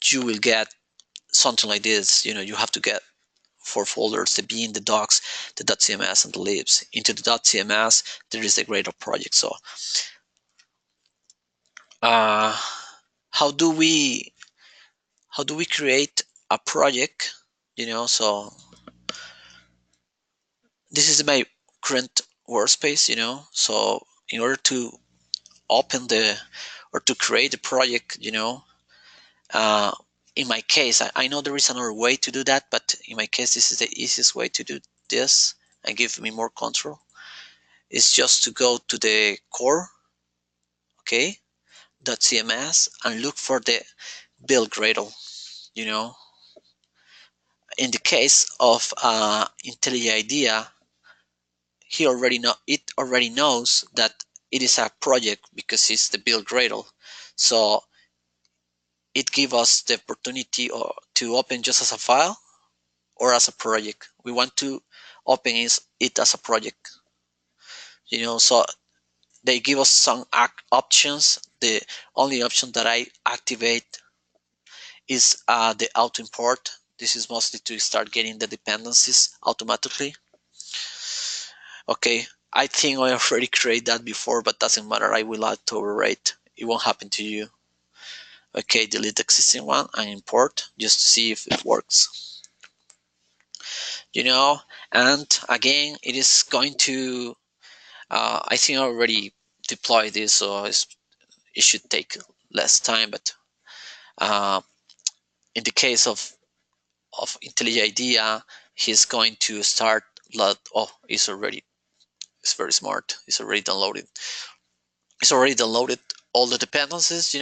[SPEAKER 2] you will get something like this. You have to get 4 folders: the bin, the docs, the .cms, and the libs. Into the .cms, there is the Gradle project. So, how do we create a project? So this is my current workspace. So in order to open or to create a project, uh, in my case, I know there is another way to do that, but in my case, this is the easiest way to do this and give me more control. It's just to go to the core, okay, .cms, and look for the build Gradle. In the case of IntelliJ IDEA, it already knows that it is a project because it's the build Gradle. So it gives us the opportunity to open just as a file or as a project. We want to open it as a project. So they give us some options. The only option that I activate is the auto import. This is mostly to start getting the dependencies automatically. Okay, I think I already created that before, but doesn't matter. I will auto overwrite. It won't happen to you. Okay, delete the existing one and import just to see if it works. And again, it is going to, I think I already deployed this, so it should take less time, but in the case of IntelliJ IDEA, he's going to start, it's very smart, it's already downloaded. It's already downloaded all the dependencies,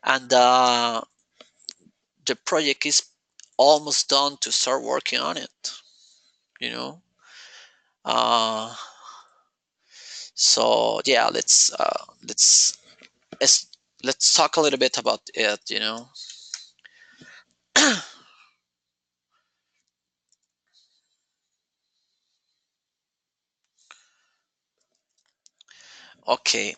[SPEAKER 2] and the project is almost done to start working on it, uh, so yeah, let's talk a little bit about it. Okay,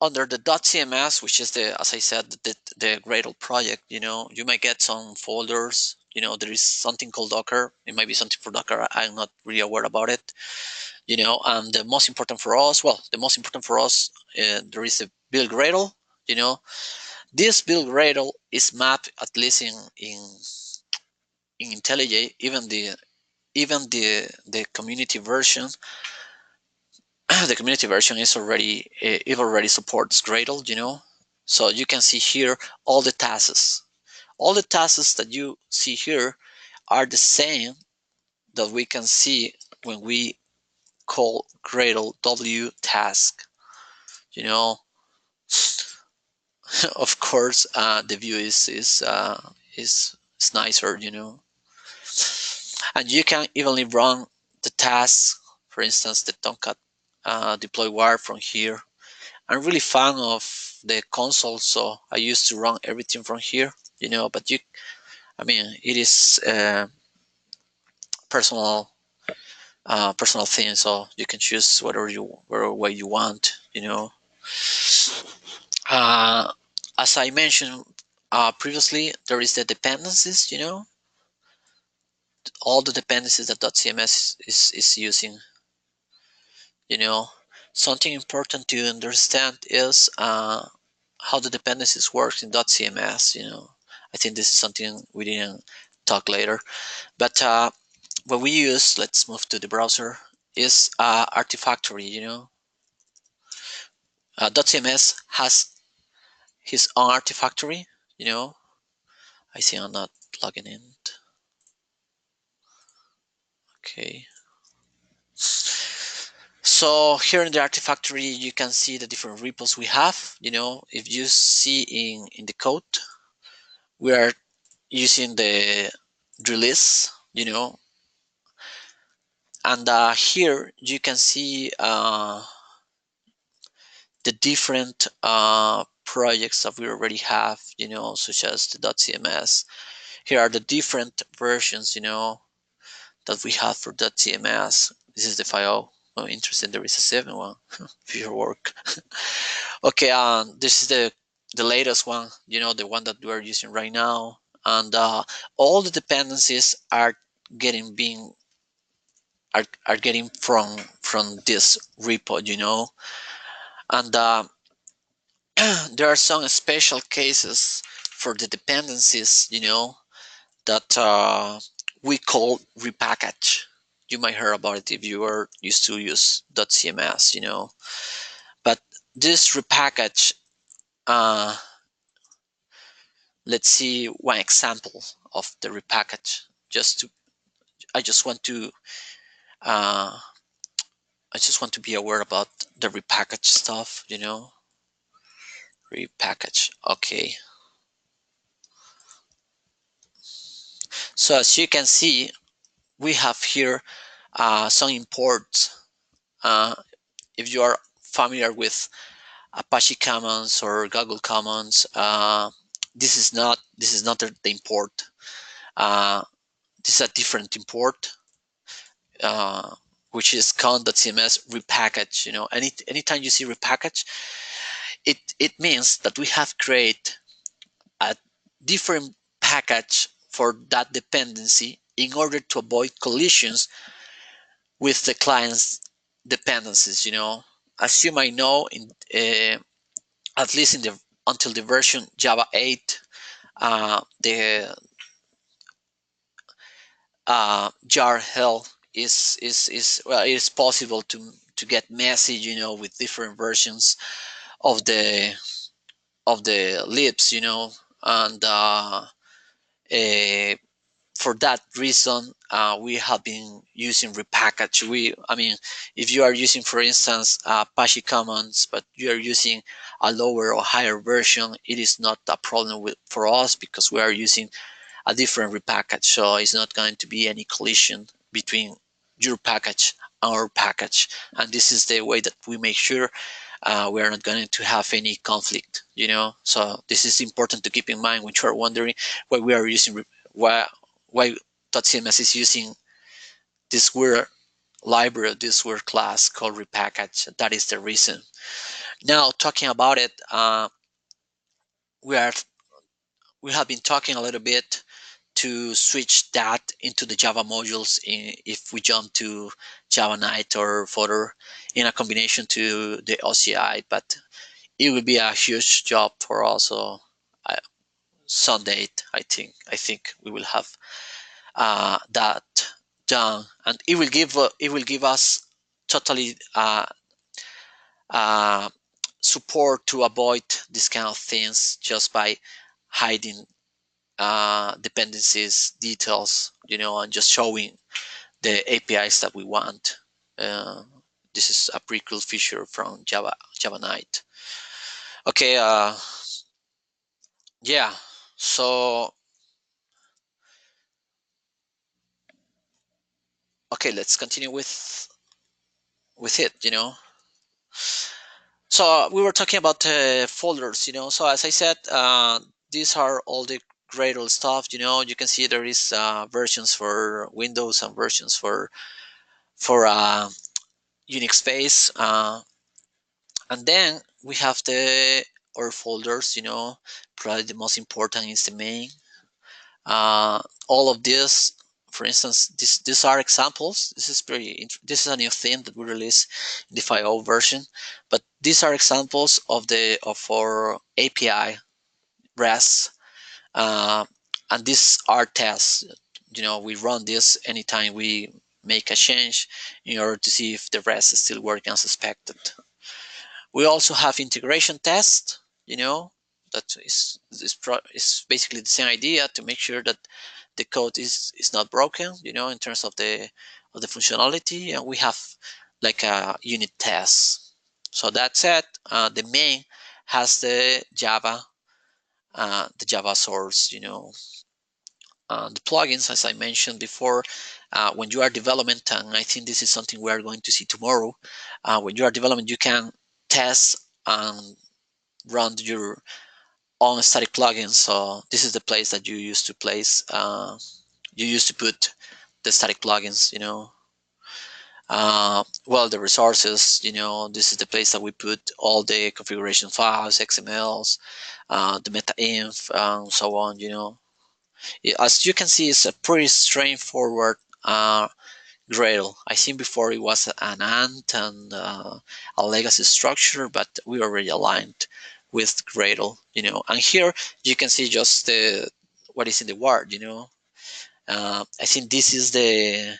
[SPEAKER 2] under the .cms, which is as I said, the Gradle project, you might get some folders. There is something called Docker. It might be something for Docker. I'm not really aware about it. And the most important for us, there is a build Gradle. This build Gradle is mapped, at least in IntelliJ, even the community version. the community version is already, it already supports Gradle, so you can see here all the tasks. All the tasks that you see here are the same that we can see when we call Gradle w task. Of course, the view is nicer, and you can evenly run the tasks. For instance, the Tomcat deploy wire from here. I'm really fan of the console, so I used to run everything from here, but I mean, it is personal personal thing, so you can choose whatever way you want. Uh, as I mentioned previously, there is the dependencies. All the dependencies that dotCMS is using. Something important to understand is how the dependencies work in dotCMS. I think this is something we didn't talk later, but what we use, let's move to the browser, is Artifactory. dotCMS has his own Artifactory. I see I'm not logging in. Okay. So here in the Artifactory, you can see the different repos we have. If you see in the code, we are using the release, and here you can see the different projects that we already have, such as the .cms. Here are the different versions, that we have for .cms. This is the 5.0. Oh, interesting. There is a 7 one. Future work. Okay, this is the latest one. The one that we are using right now, and all the dependencies are getting being are getting from this repo. And there are some special cases for the dependencies, that we call repackage. You might hear about it if you are used to use .cms, But this repackage, let's see one example of the repackage. I just want to uh, be aware about the repackage stuff, Repackage. Okay. So as you can see, we have here some imports. If you are familiar with Apache Commons or Google Commons, this is not the import. This is a different import, which is con.cms repackage. Anytime you see repackage, it means that we have created a different package for that dependency in order to avoid collisions with the client's dependencies. As you might know, at least until the version Java 8, the jar hell is well, it is possible to get messy, with different versions of the libs, and for that reason, we have been using repackage. I mean, if you are using, for instance, Apache Commons, but you are using a lower or higher version, it is not a problem for us because we are using a different repackage. So it's not going to be any collision between your package and our package. And this is the way that we make sure we are not going to have any conflict. So this is important to keep in mind when you are wondering why we are using why dotCMS is using this weird library, this weird class called repackage. That is the reason. Now, talking about it, we have been talking a little bit to switch that into the Java modules if we jump to Java 9 or further in a combination to the OCI, but it will be a huge job for us. So someday, I think we will have that done, and it will give us totally support to avoid these kind of things just by hiding dependencies, details, and just showing the APIs that we want. Uh, this is a pretty cool feature from Java 9. Okay, yeah. So okay, let's continue with it. So we were talking about folders. So as I said, these are all the Gradle stuff. You can see there is versions for Windows and versions for Unix space. And then we have the our folders. Probably the most important is the main. All of this, for instance, these are examples. This is a new theme that we released in the 5.0 version, but these are examples of our API REST, and these are tests. We run this anytime we make a change in order to see if the REST is still working as expected. We also have integration tests, that is basically the same idea to make sure that the code is not broken, in terms of the functionality. And we have like a unit test. So that said, the main has the Java source, the plugins, as I mentioned before. When you are development, and I think this is something we are going to see tomorrow, when you are development, you can test and run your own static plugins. So this is the place that you used to place. You used to put the static plugins. Well, the resources. This is the place that we put all the configuration files, XMLs, the meta-inf, and so on. As you can see, it's a pretty straightforward Gradle. I think before it was an ant and a legacy structure, but we already aligned with Gradle, And here you can see just what is in the word, I think this is the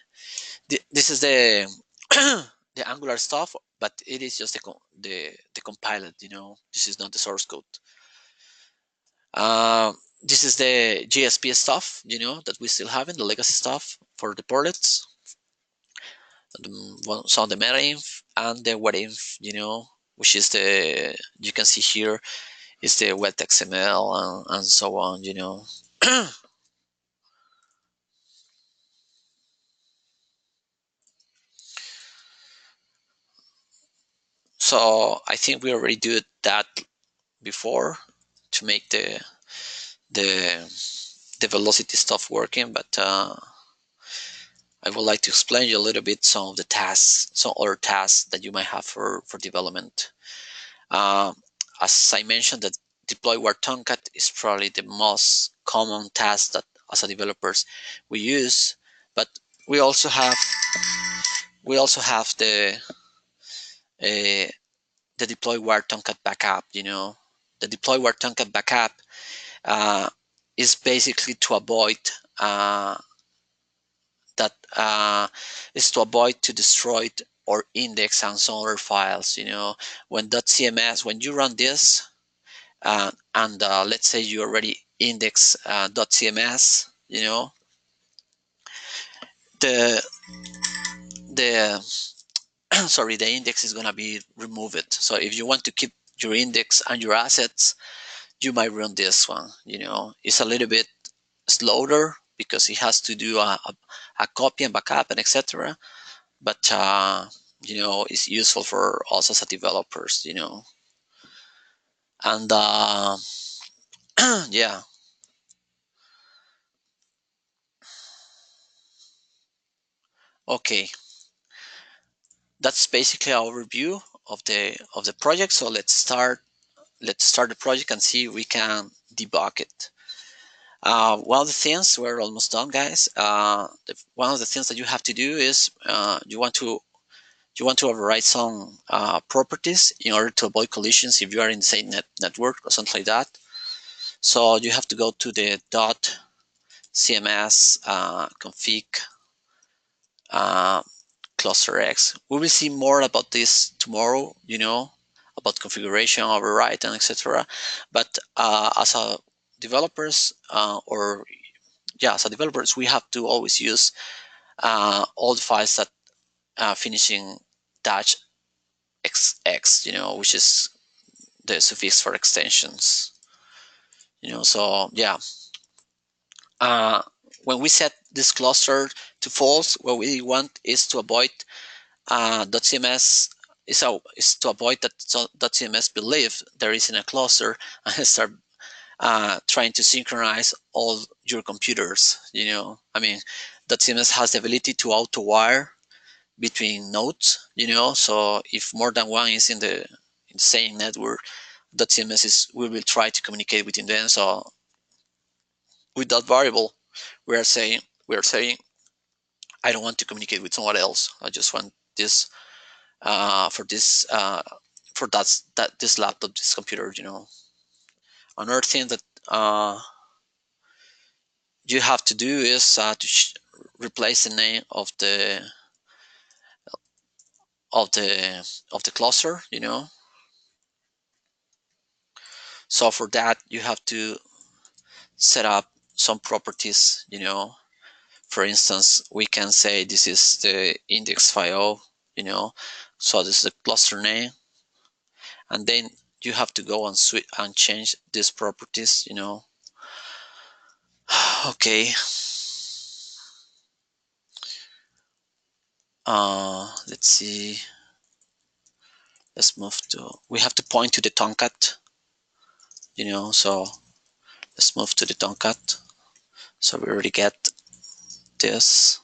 [SPEAKER 2] the Angular stuff, but it is just the compiled, This is not the source code. Uh, this is the GSP stuff, that we still have in the legacy stuff for the portlets. So the meta-inf and the what-inf, which is you can see here is the wet XML and so on, So I think we already did that before to make the the velocity stuff working, but I would like to explain you a little bit some of the tasks, some other tasks that you might have for development. As I mentioned, that deploy war Tomcat is probably the most common task that as a developers we use, but we also have uh, the deploy war Tomcat backup. The deploy war Tomcat backup uh, is basically to avoid that is to avoid to destroy or index and some other files. When dotCMS, when you run this, and let's say you already index dotCMS, the the sorry, the index is going to be removed. So if you want to keep your index and your assets, you might run this one. It's a little bit slower because it has to do a copy and backup and etc. But it's useful for us as a developers. And yeah. Okay, that's basically our review of the project. So let's start the project and see if we can debug it. One of the things, we're almost done, guys. One of the things that you have to do is you want to override some properties in order to avoid collisions if you are in the same network or something like that. So you have to go to the dotCMS config cluster X. We will see more about this tomorrow. about configuration, override, and etc. But as a developers, as a developers, we have to always use all the files that finishing dash xx, which is the suffix for extensions. So yeah, uh, when we set this cluster to false, what we want is to avoid dotCMS is to avoid that dotCMS believe there is in a cluster and start trying to synchronize all your computers. I mean, dotCMS has the ability to auto wire between nodes. So if more than one is in the same network, dotCMS will try to communicate within them. So with that variable, we are saying I don't want to communicate with someone else. I just want this for this laptop, this computer. Another thing that you have to do is to replace the name of the cluster. So for that, you have to set up some properties. For instance, we can say this is the index file. So this is the cluster name, and then you have to go and switch and change these properties. Okay. Let's see. Let's move to. We have to point to the Tomcat. So let's move to the Tomcat. So we already get this.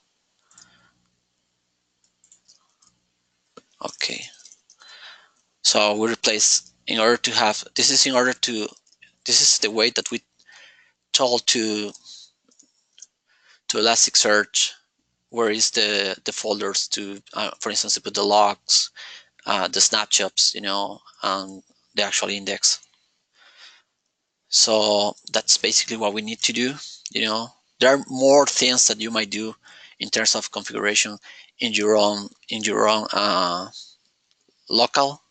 [SPEAKER 2] Okay. So we replace in order to have this is in order to this is the way that we told to Elasticsearch where is the folders to for instance to put the logs, the snapshots, and the actual index. So that's basically what we need to do. There are more things that you might do in terms of configuration in your own local,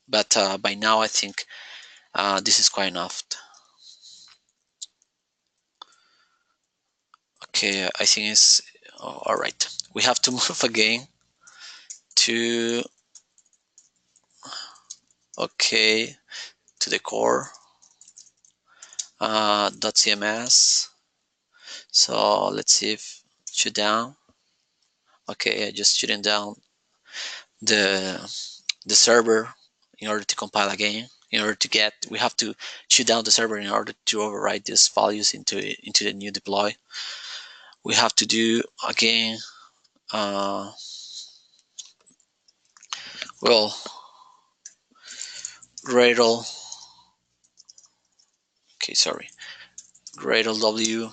[SPEAKER 2] but by now I think this is quite enough. Okay, I think it's all right. We have to move again to okay to the core dotCMS. So let's see if shoot down. Okay, I just shooting down the server in order to compile again. In order to get, we have to shoot down the server in order to override these values into the new deploy. We have to do again. Well, Gradle. Okay, sorry. Gradle W.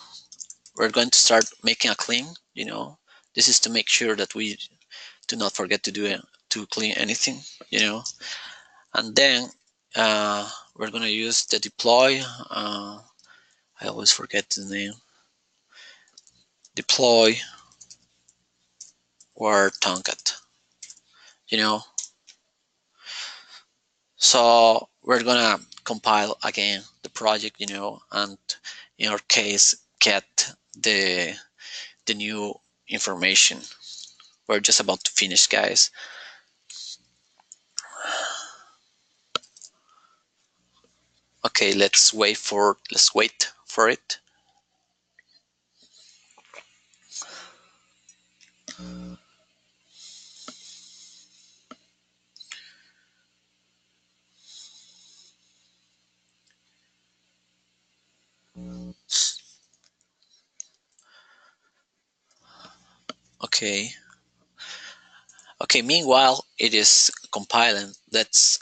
[SPEAKER 2] We're going to start making a clean. This is to make sure that we do not forget to do it to clean anything. And then we're going to use the deploy. I always forget the name. Deploy war Tomcat. So we're gonna compile again the project, and in our case get the new information. We're just about to finish, guys. Okay, let's wait for it. Okay. Okay, meanwhile it is compiling. Let's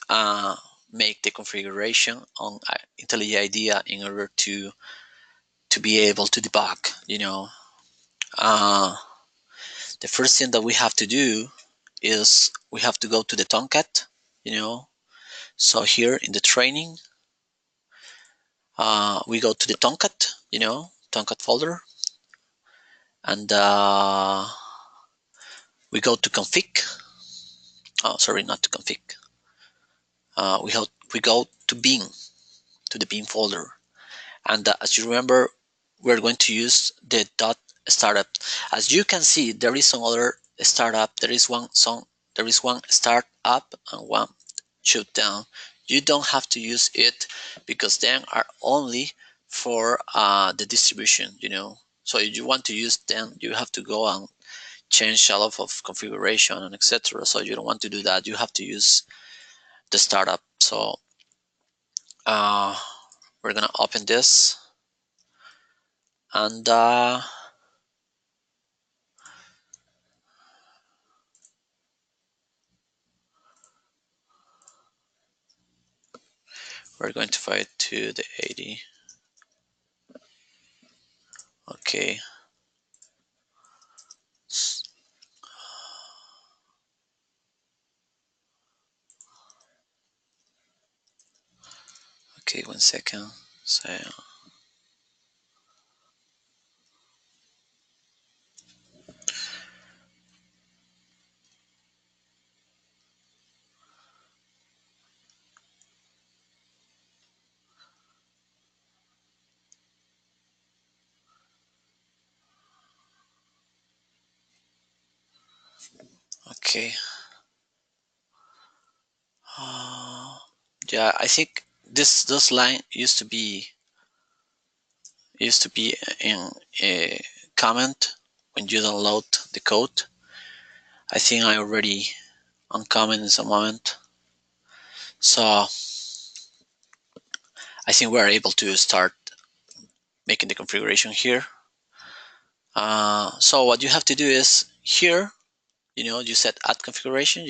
[SPEAKER 2] make the configuration on IntelliJ IDEA in order to be able to debug. The first thing that we have to do is we have to go to the Tomcat. So here in the training, we go to the Tomcat, Tomcat folder, and we go to config. Oh, sorry, not to config. we go to bin, to the bin folder. And as you remember, we're going to use the dot startup. As you can see, there is some other startup. There is one start up and one shoot down. You don't have to use it because them are only for the distribution, So if you want to use them, you have to go and change a lot of configuration and etc. So you don't want to do that. You have to use the startup. So we're gonna open this, and we're going to find to the 80. Okay. Okay, 1 second. So okay. Yeah, I think this line used to be in a comment when you download the code. I think I already uncomment in some moment. So I think we're able to start making the configuration here. So what you have to do is here, you set add configuration,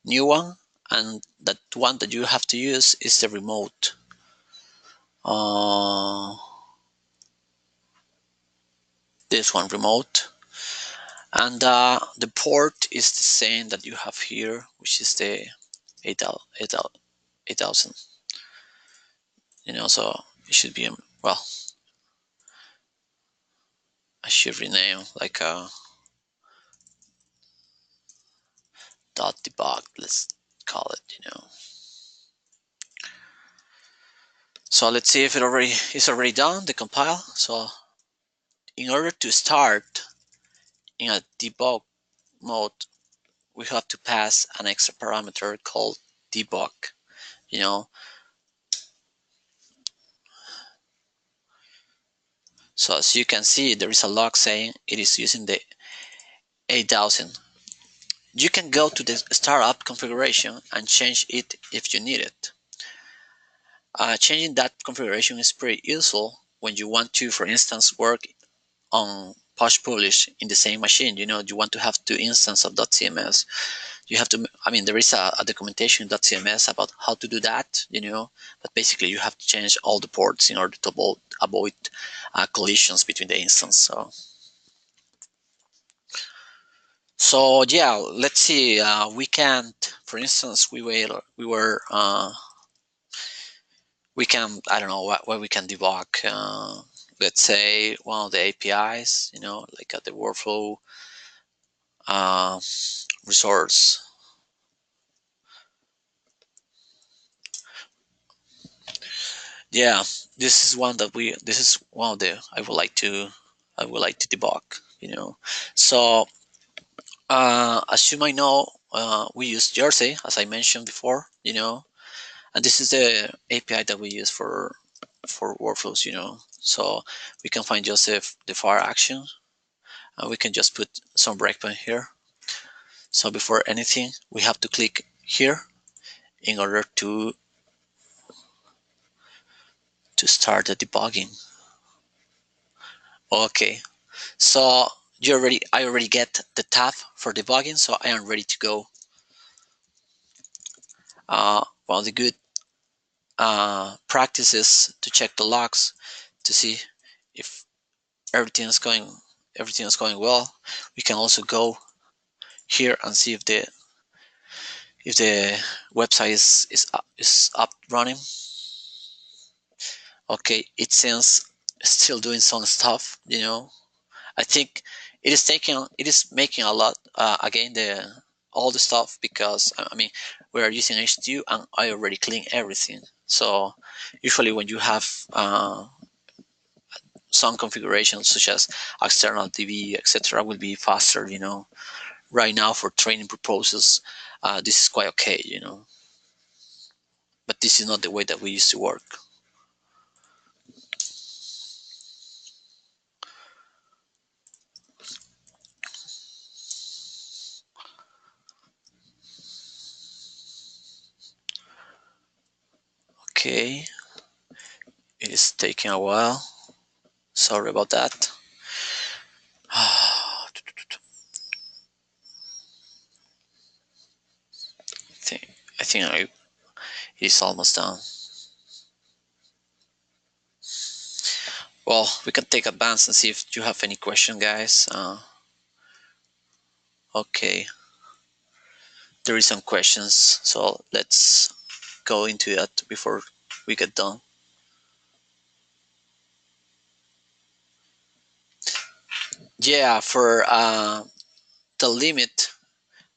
[SPEAKER 2] new one, and that one that you have to use is the remote. This one, remote, and the port is the same that you have here, which is the 8000. So it should be well, I should rename like a dot debug, let's call it. So let's see if it is already done, the compile. So in order to start in a debug mode, we have to pass an extra parameter called debug. So as you can see, there is a log saying it is using the 8000. You can go to the startup configuration and change it if you need it. Changing that configuration is pretty useful when you want to, for instance, work on push publish in the same machine. You want to have two instances of dotCMS. You have to, there is a documentation in dotCMS about how to do that, but basically you have to change all the ports in order to avoid collisions between the instances. So yeah, let's see. We can't, for instance, we can, I don't know what we can debug. Let's say one of the APIs, like the workflow resource. Yeah, this is one of the I would like to debug. So as you might know, we use Jersey, as I mentioned before. And this is the API that we use for workflows. So we can find just the fire action, and we can just put some breakpoint here. So before anything, we have to click here in order to start the debugging. Okay, so I already get the tab for debugging, so I am ready to go. One of the good practices to check the logs to see if everything is going well. We can also go here and see if the website is up running. Okay, it seems still doing some stuff. I think it is making a lot. Again, all the stuff because I mean we are using H2 and I already clean everything. So usually when you have some configurations such as external DB, etc., will be faster. Right now for training purposes, this is quite okay. But this is not the way that we used to work. Okay, it is taking a while. Sorry about that. I think it's almost done. Well, we can take advance and see if you have any question, guys. Okay, there is some questions, so let's go into that before we get done. Yeah, for the limit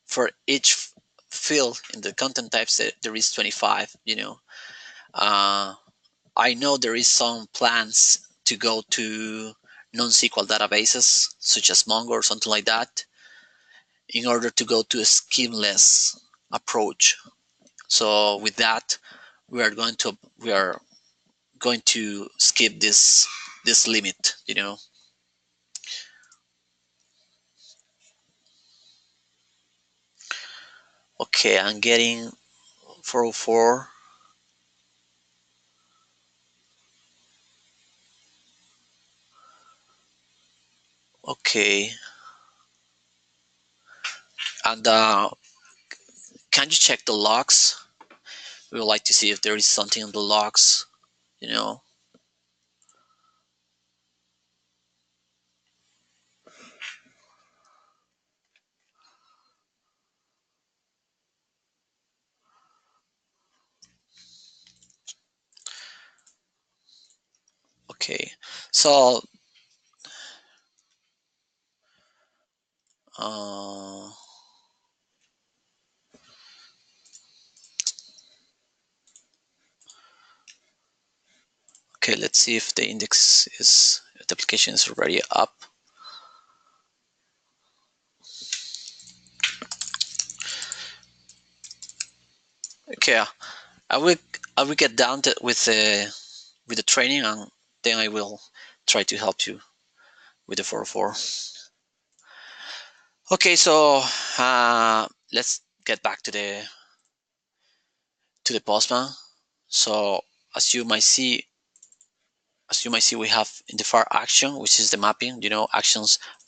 [SPEAKER 2] for each field in the content types, there is 25. Uh, I know there is some plans to go to non-SQL databases such as Mongo or something like that in order to go to a schemeless approach. So with that, we are going to skip this limit. Okay, I'm getting 404. Okay, and can you check the logs? We would like to see if there is something in the logs. You know. Okay, so uh, okay, let's see if the index if the application is already up. Okay, I will get down with the training, and then I will try to help you with the 404. Okay, so let's get back to the Postman. So as you might see, we have in the fire action, which is the mapping.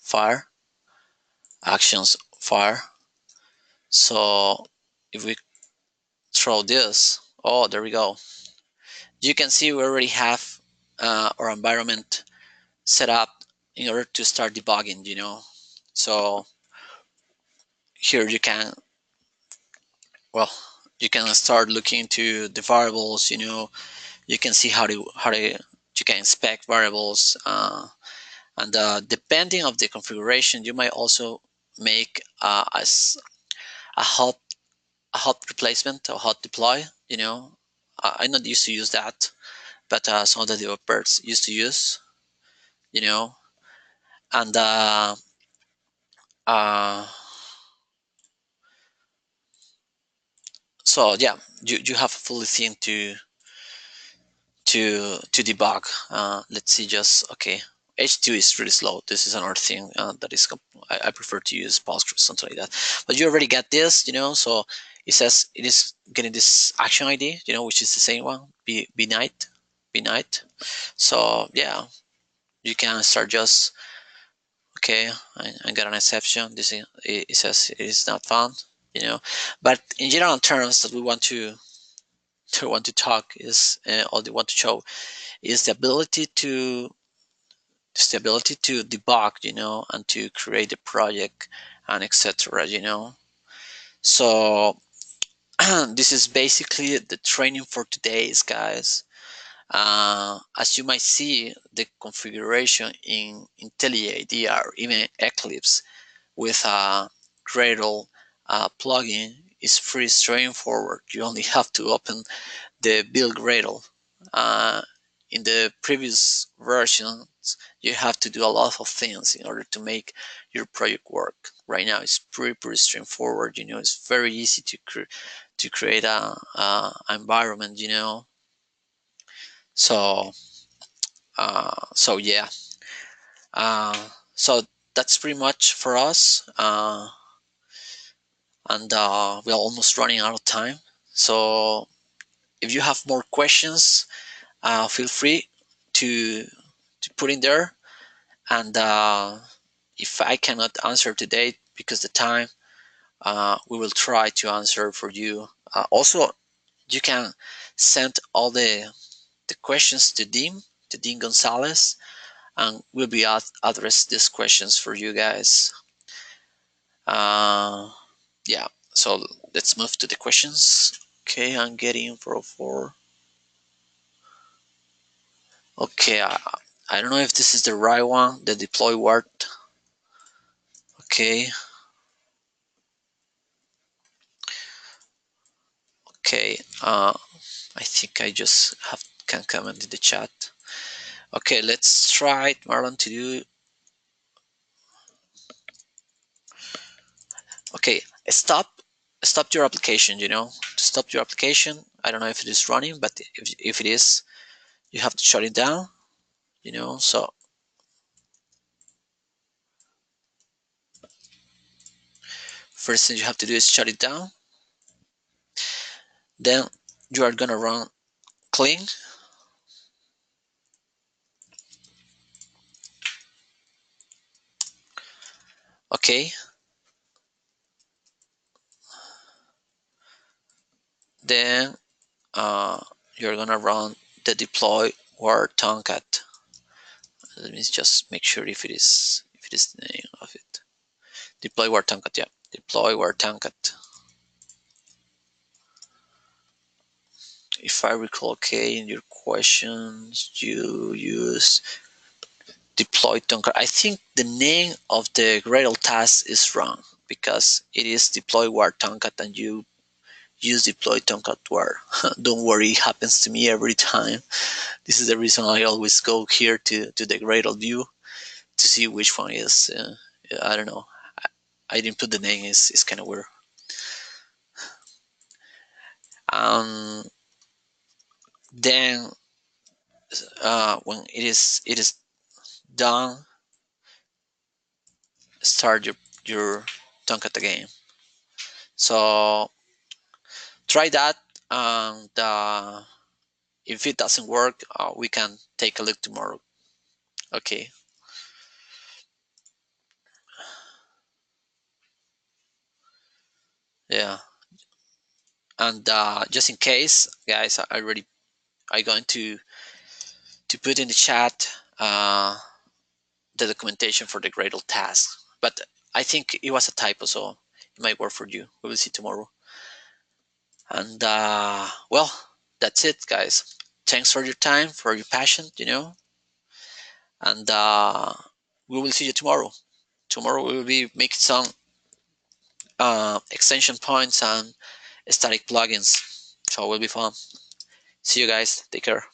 [SPEAKER 2] Fire, actions, fire. So if we throw this, oh, there we go. You can see we already have our environment set up in order to start debugging. So here you can start looking into the variables. You can see how to you can inspect variables, and depending of the configuration, you might also make as a hot replacement or hot deploy. I'm not used to use that, but some of the developers used to use. You know, and uh, so yeah, you have a fully thing to debug. Let's see, just okay. H2 is really slow. This is another thing that is I prefer to use Postgres, something like that. But you already got this, so it says it is getting this action ID, which is the same one, be night. So yeah, you can start just okay. I got an exception. It says it is not found, But in general terms, that we want to talk is or they want to show is the ability to debug, and to create a project and etc. So this is basically the training for today's guys. As you might see, the configuration in IntelliJ, DR, even Eclipse with Gradle plugin is pretty straightforward. You only have to open the build Gradle. In the previous versions, you have to do a lot of things in order to make your project work. Right now, it's pretty straightforward. It's very easy to create a environment. So so yeah. So that's pretty much for us. And we're almost running out of time. So if you have more questions, feel free to put in there. And if I cannot answer today because the time, we will try to answer for you. Also, you can send all the questions to Dean Gonzalez, and we'll be address these questions for you guys. Yeah, so let's move to the questions. Okay, I'm getting 404. Okay, I don't know if this is the right one, the deploy word. Okay. Okay, I think I just can comment in the chat. Okay, let's try, Marlon, to do. Okay, stop your application. Stop your application. I don't know if it is running, but if it is, you have to shut it down. So first thing you have to do is shut it down. Then you are gonna run clean. Okay. Then you're gonna run the deploy war tomcat. Let me just make sure if it is the name of it. Deploy war tomcat, yeah. Deploy war tomcat. If I recall, okay, in your questions you use deploy tomcat. I think the name of the Gradle task is wrong because it is deploy war tomcat and you use deploy tomcat war. Don't worry, it happens to me every time. This is the reason I always go here to the Gradle view to see which one is. I don't know. I didn't put the name. It's kind of weird. Then when it is done, start your Tomcat again. So try that, and if it doesn't work, we can take a look tomorrow. Okay. Yeah. And just in case, guys, I going to put in the chat the documentation for the Gradle task. But I think it was a typo, so it might work for you. We will see tomorrow. And well, that's it, guys. Thanks for your time, for your passion, and we will see you tomorrow. Tomorrow we will be making some extension points and static plugins, so it will be fun. See you guys. Take care.